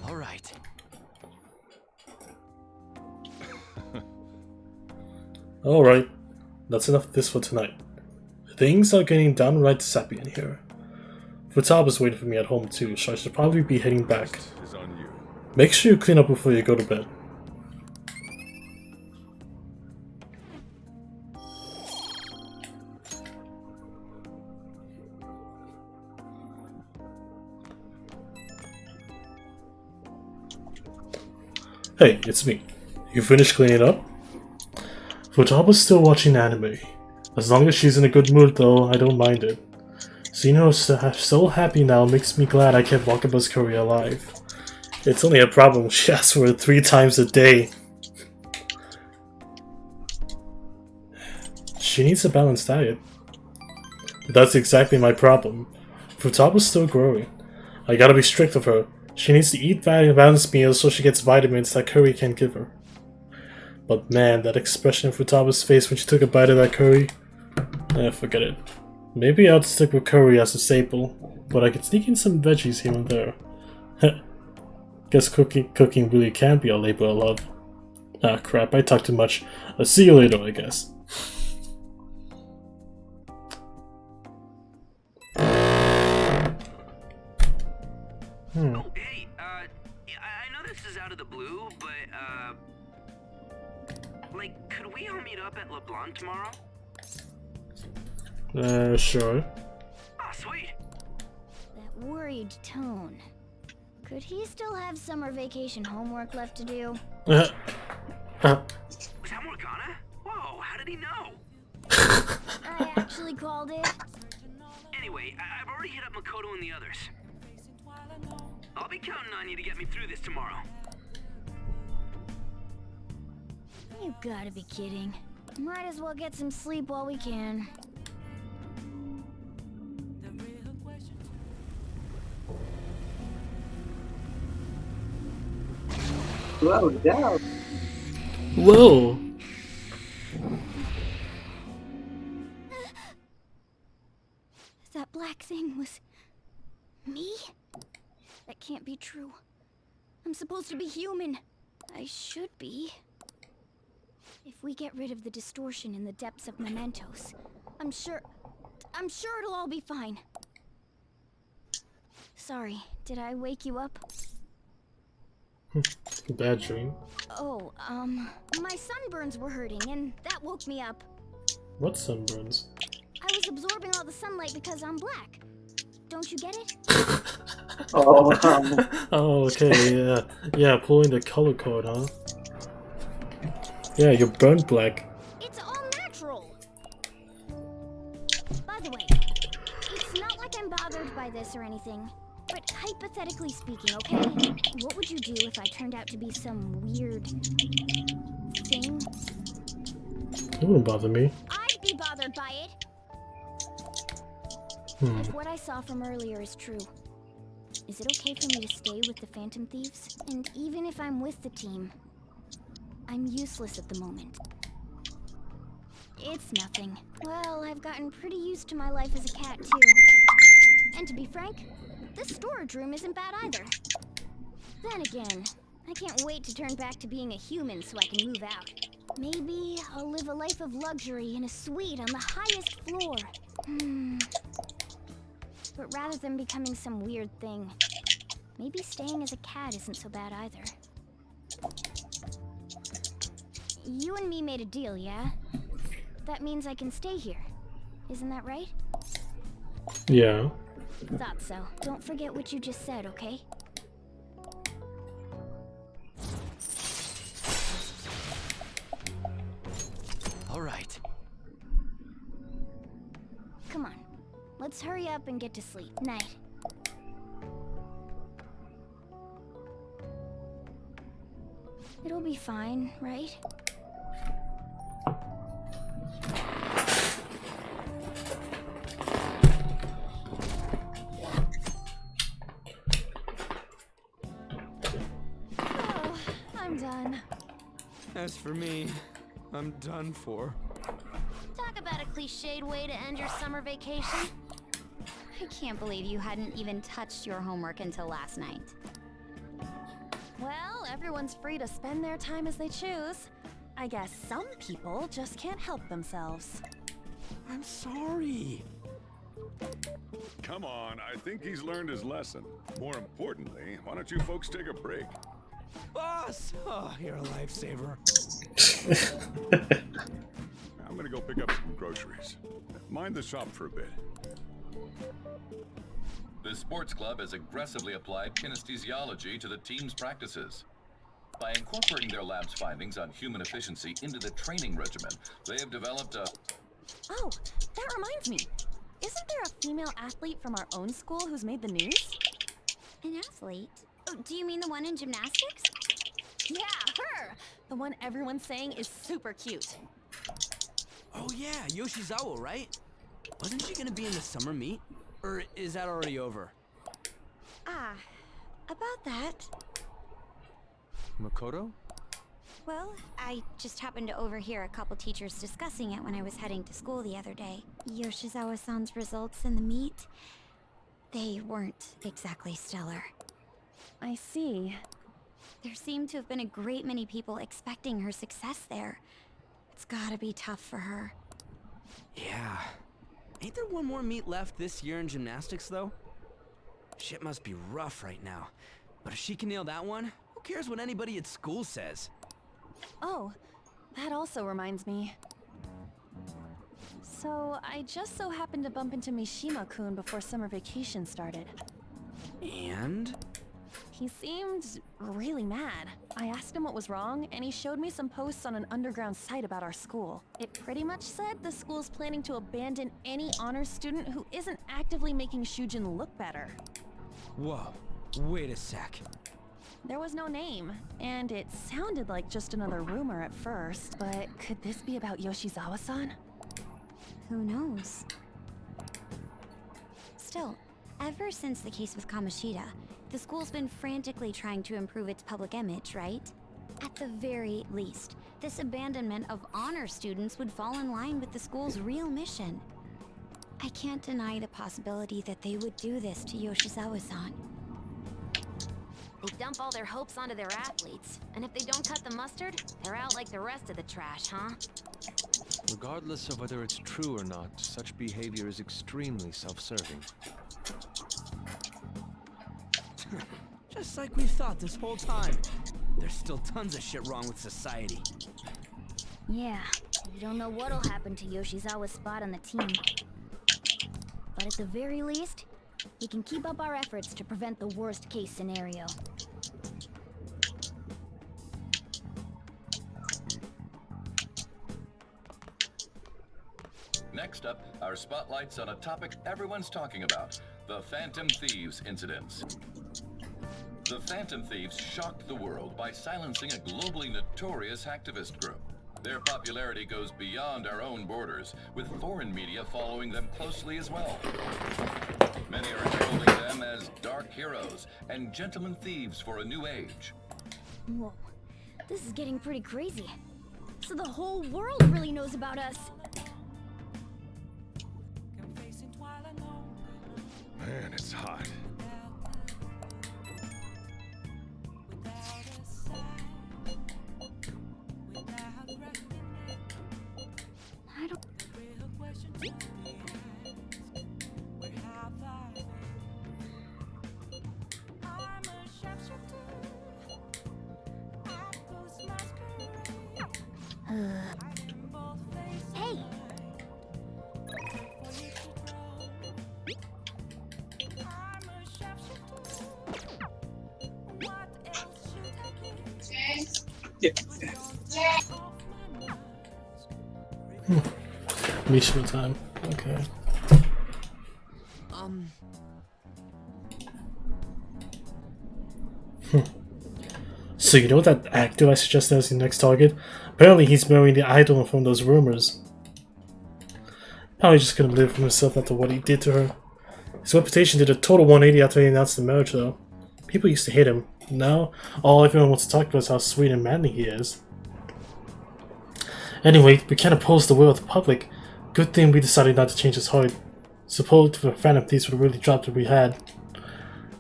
Alright. Alright, that's enough of this for tonight. Things are getting downright sappy in here. Futaba's waiting for me at home too, so I should probably be heading back. Make sure you clean up before you go to bed. Hey, it's me. You finished cleaning up? Futaba's still watching anime. As long as she's in a good mood though, I don't mind it. Seeing her so happy now makes me glad I kept Wakaba's curry alive. It's only a problem she asks for it 3 times a day. She needs a balanced diet. That's exactly my problem. Futaba's still growing. I gotta be strict with her. She needs to eat balanced meals so she gets vitamins that curry can't give her. But man, that expression in Futaba's face when she took a bite of that curry... forget it. Maybe I'll stick with curry as a staple, but I could sneak in some veggies here and there. Guess cooking really can be a labor of love. Ah crap, I talked too much. I'll see you later, I guess. Oh, hey, I know this is out of the blue, but, like, could we all meet up at LeBlanc tomorrow? Sure. Oh, sweet. That worried tone. Could he still have summer vacation homework left to do? Was that Morgana? Whoa, how did he know? I actually called it. Anyway, I've already hit up Makoto and the others. I'll be counting on you to get me through this tomorrow. You gotta be kidding. Might as well get some sleep while we can. Whoa, no. Whoa! That black thing was... me? That can't be true. I'm supposed to be human. I should be. If we get rid of the distortion in the depths of mementos, I'm sure it'll all be fine. Sorry, did I wake you up? Bad dream. Oh, my sunburns were hurting and that woke me up. What sunburns? I was absorbing all the sunlight because I'm black. Don't you get it? Oh, oh, okay, yeah, pulling the color code, huh? Yeah, you're burnt black. It's all natural. By the way, it's not like I'm bothered by this or anything, but hypothetically speaking, okay? What would you do if I turned out to be some weird thing? It wouldn't bother me. I'd be bothered by it. If what I saw from earlier is true, is it okay for me to stay with the Phantom Thieves? And even if I'm with the team, I'm useless at the moment. It's nothing. Well, I've gotten pretty used to my life as a cat, too. And to be frank, this storage room isn't bad either. Then again, I can't wait to turn back to being a human so I can move out. Maybe I'll live a life of luxury in a suite on the highest floor. But rather than becoming some weird thing, maybe staying as a cat isn't so bad either. You and me made a deal, yeah? That means I can stay here. Isn't that right? Yeah. Thought so. Don't forget what you just said, okay? All right. Come on. Let's hurry up and get to sleep. Night. It'll be fine, right? Oh, I'm done. As for me, I'm done for. Talk about a cliched way to end your summer vacation. I can't believe you hadn't even touched your homework until last night. Well, everyone's free to spend their time as they choose. I guess some people just can't help themselves. I'm sorry. Come on, I think he's learned his lesson. More importantly, why don't you folks take a break? Boss! Oh, you're a lifesaver. I'm gonna go pick up some groceries. Mind the shop for a bit. The sports club has aggressively applied kinesthesiology to the team's practices. By incorporating their lab's findings on human efficiency into the training regimen, they have developed a... Oh, that reminds me. Isn't there a female athlete from our own school who's made the news? An athlete? Oh, do you mean the one in gymnastics? Yeah, her! The one everyone's saying is super cute. Oh yeah, Yoshizawa, right? Wasn't she gonna be in the summer meet? Or is that already over? Ah, about that. Makoto? Well, I just happened to overhear a couple teachers discussing it when I was heading to school the other day. Yoshizawa-san's results in the meet, they weren't exactly stellar. I see. There seemed to have been a great many people expecting her success there. It's gotta be tough for her. Yeah. Ain't there one more meet left this year in gymnastics, though? Shit must be rough right now. But if she can nail that one, who cares what anybody at school says? Oh, that also reminds me. So, I just so happened to bump into Mishima-kun before summer vacation started. And? He seemed really mad. I asked him what was wrong, and he showed me some posts on an underground site about our school. It pretty much said the school's planning to abandon any honors student who isn't actively making Shujin look better. Whoa, wait a sec. There was no name, and it sounded like just another rumor at first, but could this be about Yoshizawa-san? Who knows? Still, ever since the case with Kamoshida, the school's been frantically trying to improve its public image, right? At the very least, this abandonment of honor students would fall in line with the school's real mission. I can't deny the possibility that they would do this to Yoshizawa-san. They dump all their hopes onto their athletes, and if they don't cut the mustard, they're out like the rest of the trash, huh? Regardless of whether it's true or not, such behavior is extremely self-serving. Just like we thought this whole time. There's still tons of shit wrong with society. Yeah, we don't know what'll happen to Yoshizawa's spot on the team. But at the very least, we can keep up our efforts to prevent the worst case scenario. Next up, our spotlight's on a topic everyone's talking about, the Phantom Thieves incidents. The Phantom Thieves shocked the world by silencing a globally notorious hacktivist group. Their popularity goes beyond our own borders, with foreign media following them closely as well. Many are heralding them as dark heroes and gentlemen thieves for a new age. Whoa, this is getting pretty crazy. So the whole world really knows about us. Man, it's hot. I don't... Hey! Mishima time. Okay. So you know that actor I suggested as your next target? Apparently he's marrying the idol from those rumors. Probably just couldn't live with himself after what he did to her. His reputation did a total 180 after he announced the marriage though. People used to hate him. Now, all everyone wants to talk about is how sweet and manly he is. Anyway, we can't oppose the will of the public. Good thing we decided not to change his heart. Suppose the Phantom Thieves would really dropped what we had.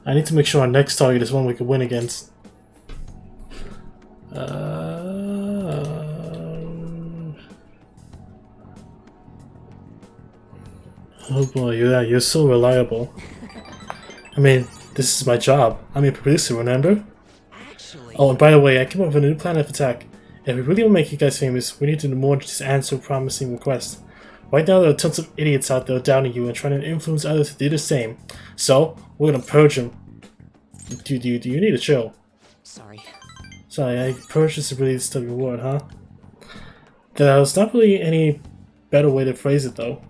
I need to make sure our next target is one we can win against. Oh boy, yeah, you're so reliable. I mean, this is my job. I'm your producer, remember? Oh, and by the way, I came up with a new plan of attack. If we really want to make you guys famous, we need to do more than just answer promising requests. Right now, there are tons of idiots out there doubting you and trying to influence others to do the same. So, we're gonna purge them. Do you need a chill? Sorry, purge is a really stubby word, huh? There's not really any better way to phrase it, though.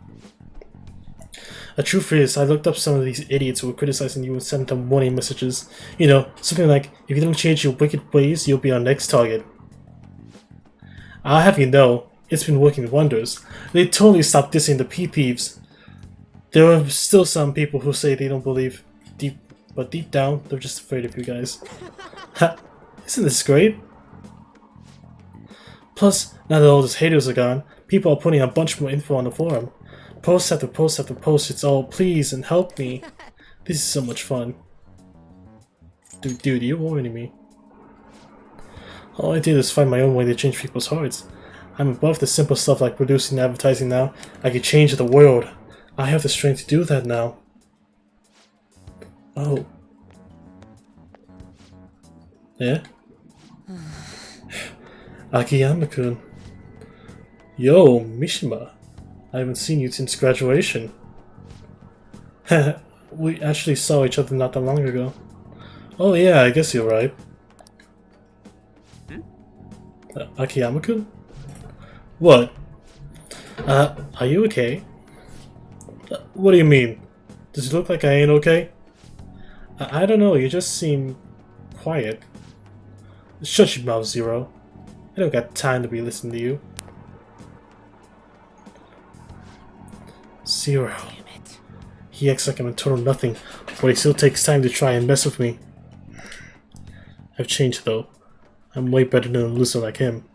The truth is, I looked up some of these idiots who were criticizing you and sent them warning messages. You know, something like, if you don't change your wicked ways, you'll be our next target. I'll have you know, it's been working wonders. They totally stopped dissing the P-Thieves. There are still some people who say they don't believe, but deep down, they're just afraid of you guys. Ha! Isn't this great? Plus, now that all those haters are gone, people are putting a bunch more info on the forum. Post after post after post, it's all please and help me. This is so much fun. Dude, you're warning me. All I did is find my own way to change people's hearts. I'm above the simple stuff like producing and advertising now. I can change the world. I have the strength to do that now. Oh. Yeah? Akiyama-kun. Yo, Mishima. I haven't seen you since graduation. We actually saw each other not that long ago. Oh yeah, I guess you're right. Akiyama-kun? What? Are you okay? What do you mean? Does it look like I ain't okay? I don't know, you just seem quiet. Shut your mouth, Zero. I don't got time to be listening to you. Zero. Damn it. He acts like I'm a total nothing, but he still takes time to try and mess with me. I've changed though. I'm way better than a loser like him.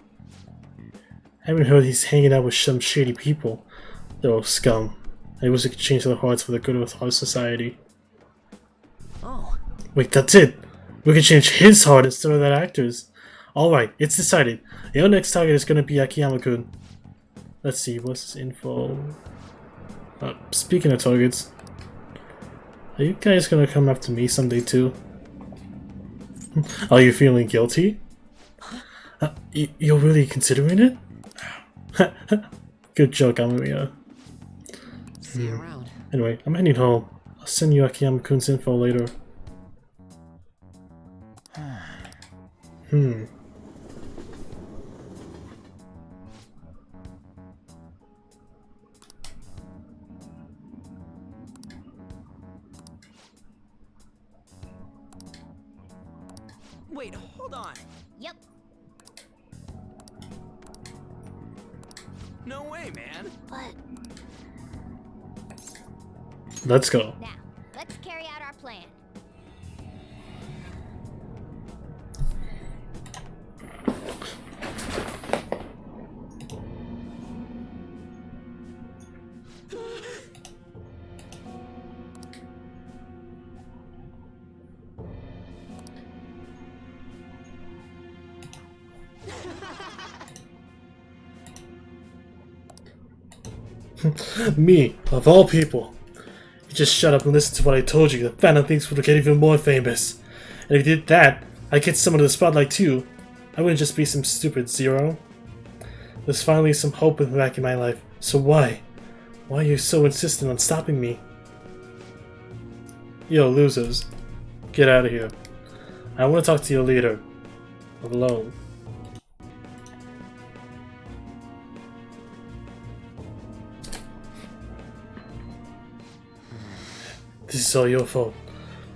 I haven't heard he's hanging out with some shady people. They're all scum. I wish I could change their hearts for the good of our society. Oh. Wait, that's it! We can change his heart instead of that actor's. Alright, it's decided. Your next target is gonna be Akiyama-kun. Let's see, what's his info? Speaking of targets, are you guys gonna come after me someday too? Are you feeling guilty? You're really considering it? Good joke, Amamiya. See you around. Anyway, I'm heading home. I'll send you Akiyama-kun's info later. Wait, hold on. Yep. No way, man. But Let's go. now, let's carry out our plan. Me, of all people. You just shut up and listen to what I told you. The Phantom Thieves would get even more famous. And if you did that, I'd get someone to the spotlight too. I wouldn't just be some stupid Zero. There's finally some hope back in my life. So why? Why are you so insistent on stopping me? Yo, losers. Get out of here. I want to talk to your leader. Alone. This is all your fault.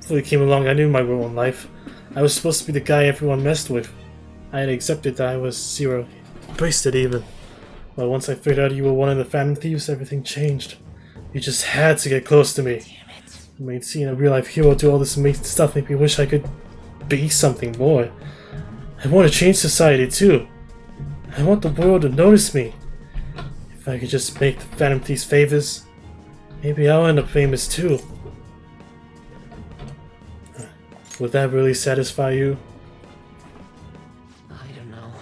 Before you came along, I knew my role in life. I was supposed to be the guy everyone messed with. I had accepted that I was Zero. Embraced it even. But once I figured out you were one of the Phantom Thieves, everything changed. You just had to get close to me. Damn it. I made seeing a real-life hero do all this amazing stuff made me wish I could be something more. I want to change society too. I want the world to notice me. If I could just make the Phantom Thieves favors, maybe I'll end up famous too. Would that really satisfy you? I don't know.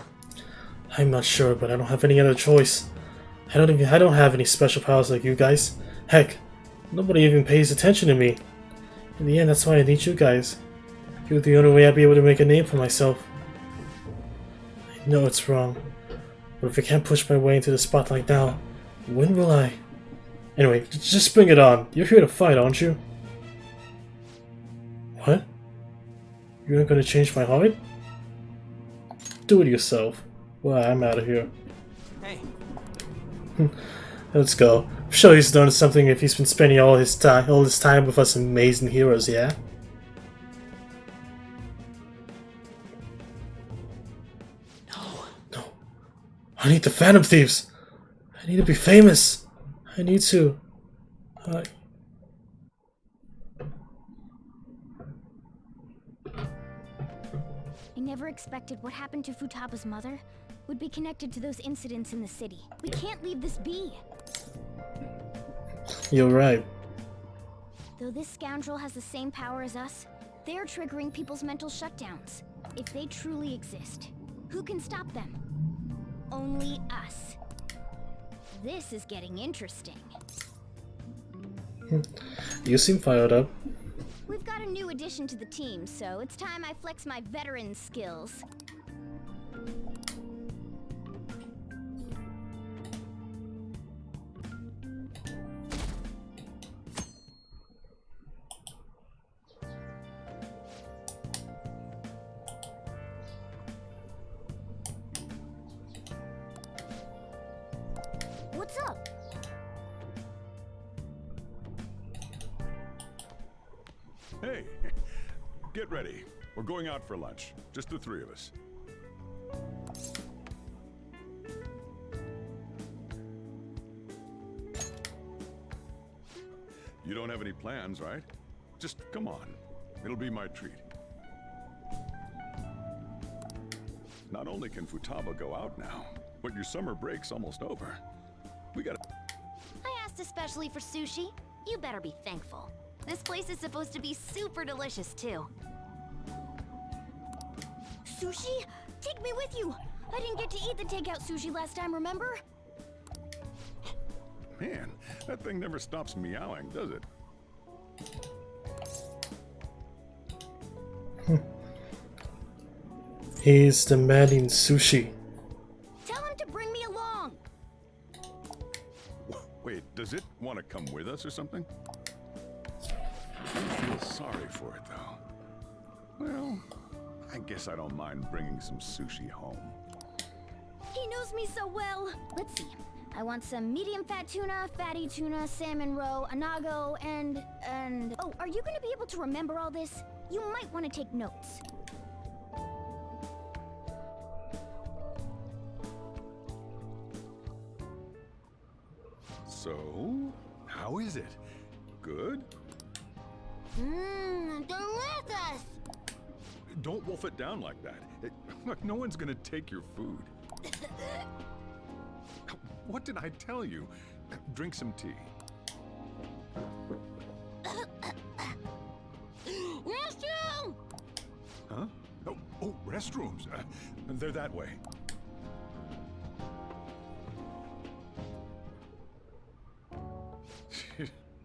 I'm not sure, but I don't have any other choice. I don't have any special powers like you guys. Heck, nobody even pays attention to me. In the end, that's why I need you guys. You're the only way I'll be able to make a name for myself. I know it's wrong, but if I can't push my way into the spotlight now, when will I? Anyway, just bring it on. You're here to fight, aren't you? What? You're not gonna change my heart? Do it yourself. Well, I'm out of here. Hey. Let's go. I'm sure he's done something if he's been spending all this time with us amazing heroes, yeah? No. I need the Phantom Thieves! need to be famous. I need to. I never expected what happened to Futaba's mother would be connected to those incidents in the city. We can't leave this be. You're right. Though this scoundrel has the same power as us, they're triggering people's mental shutdowns. If they truly exist, who can stop them? Only us. This is getting interesting. You seem fired up. We've got a new addition to the team, so it's time I flex my veteran skills. What's up? Hey, get ready. We're going out for lunch. Just the three of us. You don't have any plans, right? Just come on. It'll be my treat. Not only can Futaba go out now, but your summer break's almost over. We gotta... I asked especially for sushi. You better be thankful. This place is supposed to be super delicious, too. Sushi? Take me with you! I didn't get to eat the takeout sushi last time, remember? Man, that thing never stops meowing, does it? He's demanding sushi. Tell him to bring me along! Wait, does it want to come with us or something? I feel sorry for it, though. Well, I guess I don't mind bringing some sushi home. He knows me so well. Let's see. I want some medium fat tuna, fatty tuna, salmon roe, anago, and... Oh, are you going to be able to remember all this? You might want to take notes. So, how is it? Good? Delicious! Don't wolf it down like that. Look, no one's gonna take your food. What did I tell you? Drink some tea. Restroom! Huh? Oh, restrooms. They're that way.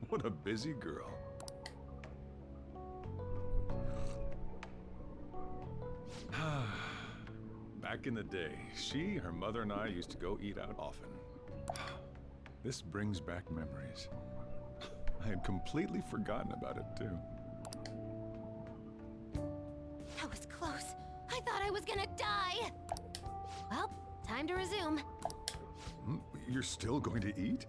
What a busy girl. Back in the day, she, her mother, and I used to go eat out often. This brings back memories. I had completely forgotten about it, too. That was close. I thought I was gonna die. Well, time to resume. You're still going to eat?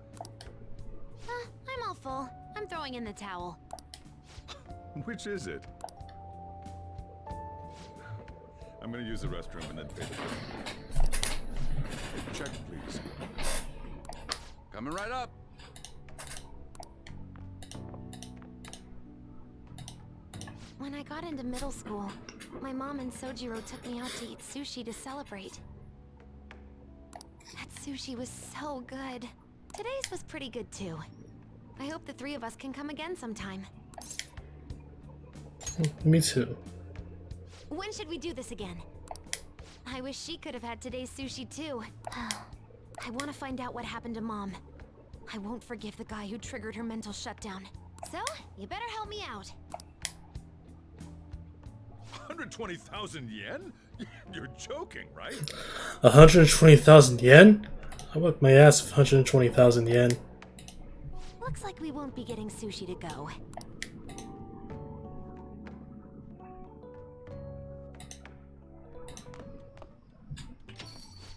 I'm all full. I'm throwing in the towel. Which is it? I'm gonna use the restroom and then pay the bill. Check, please. Coming right up. When I got into middle school, my mom and Sojiro took me out to eat sushi to celebrate. That sushi was so good. Today's was pretty good too. I hope the three of us can come again sometime. Me too. When should we do this again? I wish she could have had today's sushi too. I want to find out what happened to Mom. I won't forgive the guy who triggered her mental shutdown. So, you better help me out. 120,000 yen? You're joking, right? 120,000 yen? I worked my ass for 120,000 yen. Looks like we won't be getting sushi to go.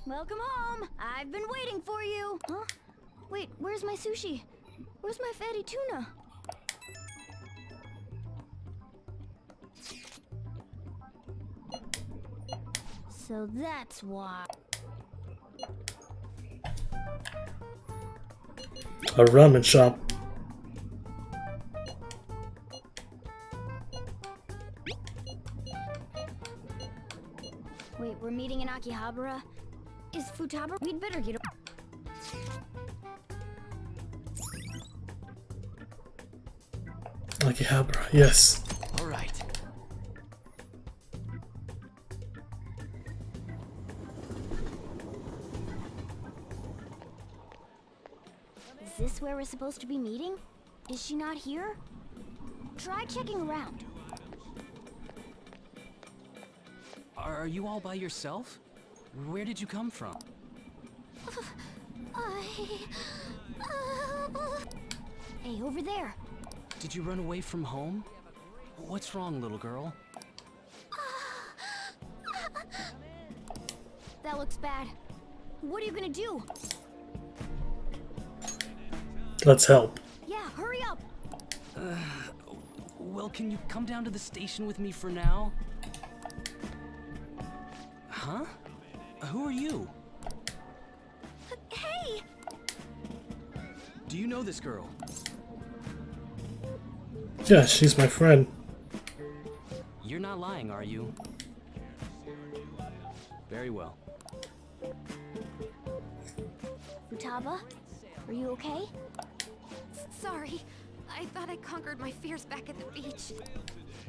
Welcome home! I've been waiting for you! Huh? Wait, where's my sushi? Where's my fatty tuna? So that's why... A ramen shop. Wait, we're meeting in Akihabara? Is Futaba? We'd better get. Akihabara, yes. All right. Is this where we're supposed to be meeting? Is she not here? Try checking around. Are you all by yourself? Where did you come from? Hey, over there. Did you run away from home? What's wrong, little girl? That looks bad. What are you gonna do? Let's help. Yeah, hurry up. Well, can you come down to the station with me for now? Huh? Who are you? Hey! Do you know this girl? Yeah, she's my friend. You're not lying, are you? Very well. Futaba, are you okay? Sorry. I thought I conquered my fears back at the beach.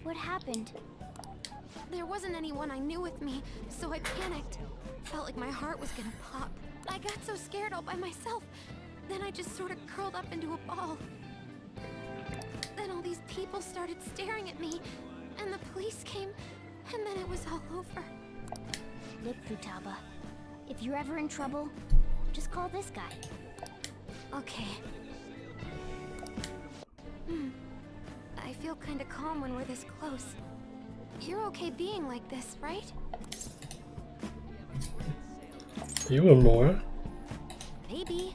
What happened? There wasn't anyone I knew with me, so I panicked. Felt like my heart was gonna pop. I got so scared all by myself. Then I just sort of curled up into a ball. Then all these people started staring at me, and the police came, and then it was all over. Look, Futaba, if you're ever in trouble, just call this guy. Okay. I feel kinda calm when we're this close. You're okay being like this, right? You were more. Maybe.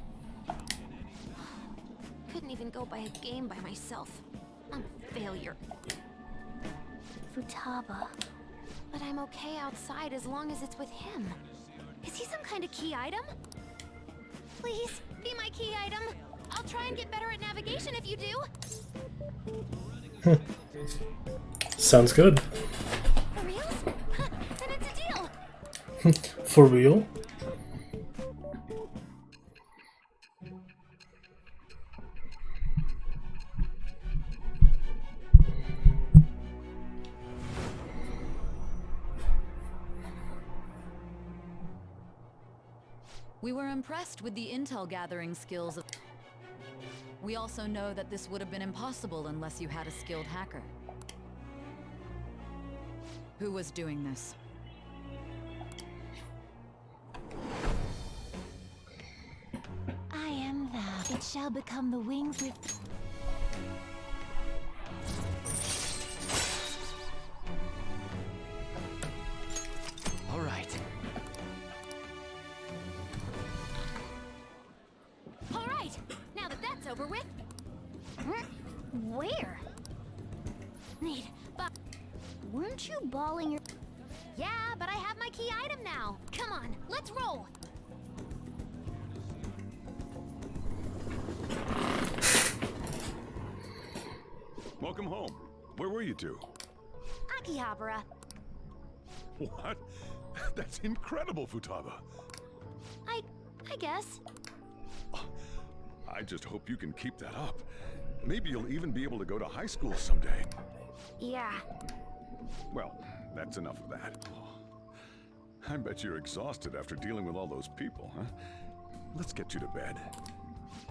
Couldn't even go by a game by myself. I'm a failure. Futaba. But I'm okay outside as long as it's with him. Is he some kind of key item? Please, be my key item. I'll try and get better at navigation if you do. Sounds good. For reals? Then it's a deal. For real? We were impressed with the intel gathering skills of... We also know that this would have been impossible unless you had a skilled hacker. Who was doing this? I am that. It shall become the wings with... All right. All right. Now that that's over with. Where? Need, but Weren't you bawling your... yeah, but I have my key item now. Come on, let's roll. Welcome home. Where were you two? Akihabara. What? That's incredible, Futaba. I guess. I just hope you can keep that up. Maybe you'll even be able to go to high school someday. Yeah. Well, that's enough of that. I bet you're exhausted after dealing with all those people, huh? Let's get you to bed.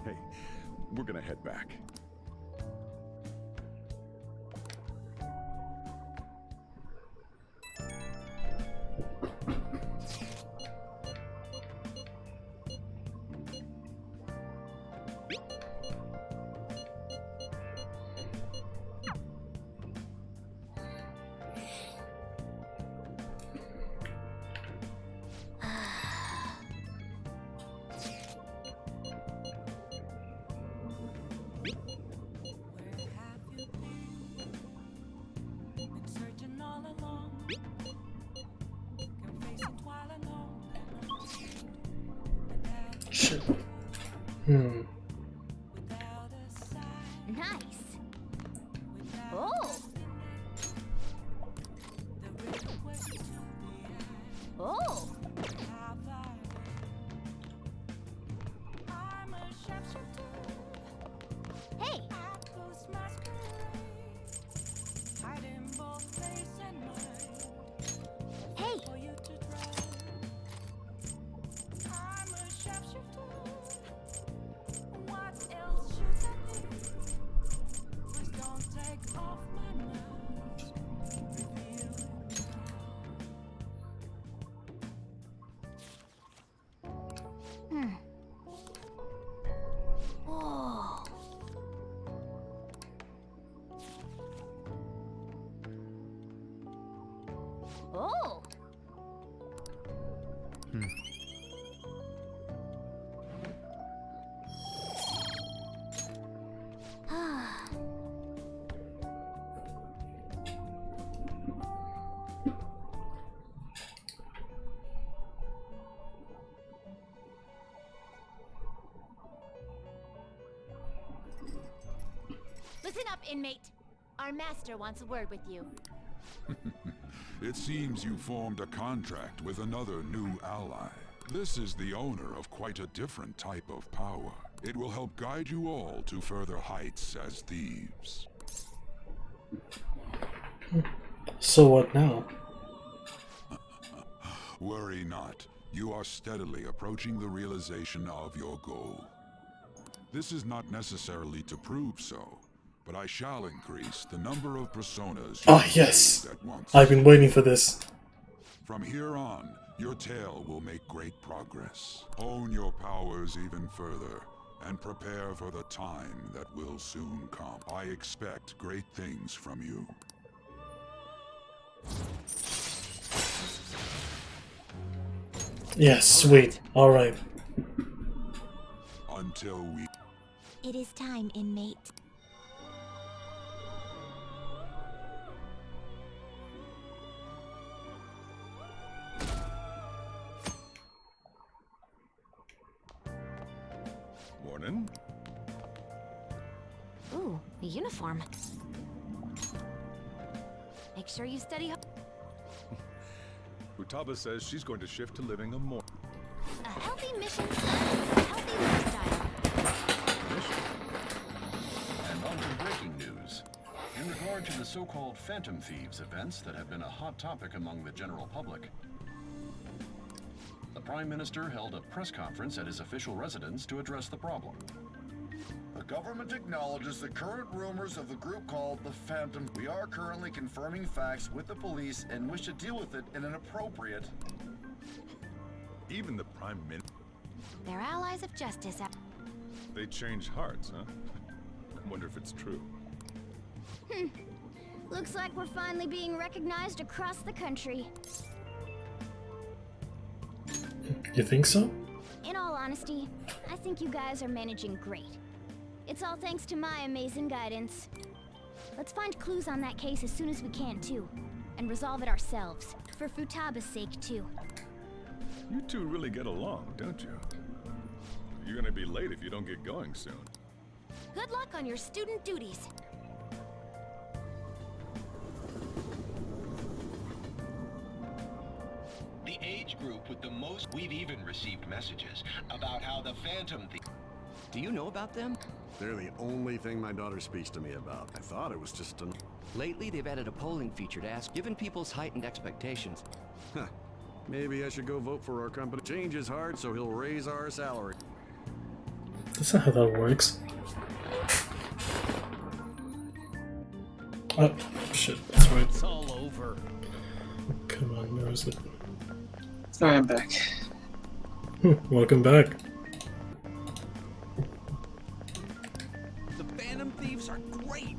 Hey, we're gonna head back. Shit. Nice. Oh. Oh. Hey. Hey. Oh. Oh. Listen up, inmate. Our master wants a word with you. It seems you formed a contract with another new ally. This is the owner of quite a different type of power. It will help guide you all to further heights as thieves. So what now? Worry not. You are steadily approaching the realization of your goal. This is not necessarily to prove so, but I shall increase the number of personas you Ah, yes! use at once. I've been waiting for this. From here on, your tale will make great progress. Hone your powers even further, and prepare for the time that will soon come. I expect great things from you. Yeah, sweet. Alright. Until we... It is time, inmate. Morning. Ooh, a uniform. Make sure you study hard. Futaba says she's going to shift to living a more... A healthy mission starts with a healthy lifestyle. And on to breaking news. In regard to the so-called Phantom Thieves events that have been a hot topic among the general public, the Prime Minister held a press conference at his official residence to address the problem. The government acknowledges the current rumors of the group called the Phantom. We are currently confirming facts with the police and wish to deal with it in an appropriate... Even the Prime Minister... They're allies of justice. They change hearts, huh? I wonder if it's true. Looks like we're finally being recognized across the country. You think so? In all honesty, I think you guys are managing great. It's all thanks to my amazing guidance. Let's find clues on that case as soon as we can, too. And resolve it ourselves. For Futaba's sake, too. You two really get along, don't you? You're gonna be late if you don't get going soon. Good luck on your student duties. The age group with the most... We've even received messages about how the Phantom Thief... Do you know about them? They're the only thing my daughter speaks to me about. I thought it was just an... Lately, they've added a polling feature to ask, given people's heightened expectations. Huh. Maybe I should go vote for our company. Change is hard, so he'll raise our salary. That's not how that works. Oh, shit, that's right. It's all over. Come on, where is it? Alright, I'm back. Welcome back. The Phantom Thieves are great!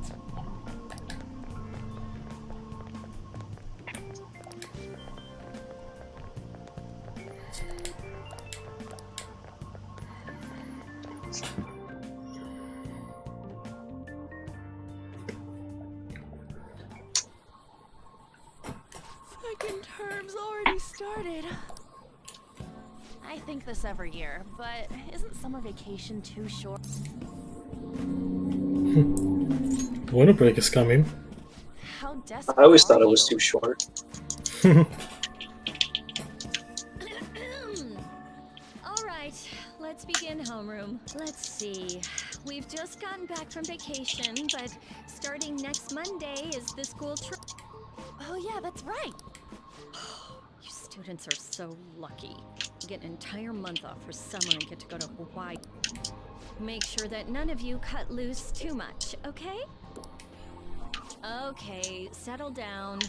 Second term's already started. I think this every year, but isn't summer vacation too short? Winter break is coming. How desperate I always are thought it was you? too short. Alright, let's begin homeroom. Let's see. We've just gotten back from vacation, but starting next Monday is the school trip. Oh yeah, that's right! You students are so lucky. You get an entire month off for summer and get to go to Hawaii. Make sure that none of you cut loose too much, okay? Okay, settle down.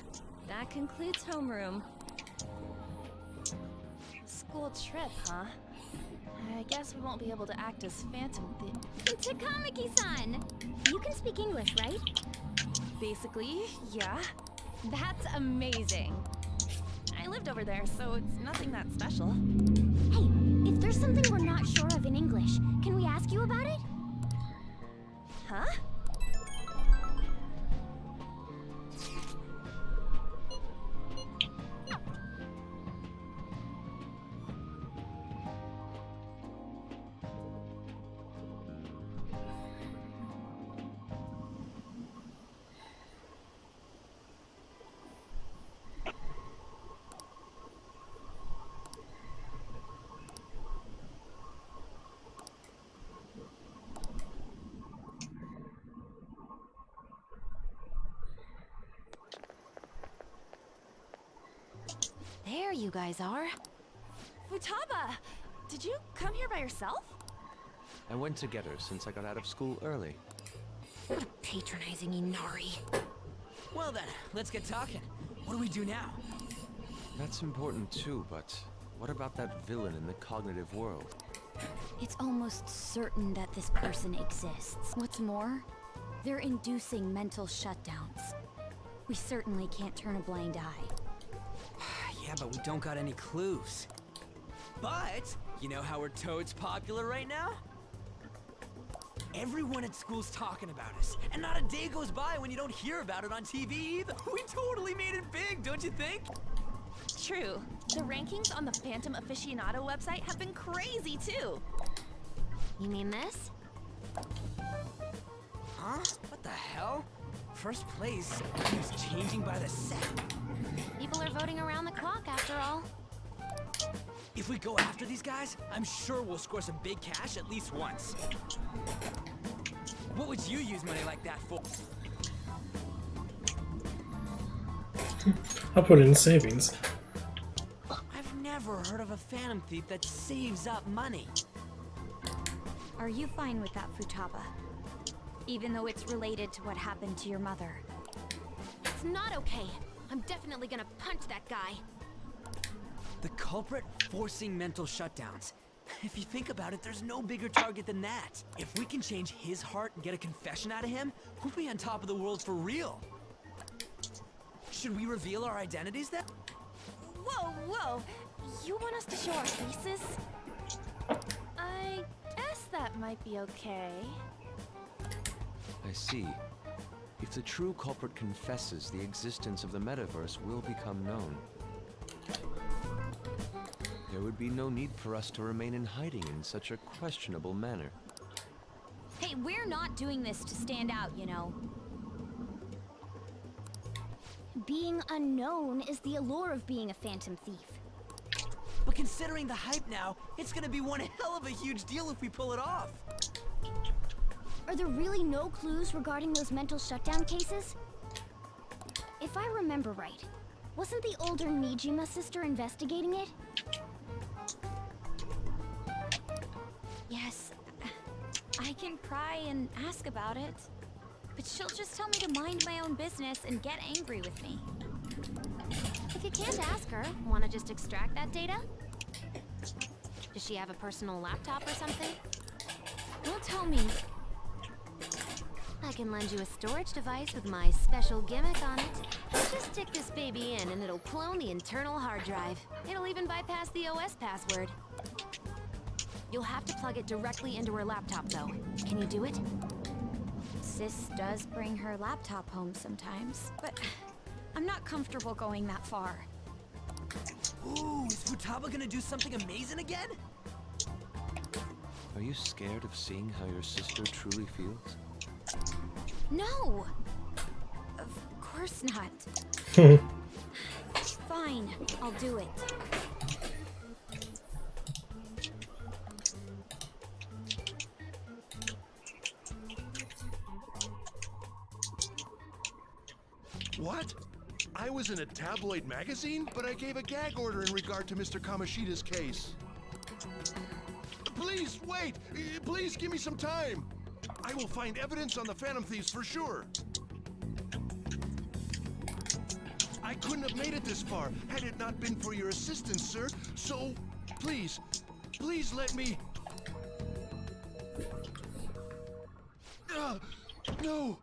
That concludes homeroom. School trip, huh? I guess we won't be able to act as Phantom Thief. Takamaki-san! You can speak English, right? Basically, yeah. That's amazing. I lived over there, so it's nothing that special. Hey, if there's something we're not sure of in English, can we ask you about it? Huh? There you guys are. Futaba! Did you come here by yourself? I went to get her since I got out of school early. What a patronizing Inari. Well then, let's get talking. What do we do now? That's important too, but what about that villain in the cognitive world? It's almost certain that this person exists. What's more, they're inducing mental shutdowns. We certainly can't turn a blind eye. Yeah, but we don't got any clues. But, you know how we're toads popular right now? Everyone at school's talking about us, and not a day goes by when you don't hear about it on TV either. We totally made it big, don't you think? True. The rankings on the Phantom Aficionado website have been crazy too. You mean this? Huh? What the hell? First place keeps changing by the second. People are voting around the clock after all. If we go after these guys, I'm sure we'll score some big cash at least once. What would you use money like that for? I'll put it in savings. I've never heard of a Phantom Thief that saves up money. Are you fine with that, Futaba? Even though it's related to what happened to your mother. It's not okay. I'm definitely gonna punch that guy. The culprit forcing mental shutdowns. If you think about it, there's no bigger target than that. If we can change his heart and get a confession out of him, we'll be on top of the world for real. Should we reveal our identities then? Whoa, whoa! You want us to show our faces? I guess that might be okay. I see. If the true culprit confesses, the existence of the metaverse will become known. There would be no need for us to remain in hiding in such a questionable manner. Hey, we're not doing this to stand out, you know. Being unknown is the allure of being a Phantom Thief. But considering the hype now, it's gonna be one hell of a huge deal if we pull it off. Are there really no clues regarding those mental shutdown cases? If I remember right, wasn't the older Nijima sister investigating it? Yes, I can pry and ask about it, but she'll just tell me to mind my own business and get angry with me. If you can't ask her, wanna just extract that data? Does she have a personal laptop or something? Don't tell me. I can lend you a storage device with my special gimmick on it. Just stick this baby in and it'll clone the internal hard drive. It'll even bypass the OS password. You'll have to plug it directly into her laptop though. Can you do it? Sis does bring her laptop home sometimes, but I'm not comfortable going that far. Ooh, is Futaba gonna do something amazing again? Are you scared of seeing how your sister truly feels? No! Of course not. Fine, I'll do it. What? I was in a tabloid magazine, but I gave a gag order in regard to Mr. Kamoshida's case. Please, wait! Please give me some time! I will find evidence on the Phantom Thieves for sure. I couldn't have made it this far had it not been for your assistance, sir. So, please, please let me... No! No!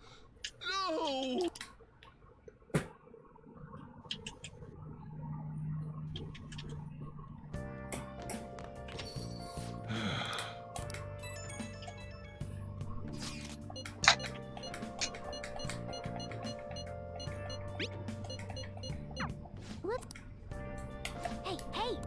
Hey, hey!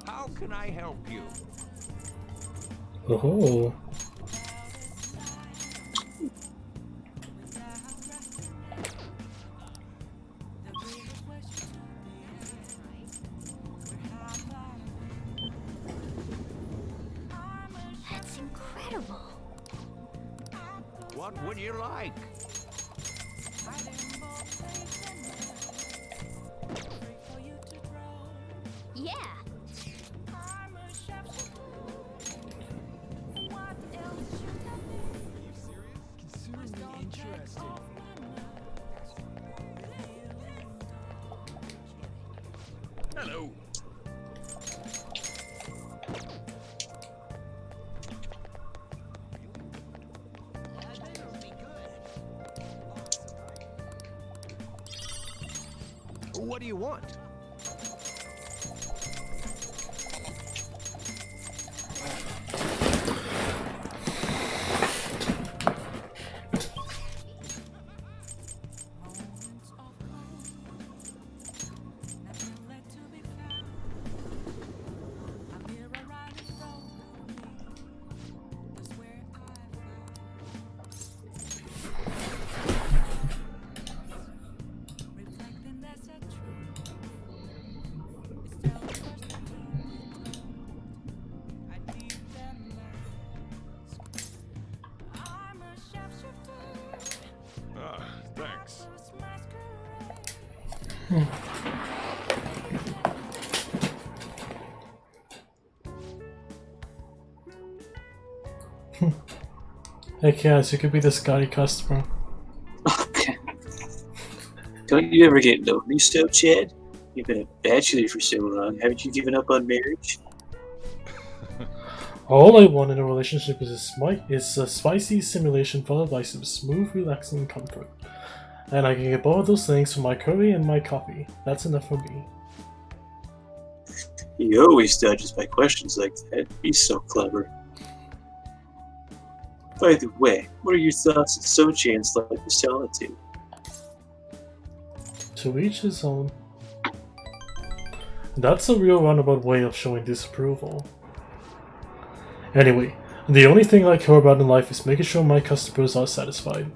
How can I help you? Oh. That's incredible. What would you like? Yeah. Hello. What do you want? Thanks. Hey Kaz, you could be the Scotty customer. Don't you ever get lonely stuff, Chad? You've been a bachelor for so long. Haven't you given up on marriage? All I want in a relationship is a spicy simulation followed by some smooth, relaxing comfort. And I can get both of those things from my curry and my coffee. That's enough for me. He always dodges my questions like that. He's so clever. By the way, what are your thoughts on So-chan's life of solitude? To each his own. That's a real roundabout way of showing disapproval. Anyway, the only thing I care about in life is making sure my customers are satisfied.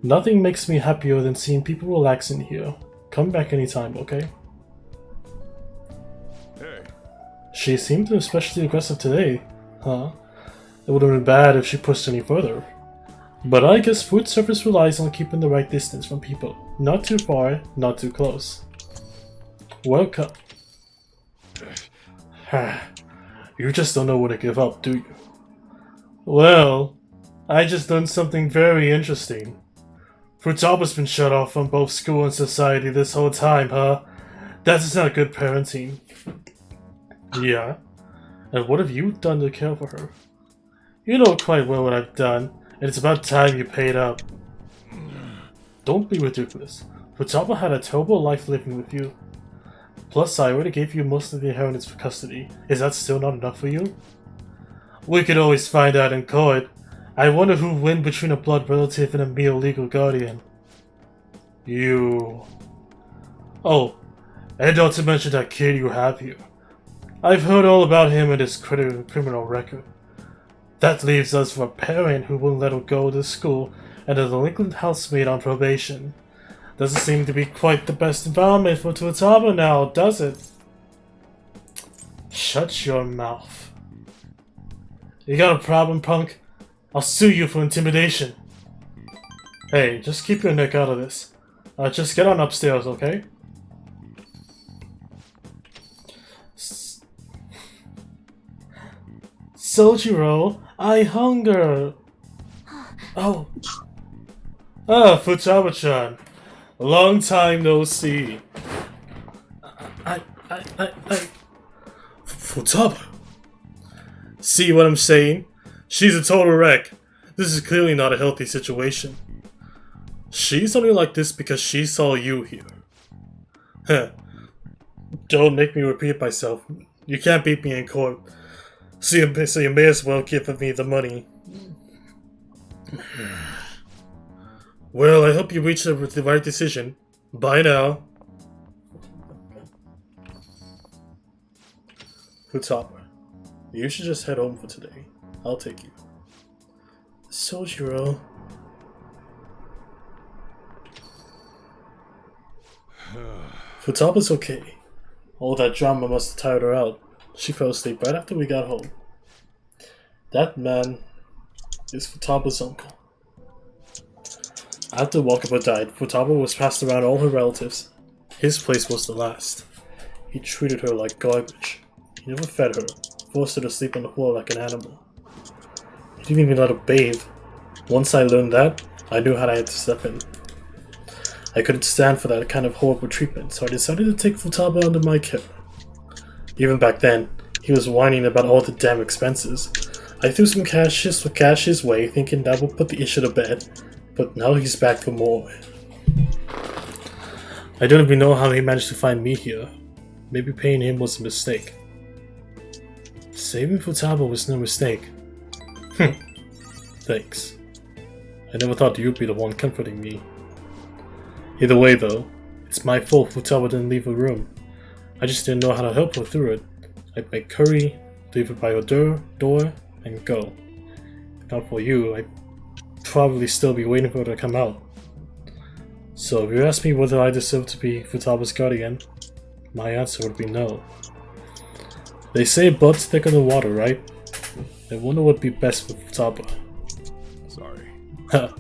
Nothing makes me happier than seeing people relax in here. Come back anytime, okay? Hey. She seemed especially aggressive today, huh? It would have been bad if she pushed any further. But I guess food service relies on keeping the right distance from people. Not too far, not too close. Welcome. You just don't know when to give up, do you? Well, I just done something very interesting. Futaba's been shut off from both school and society this whole time, huh? That's not good parenting. Yeah? And what have you done to care for her? You know quite well what I've done, and it's about time you paid up. Don't be ridiculous. Futaba had a terrible life living with you. Plus, I already gave you most of the inheritance for custody. Is that still not enough for you? We could always find out in court. I wonder who win between a blood relative and a mere legal guardian. You... Oh, and not to mention that kid you have here. I've heard all about him and his criminal record. That leaves us with a parent who won't let her go to school and a delinquent housemate on probation. Doesn't seem to be quite the best environment for Futaba now, does it? Shut your mouth. You got a problem, punk? I'll sue you for intimidation. Hey, just keep your neck out of this. Just get on upstairs, okay? Sojiro, I hunger. Oh. Ah, Futaba-chan. Long time no see. Futaba. See what I'm saying? She's a total wreck. This is clearly not a healthy situation. She's only like this because she saw you here. Huh. Don't make me repeat myself. You can't beat me in court. So you may as well give me the money. Well, I hope you reach the right decision. Bye now. Futaba, you should just head home for today. I'll take you. Sojiro. Futaba's okay. All that drama must have tired her out. She fell asleep right after we got home. That man is Futaba's uncle. After Wakaba died, Futaba was passed around all her relatives. His place was the last. He treated her like garbage. He never fed her, forced her to sleep on the floor like an animal. He didn't even let her bathe. Once I learned that, I knew how I had to step in. I couldn't stand for that kind of horrible treatment, so I decided to take Futaba under my care. Even back then, he was whining about all the damn expenses. I threw some cash his way, thinking that would put the issue to bed, but now he's back for more. I don't even know how he managed to find me here. Maybe paying him was a mistake. Saving Futaba was no mistake. Thanks. I never thought you'd be the one comforting me. Either way though, it's my fault Futaba didn't leave her room. I just didn't know how to help her through it. I'd make curry, leave it by her door, and go. If not for you, I'd probably still be waiting for her to come out. So if you ask me whether I deserve to be Futaba's guardian, my answer would be no. They say blood's thicker than water, right? I wonder what'd be best for Futaba. Sorry. Ha!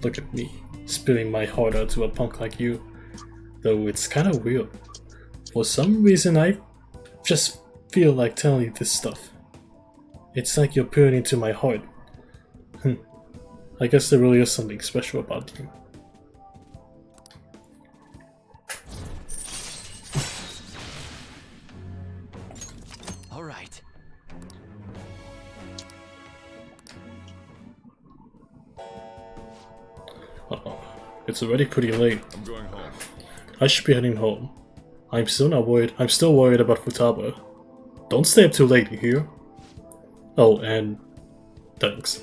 Look at me, spilling my heart out to a punk like you. Though it's kinda weird. For some reason I just feel like telling you this stuff. It's like you're peering into my heart. I guess there really is something special about you. Alright. Uh-oh. It's already pretty late. I'm going home. I should be heading home. I'm still worried about Futaba. Don't stay up too late, you hear? Oh, and thanks.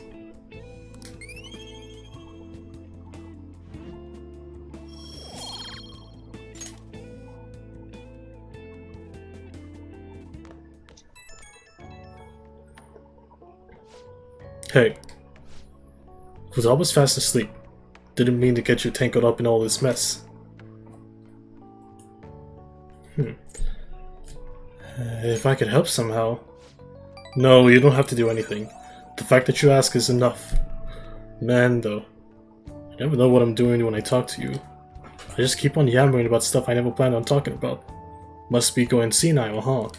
Hey. Futaba's fast asleep. Didn't mean to get you tangled up in all this mess. If I could help somehow. No, you don't have to do anything. The fact that you ask is enough. Man, though. I never know what I'm doing when I talk to you. I just keep on yammering about stuff I never planned on talking about. Must be going senile, huh?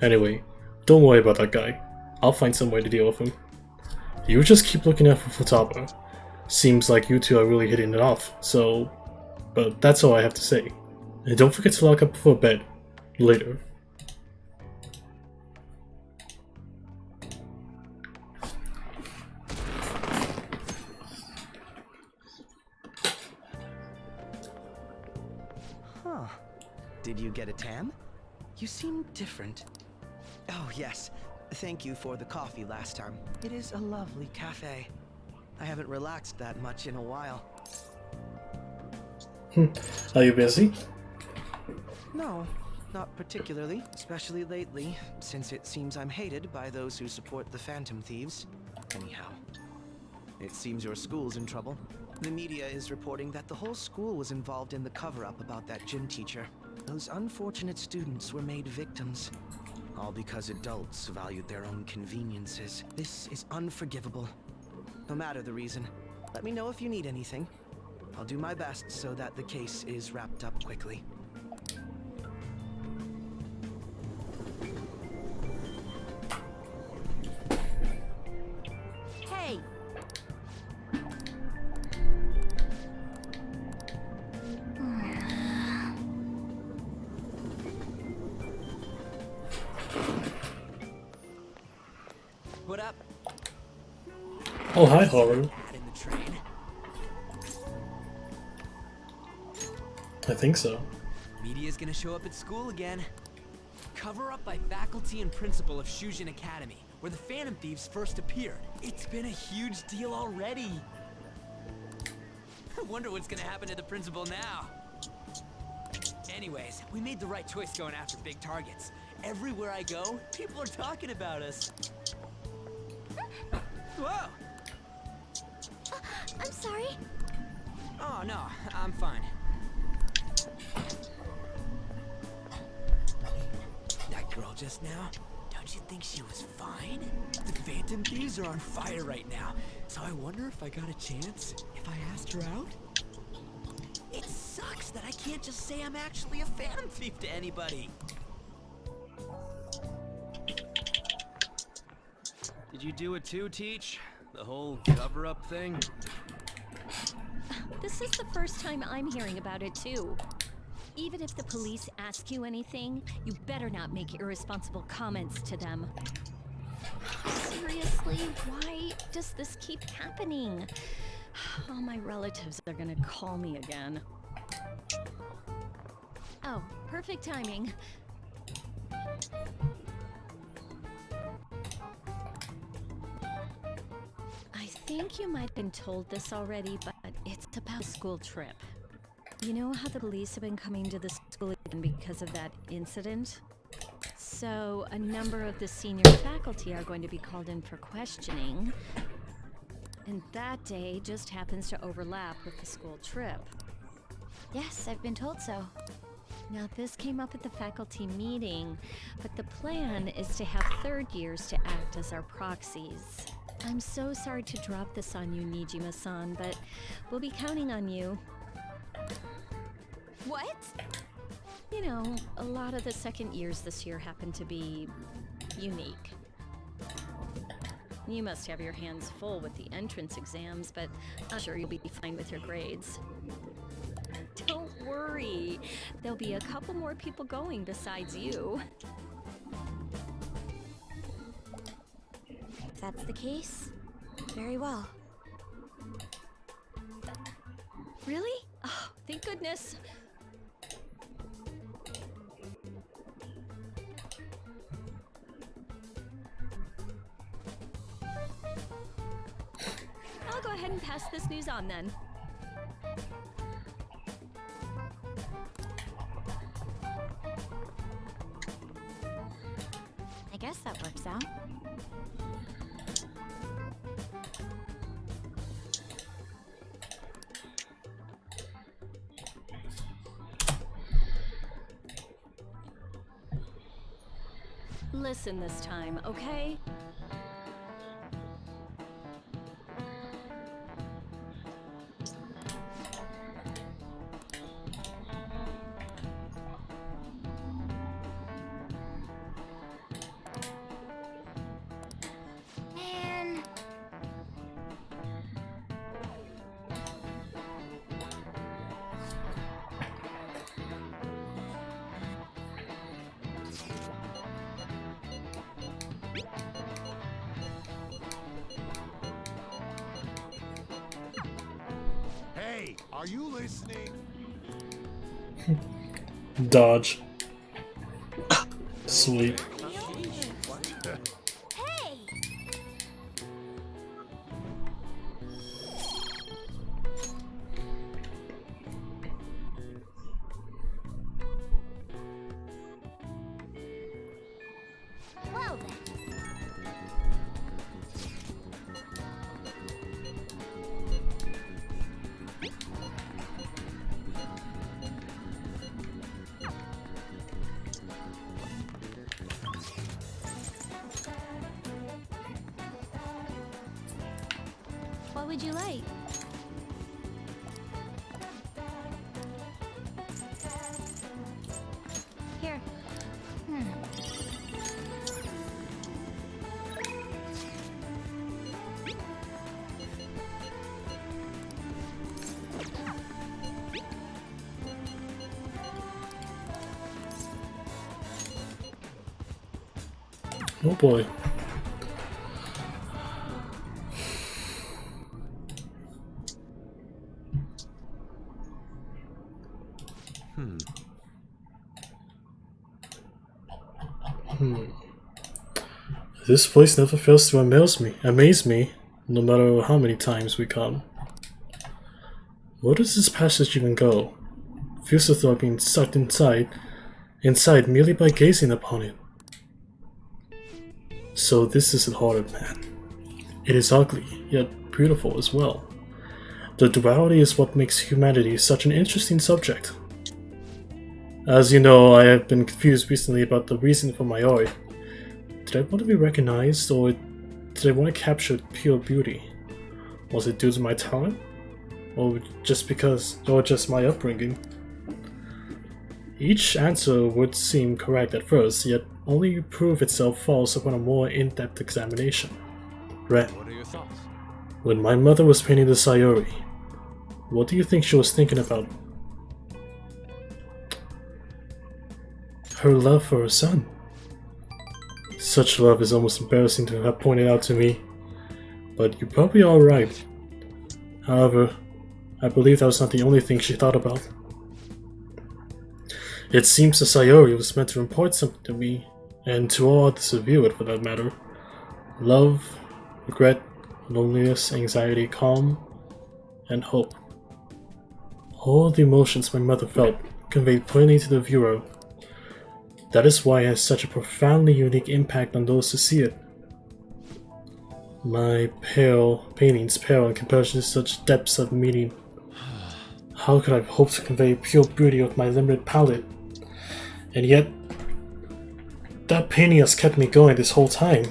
Anyway, don't worry about that guy. I'll find some way to deal with him. You just keep looking out for Futaba. Seems like you two are really hitting it off, so... But that's all I have to say. And don't forget to lock up before bed. Later. Huh. Did you get a tan? You seem different. Oh, yes. Thank you for the coffee last time. It is a lovely cafe. I haven't relaxed that much in a while. Are you busy? No, not particularly, especially lately, since it seems I'm hated by those who support the Phantom Thieves. Anyhow, it seems your school's in trouble. The media is reporting that the whole school was involved in the cover-up about that gym teacher. Those unfortunate students were made victims. All because adults valued their own conveniences. This is unforgivable. No matter the reason, let me know if you need anything. I'll do my best so that the case is wrapped up quickly. Hey! What up? Oh, hi, Haru. In the train. I think so. Media's gonna show up at school again. Cover up by faculty and principal of Shujin Academy, where the Phantom Thieves first appeared. It's been a huge deal already. I wonder what's gonna happen to the principal now. Anyways, we made the right choice going after big targets. Everywhere I go, people are talking about us. Whoa! I'm sorry. Oh, no, I'm fine. That girl just now, don't you think she was fine? The Phantom Thieves are on fire right now, so I wonder if I got a chance if I asked her out? It sucks that I can't just say I'm actually a Phantom Thief to anybody. Did you do it too, Teach? The whole cover-up thing? This is the first time I'm hearing about it, too. Even if the police ask you anything, you better not make irresponsible comments to them. Seriously, why does this keep happening? All my relatives are gonna call me again. Oh, perfect timing. I think you might have been told this already, but it's about a school trip. You know how the police have been coming to the school again because of that incident? So, a number of the senior faculty are going to be called in for questioning. And that day just happens to overlap with the school trip. Yes, I've been told so. Now, this came up at the faculty meeting, but the plan is to have third years to act as our proxies. I'm so sorry to drop this on you, Nijima-san, but we'll be counting on you. What? You know, a lot of the second years this year happen to be unique. You must have your hands full with the entrance exams, but I'm sure you'll be fine with your grades. Don't worry. There'll be a couple more people going besides you. If that's the case, very well. Really? Oh, thank goodness. I'll go ahead and pass this news on then. I guess that works out. Listen this time, okay? Man. Hey, are you listening? Dodge. Sweet. would you like? Here. Oh boy. This place never fails to amaze me, no matter how many times we come. Where does this passage even go? Feels as though I've been sucked inside merely by gazing upon it. So this is the Haunted Man. It is ugly, yet beautiful as well. The duality is what makes humanity such an interesting subject. As you know, I have been confused recently about the reason for my art. Did I want to be recognized, or did I want to capture pure beauty? Was it due to my talent? Or just my upbringing? Each answer would seem correct at first, yet only prove itself false upon a more in-depth examination. Ren, What are your thoughts? when my mother was painting the Sayori, what do you think she was thinking about? Her love for her son. Such love is almost embarrassing to have pointed out to me, but you're probably alright. However, I believe that was not the only thing she thought about. It seems the Sayori was meant to impart something to me, and to all others who view it for that matter. Love, regret, loneliness, anxiety, calm, and hope. All the emotions my mother felt conveyed plainly to the viewer. That is why it has such a profoundly unique impact on those who see it. My paintings pale in comparison to such depths of meaning. How could I hope to convey pure beauty with my limited palette? And yet, that painting has kept me going this whole time.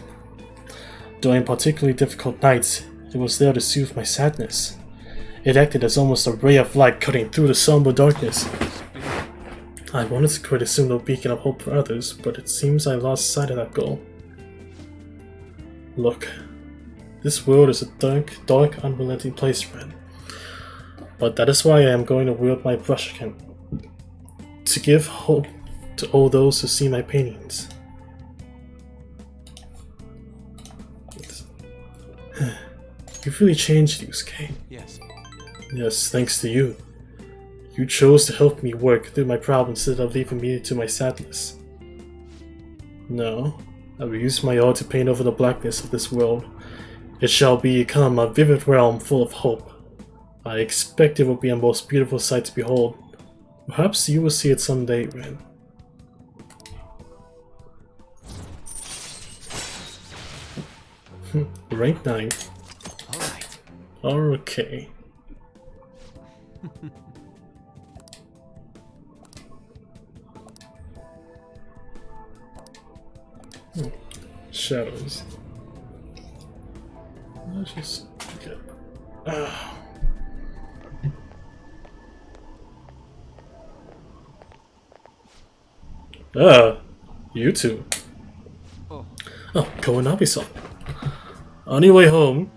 During particularly difficult nights, it was there to soothe my sadness. It acted as almost a ray of light cutting through the somber darkness. I wanted to create a similar beacon of hope for others, but it seems I lost sight of that goal. Look, this world is a dark, unrelenting place, Ren. But that is why I am going to wield my brush again. To give hope to all those who see my paintings. You've really changed, Yusuke. Yes. Yes, thanks to you. You chose to help me work through my problems instead of leaving me to my sadness. Now, I will use my art to paint over the blackness of this world. It shall become a vivid realm full of hope. I expect it will be a most beautiful sight to behold. Perhaps you will see it someday, Ren. Rank 9. Alright. Okay. Shadows. Let's just get. You two. Oh, Kawanabe-san. On your way home,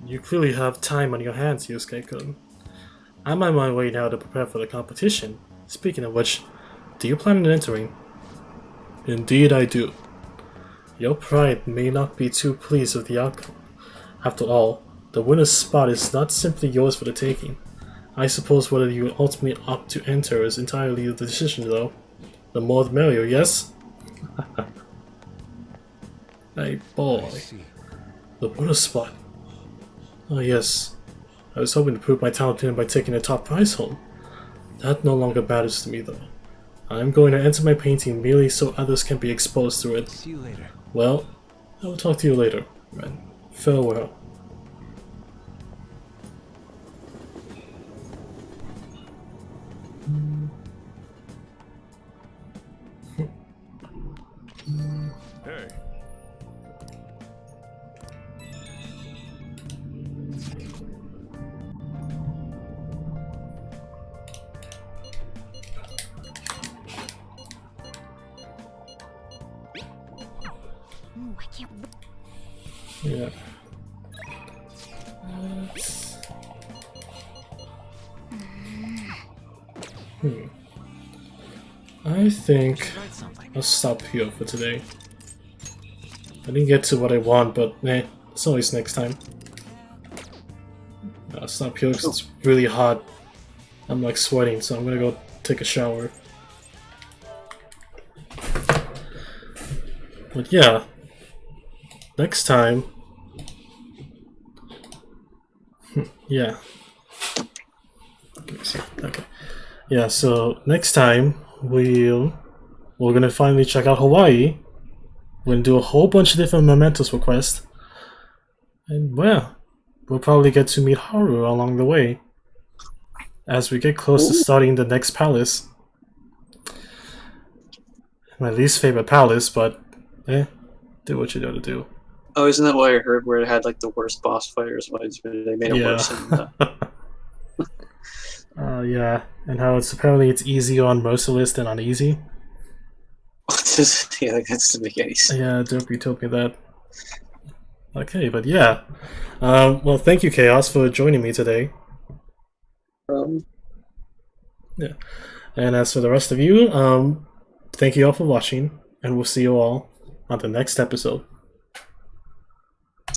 you clearly have time on your hands, Yusuke-kun. I'm on my way now to prepare for the competition. Speaking of which, do you plan on entering? Indeed I do. Your pride may not be too pleased with the outcome. After all, the winner's spot is not simply yours for the taking. I suppose whether you ultimately opt to enter is entirely the decision, though. The more the merrier, yes? Hey boy. The winner's spot. Oh yes. I was hoping to prove my talent to him by taking the top prize home. That no longer matters to me, though. I'm going to enter my painting merely so others can be exposed to it. See you later. Well, I will talk to you later, Ren. Farewell. Hey. I can't. Yeah. I think I'll stop here for today. I didn't get to what I want, but it's always next time. I'll stop here because it's really hot. I'm like sweating, so I'm gonna go take a shower. But yeah, next time. Yeah. Let me see. Okay. Yeah, so next time we're gonna finally check out Hawaii. We're gonna do a whole bunch of different mementos requests. And well, we'll probably get to meet Haru along the way. As we get close to starting the next palace. My least favorite palace, but do what you gotta do. Oh, isn't that what I heard? Where it had like the worst boss fighters? They made it worse. Yeah, and how it's easier on Merciless than on Easy. Yeah, that's the case. Yeah, Dopey told me that. Okay, but yeah. Well, thank you, Chaos, for joining me today. Yeah. And as for the rest of you, thank you all for watching, and we'll see you all on the next episode.